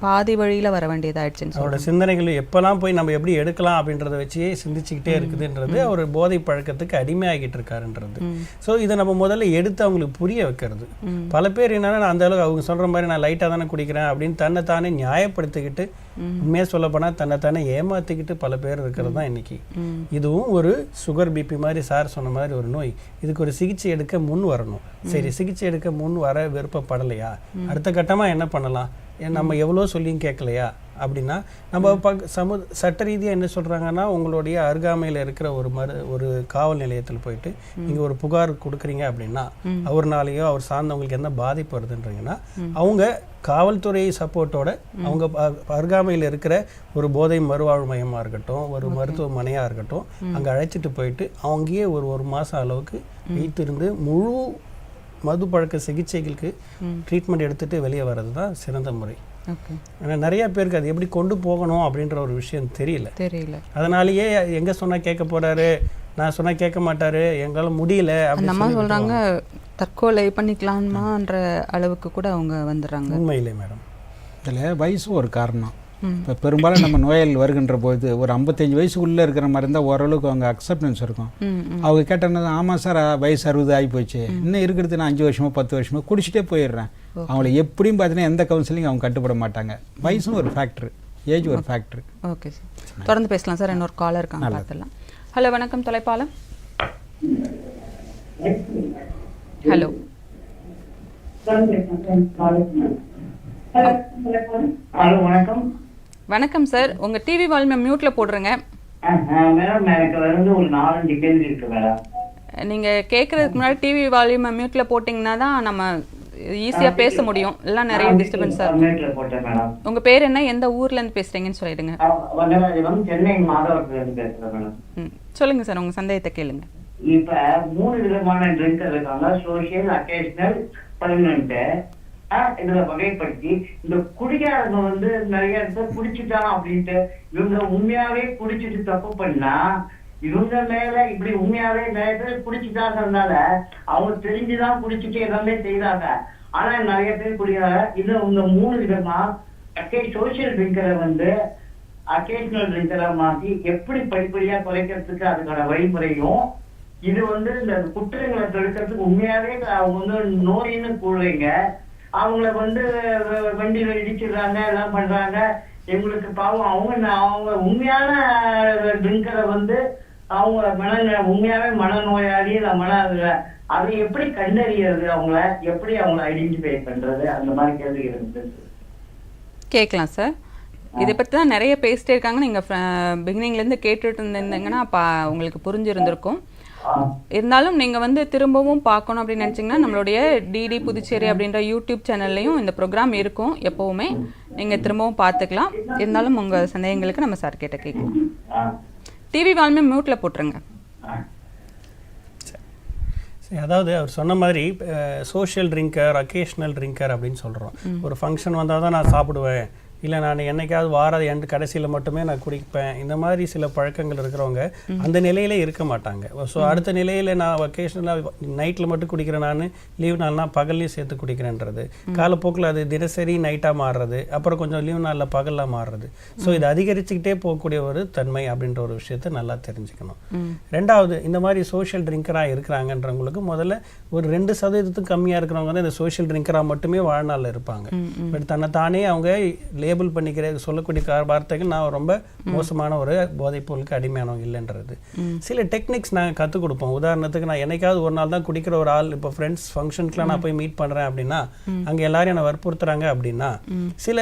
பாதி வழியில் வர வேண்டியதாகிடுச்சுன்னு அவரோட சிந்தனைகள் எப்போல்லாம் போய் நம்ம எப்படி எடுக்கலாம் அப்படின்றத வச்சு சிந்திச்சுக்கிட்டே இருக்குதுன்றது அவர் போதை பழக்கத்துக்கு அடிமையாகிட்டு இருக்காருன்றது. ஸோ இதை நம்ம முதல்ல எடுத்து அவங்களுக்கு புரிய வைக்கிறது. பல பேர் என்னன்னா, நான் அந்த அளவுக்கு அவங்க சொல்கிற மாதிரி நான் லைட்டாக தானே குடிக்கிறேன் அப்படின்னு தன்னைத்தானே நியாயப்படுத்திக்கிட்டு, உண்மையாக சொல்லப்போனால் தன்னைத்தானே ஏமாற்றிக்கிட்டு பல பேர் இருக்கிறது தான் இன்னைக்கு. இதுவும் ஒரு சுகர் பிபி மாதிரி சார் சொன்ன மாதிரி ஒரு நோய். இதுக்கு ஒரு சிகிச்சை எடுக்க முன் வரணும். சரி, சிகிச்சை எடுக்க முன் வர விருப்பப்படலையா, அடுத்த கட்டமாக என்ன பண்ணலாம், நம்ம எவ்வளோ சொல்லியும் கேட்கலையா அப்படின்னா நம்ம சட்ட ரீதியாக என்ன சொல்கிறாங்கன்னா, உங்களுடைய அருகாமையில் இருக்கிற ஒரு காவல் நிலையத்தில் போயிட்டு நீங்கள் ஒரு புகார் கொடுக்குறீங்க அப்படின்னா அவர்னாலேயோ அவர் சார்ந்தவங்களுக்கு என்ன பாதிப்பு வருதுன்றீங்கன்னா அவங்க காவல்துறை சப்போர்ட்டோட அவங்க அருகாமையில் இருக்கிற ஒரு போதை மறுவாழ்வு மையமாக இருக்கட்டும், ஒரு மருத்துவமனையாக இருக்கட்டும், அங்கே அழைச்சிட்டு போயிட்டு அவங்கயே ஒரு மாதம் அளவுக்கு வைத்திருந்து முழு மது பழக்க சிகிச்சைகளுக்கு ட்ரீட்மெண்ட் எடுத்துகிட்டு வெளியே வர்றது தான் சிறந்த முறை. ஆனால் நிறைய பேருக்கு அது எப்படி கொண்டு போகணும் அப்படின்ற ஒரு விஷயம் தெரியல. அதனாலேயே எங்கே சொன்னால் கேட்க போகிறாரு, நான் சொன்னால் கேட்க மாட்டாரு, எங்களால் முடியல அப்படின்னு சொல்கிறாங்க, தற்கொலை பண்ணிக்கலாமான்ற அளவுக்கு கூட அவங்க வந்துடுறாங்க. உண்மையிலே மேடம், இதில் வயசு ஒரு காரணம். இப்போ பெரும்பாலும் நம்ம நோயாளிகள் வருகின்ற போது ஒரு 55 வயசுக்குள்ளே இருக்கிற மாதிரி இருந்தால் ஓரளவுக்கு அவங்க அக்செப்டன்ஸ் இருக்கும். அவங்க கேட்டோன்னா, ஆமாம் சார் வயசு 60 ஆகி போச்சு, இன்னும் இருக்கிறது நான் 5 வருஷமோ 10 வருஷமோ குடிச்சிட்டே போயிடுறேன். அவங்கள எப்படியும் பார்த்தீங்கன்னா எந்த கவுன்சிலிங் அவங்க கட்டுப்பட மாட்டாங்க. வயசும் ஒரு ஃபேக்டர், ஏஜ் ஒரு ஃபேக்டர். ஓகே சார், தொடர்ந்து பேசலாம் சார். இன்னொரு காலர் இருக்காங்க, பார்த்துடலாம். ஹலோ, வணக்கம் தொலைப்பாலம். ஹலோ வணக்கம். வணக்கம் சார், உங்க டிவி வால்யூமை மியூட்ல போடுறங்க. மேடம், எனக்கு வந்து ஒரு 4-5 கேள்வி இருக்கு மேடம். நீங்க கேக்குறதுக்கு முன்னாடி டிவி வால்யூமை மியூட்ல போட்டிங்கன்னா தான் நம்ம ஈஸியா பேச முடியும். எல்லாம் நிறைய டிஸ்டர்பன்ஸ் சார். மியூட்ல போட்டேன் மேடம். உங்க பேர் என்ன, எந்த ஊர்ல இருந்து பேசுறீங்கன்னு சொல்லிடுங்க. சென்னை மாதவரத்துல இருந்து பேசுறேன் மேடம். சொல்லுங்க சார், உங்க சந்தேகத்தை கேளுங்க. இப்ப 3 விதமான ட்ரிங்க் இருக்காங்க, சோசியல், அக்கேஷனல், பர்மனன்ட். இதுல வகைப்படுத்தி இந்த குடிகாரங்க வந்து நிறைய இடத்துல குடிச்சுட்டான் அப்படின்ட்டு இவங்க உண்மையாவே குடிச்சிட்டு தப்பு பண்ணா இவங்க மேல இப்படி உண்மையாவே நிறைய பேர் குடிச்சுட்டாங்கிறதுனால அவங்க தெரிஞ்சுதான் குடிச்சுட்டு எல்லாமே செய்யறாங்க. ஆனா நிறைய பேர் குடிக்கிறாங்க. இது இந்த 3 விதமா சோசியல் ட்ரிங்கரை வந்து அக்கேஷனல் ட்ரிங்கரை மாத்தி எப்படி படிப்படியா குறைக்கிறதுக்கு அதுக்கான வழிமுறையும், இது வந்து இந்த குற்றங்களை தடுக்கிறதுக்கு உண்மையாவே அவங்க வந்து நோயின்னு கூடுறீங்க, அவங்கள வந்து வண்டியில இடிச்சிடுறாங்க, எல்லாம் பண்றாங்க. எங்களுக்கு பாவம் அவங்க உண்மையான ட்ரிங்கரை வந்து அவங்க உண்மையாவே மனநோயாளி அதை எப்படி கண்டறியறது, எப்படி அவங்கள ஐடென்டிஃபை பண்றது, அந்த மாதிரி கேள்வி இருக்கு. கேட்கலாம் சார். இதை பற்றி தான் நிறைய பேசிட்டே இருக்காங்க. நீங்கள் பிகினிங்லேருந்து கேட்டுட்டு இருந்தீங்கன்னா அப்போ உங்களுக்கு புரிஞ்சிருந்திருக்கும். இருந்தாலும் நீங்கள் வந்து திரும்பவும் பார்க்கணும் அப்படின்னு நினச்சிங்கன்னா நம்மளுடைய டிடி புதுச்சேரி அப்படின்ற யூடியூப் சேனல்லையும் இந்த ப்ரோக்ராம் இருக்கும். எப்போவுமே நீங்கள் திரும்பவும் பார்த்துக்கலாம். இருந்தாலும் உங்கள் சந்தேகங்களுக்கு நம்ம சார் கிட்ட கேட்கலாம். டிவி வால்யூமை மியூட்டில் போட்டுருங்க. அதாவது அவர் சொன்ன மாதிரி சோஷியல் ட்ரிங்கர், அக்கேஷனல் ட்ரிங்கர் அப்படின்னு சொல்கிறோம். ஒரு ஃபங்க்ஷன் வந்தால் தான் நான் சாப்பிடுவேன், இல்லை நான் என்னைக்காவது வார எண்டு கடைசியில் மட்டுமே நான் குடிப்பேன், இந்த மாதிரி சில பழக்கங்கள் இருக்கிறவங்க அந்த நிலையிலே இருக்க மாட்டாங்க. ஸோ அடுத்த நிலையில் நான் வெக்கேஷனலாக நைட்டில் மட்டும் குடிக்கிறேன், நான் லீவ் நாள்னா பகல்லையும் சேர்த்து குடிக்கிறேன்றது, காலப்போக்கில் அது தினசரி நைட்டாக மாறுறது, அப்புறம் கொஞ்சம் லீவ் நாளில் பகலில் மாறுறது. ஸோ இது அதிகரிச்சுக்கிட்டே போகக்கூடிய ஒரு தன்மை அப்படின்ற ஒரு விஷயத்தை நல்லா தெரிஞ்சுக்கணும். ரெண்டாவது, இந்த மாதிரி சோஷியல் ட்ரிங்கராக இருக்கிறாங்கன்றவங்களுக்கு முதல்ல ஒரு 2% கம்மியாக இருக்கிறவங்க வந்து இந்த சோஷியல் ட்ரிங்கராக மட்டுமே வாழ்நாளில் இருப்பாங்க. பட் தன்னை தானே அவங்க லேபிள் பண்ணிக்கிற சொல்லக்கூடிய வார்த்தைகள் நான் ரொம்ப மோசமான ஒரு போதைப் பொருளுக்கு அடிமையானவங்க இல்லைன்றது. சில டெக்னிக்ஸ் நாங்கள் கற்றுக் கொடுப்போம். உதாரணத்துக்கு நான் என்னைக்காவது ஒரு நாள் தான் குடிக்கிற ஒரு ஆள், இப்போ ஃப்ரெண்ட்ஸ் ஃபங்க்ஷனுக்குலாம் நான் போய் மீட் பண்ணுறேன் அப்படின்னா அங்கே எல்லாரும் என்னை வற்புறுத்துறாங்க அப்படின்னா சில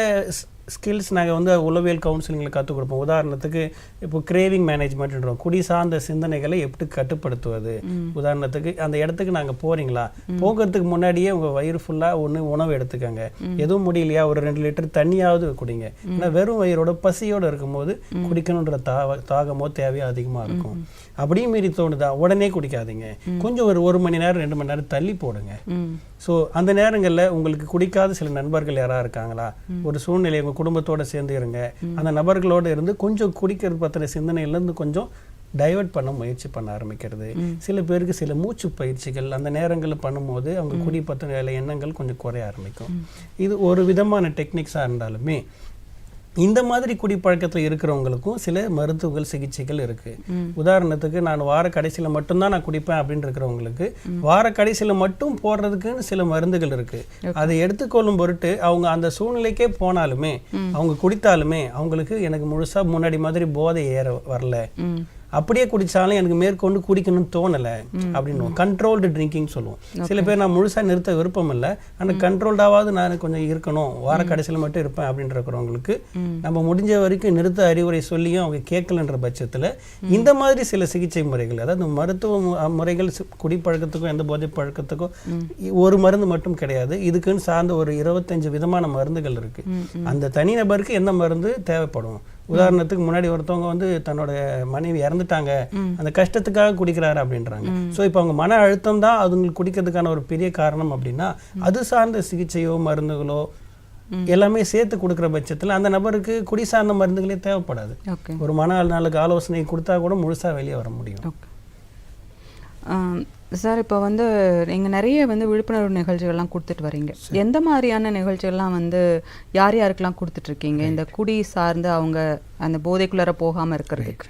ஸ்கில்ஸ் நாங்கள் வந்து உளவியல் கவுன்சிலிங்கில் கற்றுக் கொடுப்போம். உதாரணத்துக்கு இப்போ கிரேவிங் மேனேஜ்மெண்ட்ன்றோம், குடி சார்ந்த சிந்தனைகளை எப்படி கட்டுப்படுத்துவது. உதாரணத்துக்கு அந்த இடத்துக்கு நாங்கள் போகிறீங்களா, போகிறதுக்கு முன்னாடியே உங்கள் வயிறு ஃபுல்லாக உணவு எடுத்துக்கோங்க, எதுவும் முடியலையா ஒரு 2 லிட்டர் தண்ணியாவது குடிங்க. ஏன்னா வெறும் வயிறோட பசியோடு இருக்கும்போது குடிக்கணுன்ற தாகமோ தேவையோ அதிகமாக இருக்கும். அப்படியும் மீறி தோணுதா உடனே குடிக்காதீங்க, கொஞ்சம் ஒரு 1 மணி நேரம் 2 மணி நேரம் தள்ளி போடுங்க. ஸோ அந்த நேரங்களில் உங்களுக்கு குடிக்காத சில நண்பர்கள் யாராவது இருக்காங்களா, ஒரு சூழ்நிலை உங்கள் குடும்பத்தோடு சேர்ந்து இருங்க, அந்த நபர்களோடு இருந்து கொஞ்சம் குடிக்கிறது பற்றின சிந்தனையிலேருந்து கொஞ்சம் டைவர்ட் பண்ண முயற்சி பண்ண ஆரம்பிக்கிறது. சில பேருக்கு சில மூச்சு பயிற்சிகள் அந்த நேரங்களில் பண்ணும்போது அவங்க குடி பற்றின எண்ணங்கள் கொஞ்சம் குறைய ஆரம்பிக்கும். இது ஒரு விதமான டெக்னிக்ஸாக இருந்தாலுமே இந்த மாதிரி குடிப்பழக்கத்தில் இருக்கிறவங்களுக்கும் சில மருத்துவங்கள் சிகிச்சைகள் இருக்குது. உதாரணத்துக்கு நான் வார கடைசியில் மட்டும்தான் நான் குடிப்பேன் அப்படின்னு இருக்கிறவங்களுக்கு வார கடைசியில் மட்டும் போடுறதுக்குன்னு சில மருந்துகள் இருக்குது. அதை எடுத்துக்கொள்ளும் பொருட்டு அவங்க அந்த சூழ்நிலைக்கே போனாலுமே அவங்க குடித்தாலுமே அவங்களுக்கு எனக்கு முழுசாக முன்னாடி மாதிரி போதை ஏற வரல, அப்படியே குடித்தாலும் எனக்கு மேற்கொண்டு குடிக்கணும்னு தோணலை அப்படின்னு கண்ட்ரோல்டு ட்ரிங்கிங் சொல்லுவோம். சில பேர் நான் முழுசாக நிறுத்த விருப்பம் இல்லை, ஆனால் கண்ட்ரோல்டாவது நான் கொஞ்சம் இருக்கணும், வார கடைசியில் மட்டும் இருப்பேன் அப்படின்னு இருக்கிறவங்களுக்கு நம்ம முடிஞ்ச வரைக்கும் நிறுத்த அறிவுரை சொல்லியும் அவங்க கேட்கலன்ற பட்சத்தில் இந்த மாதிரி சில சிகிச்சை முறைகள், அதாவது மருத்துவ முறைகள் குடிப்பழக்கத்துக்கும் எந்த போதை பழக்கத்துக்கும் ஒரு மருந்து மட்டும் கிடையாது, இதுக்குன்னு சார்ந்த ஒரு 25 விதமான மருந்துகள் இருக்குது. அந்த தனிநபருக்கு என்ன மருந்து தேவைப்படும். உதாரணத்துக்கு முன்னாடி ஒருத்தவங்க வந்து தன்னோட மனைவி இறந்துட்டாங்க, அந்த கஷ்டத்துக்காக குடிக்கிறாரு அப்படின்றாங்க. ஸோ இப்போ அவங்க மன அழுத்தம் தான் அதுங்களுக்கு குடிக்கிறதுக்கான ஒரு பெரிய காரணம் அப்படின்னா அது சார்ந்த சிகிச்சையோ மருந்துகளோ எல்லாமே சேர்த்து கொடுக்குற பட்சத்தில் அந்த நபருக்கு குடி சார்ந்த மருந்துகளே தேவைப்படாது. ஒரு மன நாளுக்கு ஆலோசனை கொடுத்தா கூட முழுசாக வெளியே வர முடியும். சார், இப்போ வந்து நீங்கள் நிறைய வந்து விழிப்புணர்வு நிகழ்ச்சிகள்லாம் கொடுத்துட்டு வரீங்க. எந்த மாதிரியான நிகழ்ச்சிகள்லாம் வந்து யார் யாருக்கெல்லாம் கொடுத்துட்ருக்கீங்க இந்த குடி சார்ந்து அவங்க அந்த போதைக்குள்ளார போகாமல் இருக்கிறதுக்கு?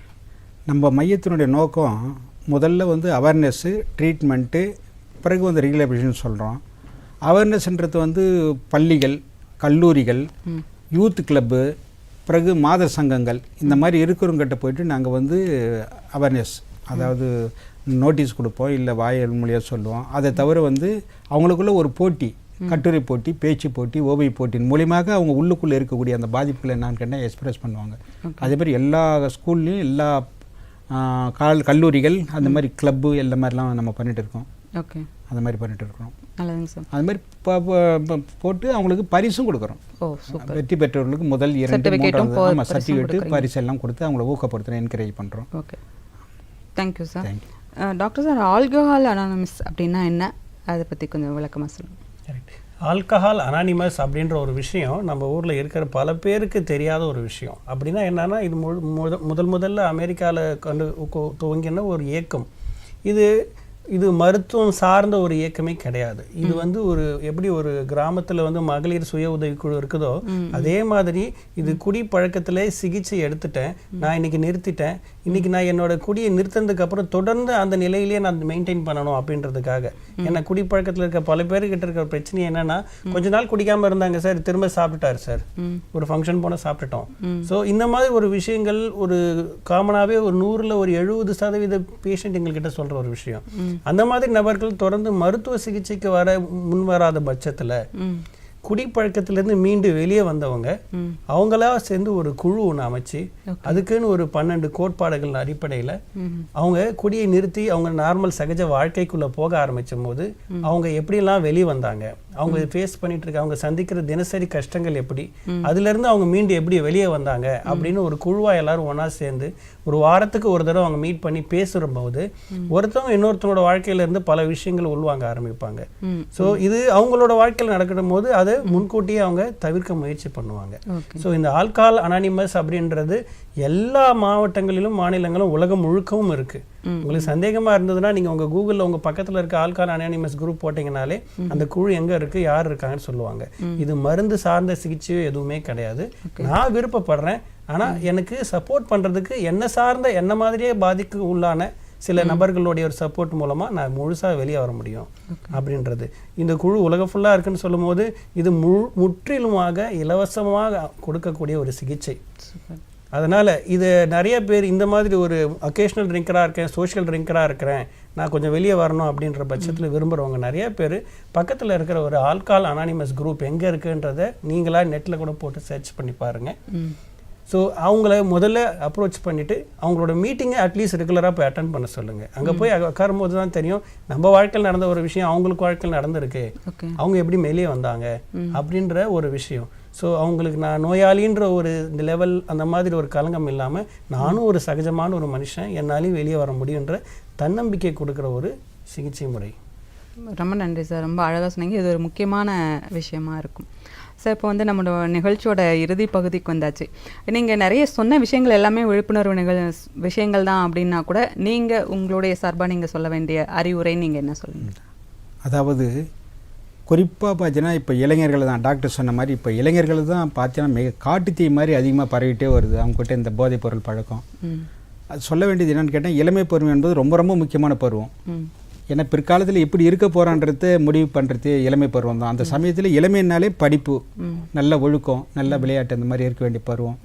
நம்ம மையத்தினுடைய நோக்கம் முதல்ல வந்து அவேர்னஸ்ஸு, ட்ரீட்மெண்ட்டு, பிறகு வந்து ரீஹபிலிட்டேஷன் சொல்கிறோம். அவேர்னஸ்ன்றது வந்து பள்ளிகள், கல்லூரிகள், யூத் கிளப்பு, பிறகு மாத சங்கங்கள், இந்த மாதிரி இருக்கிறவங்கிட்ட போயிட்டு நாங்கள் வந்து அவேர்னஸ், அதாவது நோட்டீஸ் கொடுப்போம், இல்லை வாயில் மொழியாக சொல்லுவோம். அதை தவிர வந்து அவங்களுக்குள்ள ஒரு போட்டி, கட்டுரை போட்டி, பேச்சு போட்டி, ஓவிய போட்டியின் மூலியமாக அவங்க உள்ளுக்குள்ளே இருக்கக்கூடிய அந்த பாதிப்புகளை என்னன்னு கேட்டால் எக்ஸ்பிரஸ் பண்ணுவாங்க. அதே மாதிரி எல்லா ஸ்கூல்லையும் எல்லா கல்லூரிகள் அந்த மாதிரி கிளப்பு எல்லா மாதிரிலாம் நம்ம பண்ணிட்டு இருக்கோம். ஓகே, அந்த மாதிரி பண்ணிட்டு இருக்கிறோம். நல்லதுங்க சார். அது மாதிரி போட்டு அவங்களுக்கு பரிசும் கொடுக்குறோம். வெற்றி பெற்றவர்களுக்கு முதல் 2, 3 சர்டிஃபிகேட்டு பரிசு எல்லாம் கொடுத்து அவங்கள ஊக்கப்படுத்துகிறோம், என்கரேஜ் பண்ணுறோம். Okay, thank you sir. Doctor sir, alcohol anonymous அப்படின்னா என்ன, அதை பற்றி கொஞ்சம் விளக்கமாக சொல்லுங்கள். ஆல்கஹால் அனானிமஸ் அப்படின்ற ஒரு விஷயம் நம்ம ஊரில் இருக்கிற பல பேருக்கு தெரியாத ஒரு விஷயம். அப்படின்னா என்னன்னா, இது முதல்ல அமெரிக்காவில் துவங்கின ஒரு இயக்கம். இது மருத்துவம் சார்ந்த ஒரு இயக்கமே கிடையாது. இது வந்து ஒரு எப்படி ஒரு கிராமத்தில் வந்து மகளிர் சுய உதவிக்குழு இருக்குதோ அதே மாதிரி இது குடி பழக்கத்தில் சிகிச்சை எடுத்துட்டேன், நான் இன்னைக்கு நிறுத்திட்டேன், இன்னைக்கு நான் என்னோட குடியை நிறுத்தினதுக்கு அப்புறம் தொடர்ந்து அந்த நிலையிலேயே நான் மெயின்டைன் பண்ணணும் அப்படின்றதுக்காக. ஏன்னா குடிப்பழக்கத்தில் இருக்க பல பேர்கிட்ட இருக்கிற பிரச்சனை என்னன்னா, கொஞ்ச நாள் குடிக்காம இருந்தாங்க சார், திரும்ப சாப்பிட்டுட்டாரு சார், ஒரு ஃபங்க்ஷன் போனால் சாப்பிட்டுட்டோம். ஸோ இந்த மாதிரி ஒரு விஷயங்கள் ஒரு காமனாகவே ஒரு 100ல் ஒரு 70% பேஷண்ட் எங்கள்கிட்ட சொல்கிற ஒரு விஷயம். அந்த மாதிரி நபர்கள் தொடர்ந்து மருத்துவ சிகிச்சைக்கு முன்வராத பட்சத்தில் குடிப்பழக்கத்திலேருந்து மீண்டு வெளியே வந்தவங்க அவங்களா சேர்ந்து ஒரு குழு ஒன்று அமைச்சு அதுக்குன்னு ஒரு 12 கோட்பாடுகள் அடிப்படையில் அவங்க குடியை நிறுத்தி அவங்க நார்மல் சகஜ வாழ்க்கைக்குள்ளே போக ஆரம்பிச்சும் போது அவங்க எப்படிலாம் வெளியே வந்தாங்க அவங்க ஃபேஸ் பண்ணிட்டு இருக்க அவங்க சந்திக்கிற தினசரி கஷ்டங்கள் எப்படி, அதுலேருந்து அவங்க மீண்டு எப்படி வெளியே வந்தாங்க அப்படின்னு ஒரு குழுவாக எல்லாரும் ஒன்றா சேர்ந்து ஒரு வாரத்துக்கு ஒரு தடவை அவங்க மீட் பண்ணி பேசுகிற போது ஒருத்தவங்க இன்னொருத்தவங்களோட வாழ்க்கையிலேருந்து பல விஷயங்கள் உள்வாங்க ஆரம்பிப்பாங்க. ஸோ இது அவங்களோட வாழ்க்கையில் நடக்கிற போது அதை முன்கூட்டியே அவங்க தவிர்க்க முயற்சி பண்ணுவாங்க. ஸோ இந்த ஆல்கஹால் அனானிமஸ் அப்படின்றது எல்லா மாவட்டங்களிலும் மாநிலங்களும் உலகம் முழுக்கவும் இருக்குது. உங்களுக்கு சந்தேகமாக இருந்ததுன்னா நீங்கள் உங்கள் கூகுளில் உங்கள் பக்கத்தில் இருக்க ஆல்கஹால் அனானிமஸ் குரூப் போட்டிங்கனாலே அந்த குழு எங்கே இருக்குது, யார் இருக்காங்கன்னு சொல்லுவாங்க. இது மருந்து சார்ந்த சிகிச்சையோ எதுவுமே கிடையாது. நான் விருப்பப்படுறேன், ஆனால் எனக்கு சப்போர்ட் பண்ணுறதுக்கு என்ன சார்ந்த என்ன மாதிரியே பாதிக்கு உள்ளான சில நபர்களுடைய ஒரு சப்போர்ட் மூலமாக நான் முழுசாக வெளியே வர முடியும் அப்படின்றது. இந்த குழு உலகம் ஃபுல்லாக இருக்குன்னு சொல்லும் போது இது முற்றிலுமாக இலவசமாக கொடுக்கக்கூடிய ஒரு சிகிச்சை. அதனால் இது நிறைய பேர் இந்த மாதிரி ஒரு அக்கேஷ்னல் ட்ரிங்கராக இருக்கேன், சோஷியல் ட்ரிங்கராக இருக்கிறேன், நான் கொஞ்சம் வெளியே வரணும் அப்படின்ற பட்சத்தில் விரும்புகிறவங்க நிறைய பேர் பக்கத்தில் இருக்கிற ஒரு ஆல்கஹால் அனானிமஸ் குரூப் எங்கே இருக்குன்றதை நீங்களாக நெட்டில் கூட போட்டு சர்ச் பண்ணி பாருங்கள். ஸோ அவங்கள முதல்ல அப்ரோச் பண்ணிவிட்டு அவங்களோட மீட்டிங்கை அட்லீஸ்ட் ரெகுலராக போய் அட்டன் பண்ண சொல்லுங்கள். அங்கே போய் உட்காரும் போது தான் தெரியும் நம்ம வாழ்க்கையில் நடந்த ஒரு விஷயம் அவங்களுக்கு வாழ்க்கையில் நடந்திருக்கு, அவங்க எப்படி வெளியே வந்தாங்க அப்படின்ற ஒரு விஷயம். ஸோ அவங்களுக்கு நான் நோயாளின்ற ஒரு இந்த லெவல் அந்த மாதிரி ஒரு கலங்கம் இல்லாமல் நானும் ஒரு சகஜமான ஒரு மனுஷன், என்னாலையும் வெளியே வர முடியுன்ற தன்னம்பிக்கை கொடுக்குற ஒரு சிகிச்சை முறை. ரொம்ப நன்றி சார், ரொம்ப அழகாக சொன்னீங்க. இது ஒரு முக்கியமான விஷயமா இருக்கும் சார். இப்போ வந்து நம்மளோட நிகழ்ச்சியோட இறுதி பகுதிக்கு வந்தாச்சு. நீங்கள் நிறைய சொன்ன விஷயங்கள் எல்லாமே விழிப்புணர்வு விஷயங்கள் தான் அப்படின்னா கூட நீங்கள் உங்களுடைய சார்பாக நீங்கள் சொல்ல வேண்டிய அறிவுரை நீங்கள் என்ன சொல்லுங்கள்? அதாவது குறிப்பாக பார்த்தீங்கன்னா இப்போ இளைஞர்கள் தான் டாக்டர் சொன்ன மாதிரி இப்போ இளைஞர்கள் தான் பார்த்தீங்கன்னா மிக காட்டுத்தீ மாதிரி அதிகமாக பரவிட்டே வருது அவங்ககிட்ட இந்த போதைப் பொருள் பழக்கம். அது சொல்ல வேண்டியது என்னென்னு கேட்டால் இளமை பருவம் என்பது ரொம்ப ரொம்ப முக்கியமான பருவம். ஏன்னா பிற்காலத்தில் எப்படி இருக்க போகிறான்றத முடிவு பண்ணுறது இளமை பருவம் தான். அந்த சமயத்தில் இளமைனாலே படிப்பு, நல்ல ஒழுக்கம், நல்ல விளையாட்டு அந்த மாதிரி இருக்க வேண்டிய பருவம்.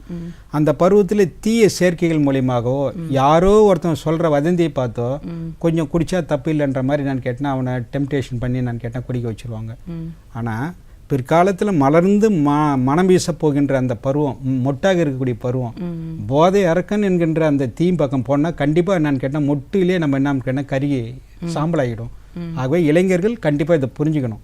அந்த பருவத்தில் தீய சேர்க்கைகள் மூலியமாகவோ யாரோ ஒருத்தன் சொல்கிற வதந்தியை பார்த்தோ கொஞ்சம் குடித்தா தப்பு இல்லைன்ற மாதிரி நான் கேட்டேன்னா அவனை டெம்டேஷன் பண்ணி நான் கேட்டேன் குடிக்க வச்சுருவாங்க. ஆனால் பிற்காலத்தில் மலர்ந்து மனம் வீச போகின்ற அந்த பருவம், மொட்டாக இருக்கக்கூடிய பருவம், போதை அரக்கன் என்கின்ற அந்த தீம் பக்கம் போனால் கண்டிப்பாக நான் கேட்டேன் மொட்டிலே நம்ம என்ன கேட்டால் கருகி சாம்பலாகிடும். ஆகவே இளைஞர்கள் கண்டிப்பாக இதை புரிஞ்சுக்கணும்.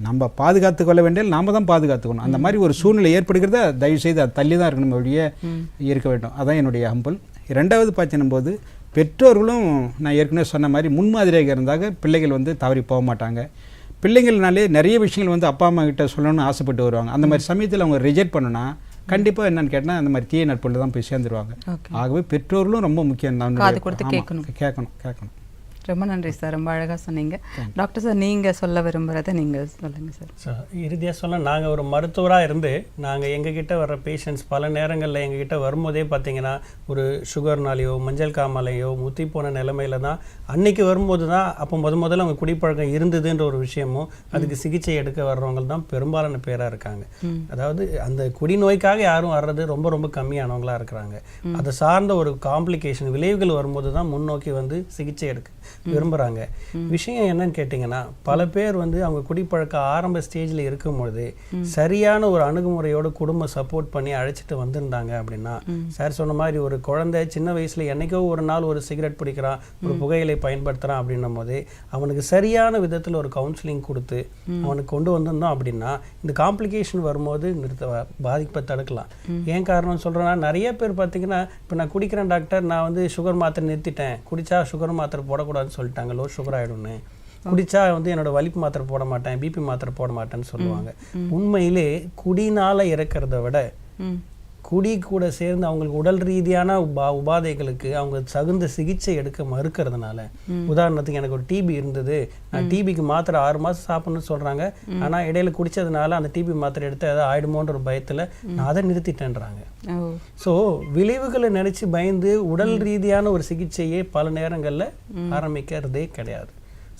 நம்ம பாதுகாத்து கொள்ள வேண்டிய நாம தான் பாதுகாத்துக்கணும். அந்த மாதிரி ஒரு சூழ்நிலை ஏற்படுகிறத தயவு செய்து அது தள்ளி தான் இருக்கணும், வழியே இருக்க வேண்டும். அதான் என்னுடைய ஹம்பிள். ரெண்டாவது பார்த்தீங்கன்னும் போது பெற்றோர்களும் நான் ஏற்கனவே சொன்ன மாதிரி முன்மாதிரியாக இருந்தாங்க பிள்ளைகள் வந்து தவறி போக மாட்டாங்க. பிள்ளைங்கள்னாலே நிறைய விஷயங்கள் வந்து அப்பா அம்மா கிட்ட சொல்லணும்னு ஆசைப்பட்டு வருவாங்க. அந்த மாதிரி சமயத்தில் அவங்க ரிஜெக்ட் பண்ணுனா கண்டிப்பாக என்னன்னு கேட்டால் அந்த மாதிரி தீய நட்புல தான் போய் சேர்ந்துருவாங்க. ஆகவே பெற்றோர்களும் ரொம்ப முக்கியம் தான், கேட்கணும். ரொம்ப நன்றி சார், ரொம்ப அழகாக சொன்னீங்க. டாக்டர் சார் நீங்கள் சொல்ல விரும்புகிறத நீங்கள் சொல்லுங்கள் சார். சார் இறுதியாக சொல்ல, நாங்கள் ஒரு மருத்துவராக இருந்து நாங்கள் எங்ககிட்ட வர்ற பேஷண்ட்ஸ் பல நேரங்களில் எங்ககிட்ட வரும்போதே பார்த்தீங்கன்னா ஒரு சுகர்னாலேயோ மஞ்சள் காமாலையோ முத்தி போன நிலைமையில தான் அன்னைக்கு வரும்போது தான் அப்போ முதல்ல அவங்க குடிப்பழக்கம் இருந்ததுன்ற ஒரு விஷயமும் அதுக்கு சிகிச்சை எடுக்க வர்றவங்க தான் பெரும்பாலான பேராக இருக்காங்க. அதாவது அந்த குடிநோய்க்காக யாரும் வர்றது ரொம்ப ரொம்ப கம்மியானவங்களாக இருக்கிறாங்க. அதை சார்ந்த ஒரு காம்ப்ளிகேஷன் விளைவுகள் வரும்போது தான் முன்னோக்கி வந்து சிகிச்சை எடுக்க விரும்புகிறாங்க. விஷயம் என்னன்னு கேட்டிங்கன்னா பல பேர் வந்து அவங்க குடிப்பழக்க ஆரம்ப ஸ்டேஜில் இருக்கும்பொழுது சரியான ஒரு அணுகுமுறையோட குடும்பம் சப்போர்ட் பண்ணி அழைச்சிட்டு வந்திருந்தாங்க அப்படின்னா, சார் சொன்ன மாதிரி ஒரு குழந்தை சின்ன வயசில் என்னைக்கோ ஒரு நாள் ஒரு சிகரெட் பிடிக்கிறான், ஒரு புகையிலை பயன்படுத்துகிறான் அப்படின்னும் போது அவனுக்கு சரியான விதத்தில் ஒரு கவுன்சிலிங் கொடுத்து அவனுக்கு கொண்டு வந்திருந்தோம் அப்படின்னா இந்த காம்ப்ளிகேஷன் வரும்போது பாதிப்பை தடுக்கலாம். ஏன் காரணம் சொல்கிறேன்னா நிறைய பேர் பார்த்தீங்கன்னா இப்போ நான் குடிக்கிறேன் டாக்டர், நான் வந்து சுகர் மாத்திரை நிறுத்திட்டேன், குடித்தா சுகர் மாத்திரை போடக்கூடாதுன்னு சொல்லிட்டாங்க, லோ சுகர் ஆகிடும்னு, குடிச்சா வந்து என்னோட வலிப்பு மாத்திரை போட மாட்டேன், பிபி மாத்திரை போட மாட்டேன்னு சொல்லுவாங்க. உண்மையிலே குடினால இறக்கிறத விட குடி கூட சேர்ந்து அவங்களுக்கு உடல் ரீதியான உபாதைகளுக்கு அவங்க தகுந்த சிகிச்சை எடுக்க மறுக்கிறதுனால, உதாரணத்துக்கு எனக்கு ஒரு டிபி இருந்தது, நான் டிபிக்கு மாத்திரை 6 மாதம் சாப்பிடணும்னு சொல்கிறாங்க, ஆனால் இடையில குடித்ததுனால அந்த டிபி மாத்திரை எடுத்து ஏதாவது ஆயிடுமோன்ற ஒரு பயத்தில் நான் அதை நிறுத்திட்டேன்றாங்க. ஸோ விளைவுகளை நினச்சி பயந்து உடல் ரீதியான ஒரு சிகிச்சையே பல நேரங்களில் ஆரம்பிக்கிறதே கிடையாது.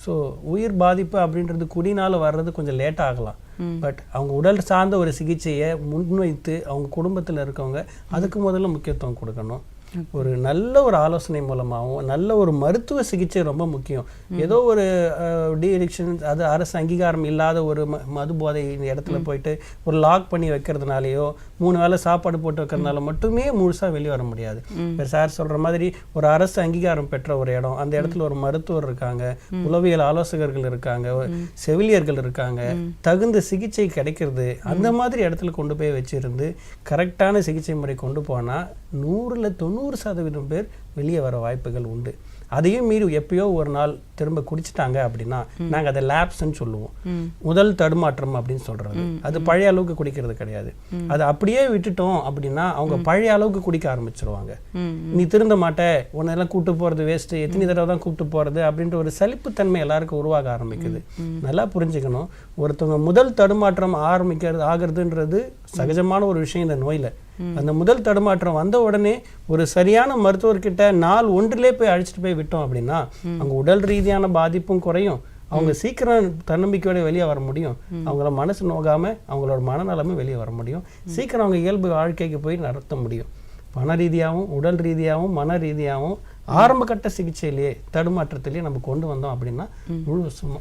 ஸோ உயிர் பாதிப்பு அப்படின்றது குடினால் வர்றது கொஞ்சம் லேட் ஆகலாம், பட் அவங்க உடல் சார்ந்த ஒரு சிகிச்சையை முன்வைத்து அவங்க குடும்பத்தில் இருக்கவங்க அதுக்கு முதல்ல முக்கியத்துவம் கொடுக்கணும். ஒரு நல்ல ஒரு ஆலோசனை மூலமாகவும் நல்ல ஒரு மருத்துவ சிகிச்சை ரொம்ப முக்கியம். ஏதோ ஒரு டிஎடிக்ஷன், அது அரசு அங்கீகாரம் இல்லாத ஒரு மது போதை இடத்துல போயிட்டு ஒரு லாக் பண்ணி வைக்கிறதுனாலையோ 3 வேளை சாப்பாடு போட்டு வைக்கிறதுனால மட்டுமே முழுசாக வெளியே வர முடியாது. இப்போ சார் சொல்கிற மாதிரி ஒரு அரசு அங்கீகாரம் பெற்ற ஒரு இடம், அந்த இடத்துல ஒரு மருத்துவர் இருக்காங்க, உளவியல் ஆலோசகர்கள் இருக்காங்க, செவிலியர்கள் இருக்காங்க, தகுந்த சிகிச்சை கிடைக்கிறது, அந்த மாதிரி இடத்துல கொண்டு போய் வச்சிருந்து கரெக்டான சிகிச்சை முறை கொண்டு போனால் 100ல் 90% பேர் வெளியே வர வாய்ப்புகள் உண்டு. அதையும் மீறி எப்பயோ ஒரு நாள் திரும்ப குடிச்சிட்டாங்க அப்படின்னா நாங்கள் அதை லேப்ஸ்ன்னு சொல்லுவோம். முதல் தடுமாற்றம் அப்படின்னு சொல்றது. அது பழைய அளவுக்கு குடிக்கிறது கிடையாது. அது அப்படியே விட்டுட்டோம் அப்படின்னா அவங்க பழைய அளவுக்கு குடிக்க ஆரம்பிச்சிருவாங்க. நீ திருந்த மாட்டே, உன்னெல்லாம் கூப்பிட்டு போறது வேஸ்ட், எத்தனை தடவை தான் கூப்பிட்டு போறது அப்படின்ற ஒரு சலிப்புத்தன்மை எல்லாருக்கும் உருவாக ஆரம்பிக்குது. நல்லா புரிஞ்சுக்கணும், ஒருத்தவங்க முதல் தடுமாற்றம் ஆகுறதுன்றது சகஜமான ஒரு விஷயம் இந்த நோயில. அந்த முதல் தடுமாற்றம் வந்த உடனே ஒரு சரியான மருத்துவர்கிட்ட நாள் ஒன்றிலே போய் அழைச்சிட்டு போய் விட்டோம் அப்படின்னா அவங்க உடல் ரீதியான பாதிப்பும் குறையும், அவங்க சீக்கிரம் தன்னம்பிக்கையோட வெளியே வர முடியும், அவங்கள மனசு நோகாம அவங்களோட மனநலமும் வெளியே வர முடியும், சீக்கிரம் அவங்க இயல்பு வாழ்க்கைக்கு போய் நடத்த முடியும். பண ரீதியாகவும் உடல் ரீதியாகவும் மன ரீதியாகவும் ஆரம்ப கட்ட சிகிச்சையிலேயே தடுமாற்றத்திலேயே நம்ம கொண்டு வந்தோம் அப்படின்னா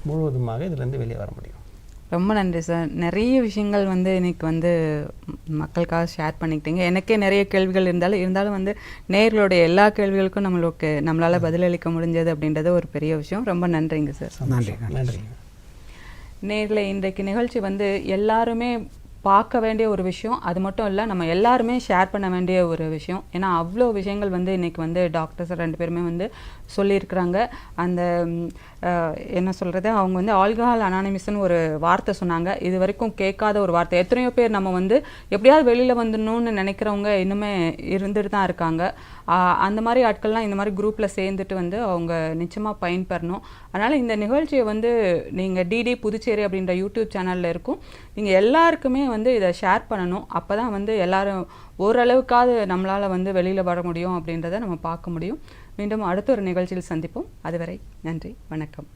முழுவதுமாக இதுலேருந்து வெளியே வர முடியும். ரொம்ப நன்றி சார். நிறைய விஷயங்கள் வந்து இன்னைக்கு வந்து மக்களுக்காக ஷேர் பண்ணிக்கிட்டீங்க. எனக்கே நிறைய கேள்விகள் இருந்தாலும் வந்து நேயர்களுடைய எல்லா கேள்விகளுக்கும் நம்மளால பதிலளிக்க முடிஞ்சது அப்படின்றது ஒரு பெரிய விஷயம். ரொம்ப நன்றிங்க சார். நன்றி. நன்றி. நேயர்களே, இன்றைக்கு நிகழ்ச்சி வந்து எல்லாருமே பார்க்க வேண்டிய ஒரு விஷயம், அது மட்டும் இல்லை நம்ம எல்லாருமே ஷேர் பண்ண வேண்டிய ஒரு விஷயம். ஏன்னா அவ்வளோ விஷயங்கள் வந்து இன்றைக்கி வந்து டாக்டர்ஸ் 2 பேருமே வந்து சொல்லியிருக்கிறாங்க. அந்த என்ன சொல்கிறது, அவங்க வந்து ஆல்கஹால் அனானிமஸ்னு ஒரு வார்த்தை சொன்னாங்க. இது வரைக்கும் கேட்காத ஒரு வார்த்தை. எத்தனையோ பேர் நம்ம வந்து எப்படியாவது வெளியில் வந்துடணும்னு நினைக்கிறவங்க இன்னுமே இருந்துட்டு தான் இருக்காங்க. அந்த மாதிரி ஆட்கள்லாம் இந்த மாதிரி குரூப்பில் சேர்ந்துட்டு வந்து அவங்க நிச்சயமாக பயன்பெறணும். அதனால் இந்த நிகழ்ச்சியை வந்து நீங்கள் டிடி புதுச்சேரி அப்படின்ற யூடியூப் சேனலில் இருக்கும், நீங்கள் எல்லாருக்குமே வந்து இதை ஷேர் பண்ணணும். அப்போ தான் வந்து எல்லாரும் ஓரளவுக்காவது நம்மளால் வந்து வெளியில் வர முடியும் அப்படின்றத நம்ம பார்க்க முடியும். மீண்டும் அடுத்த ஒரு நிகழ்ச்சியில் சந்திப்போம். அதுவரை நன்றி, வணக்கம்.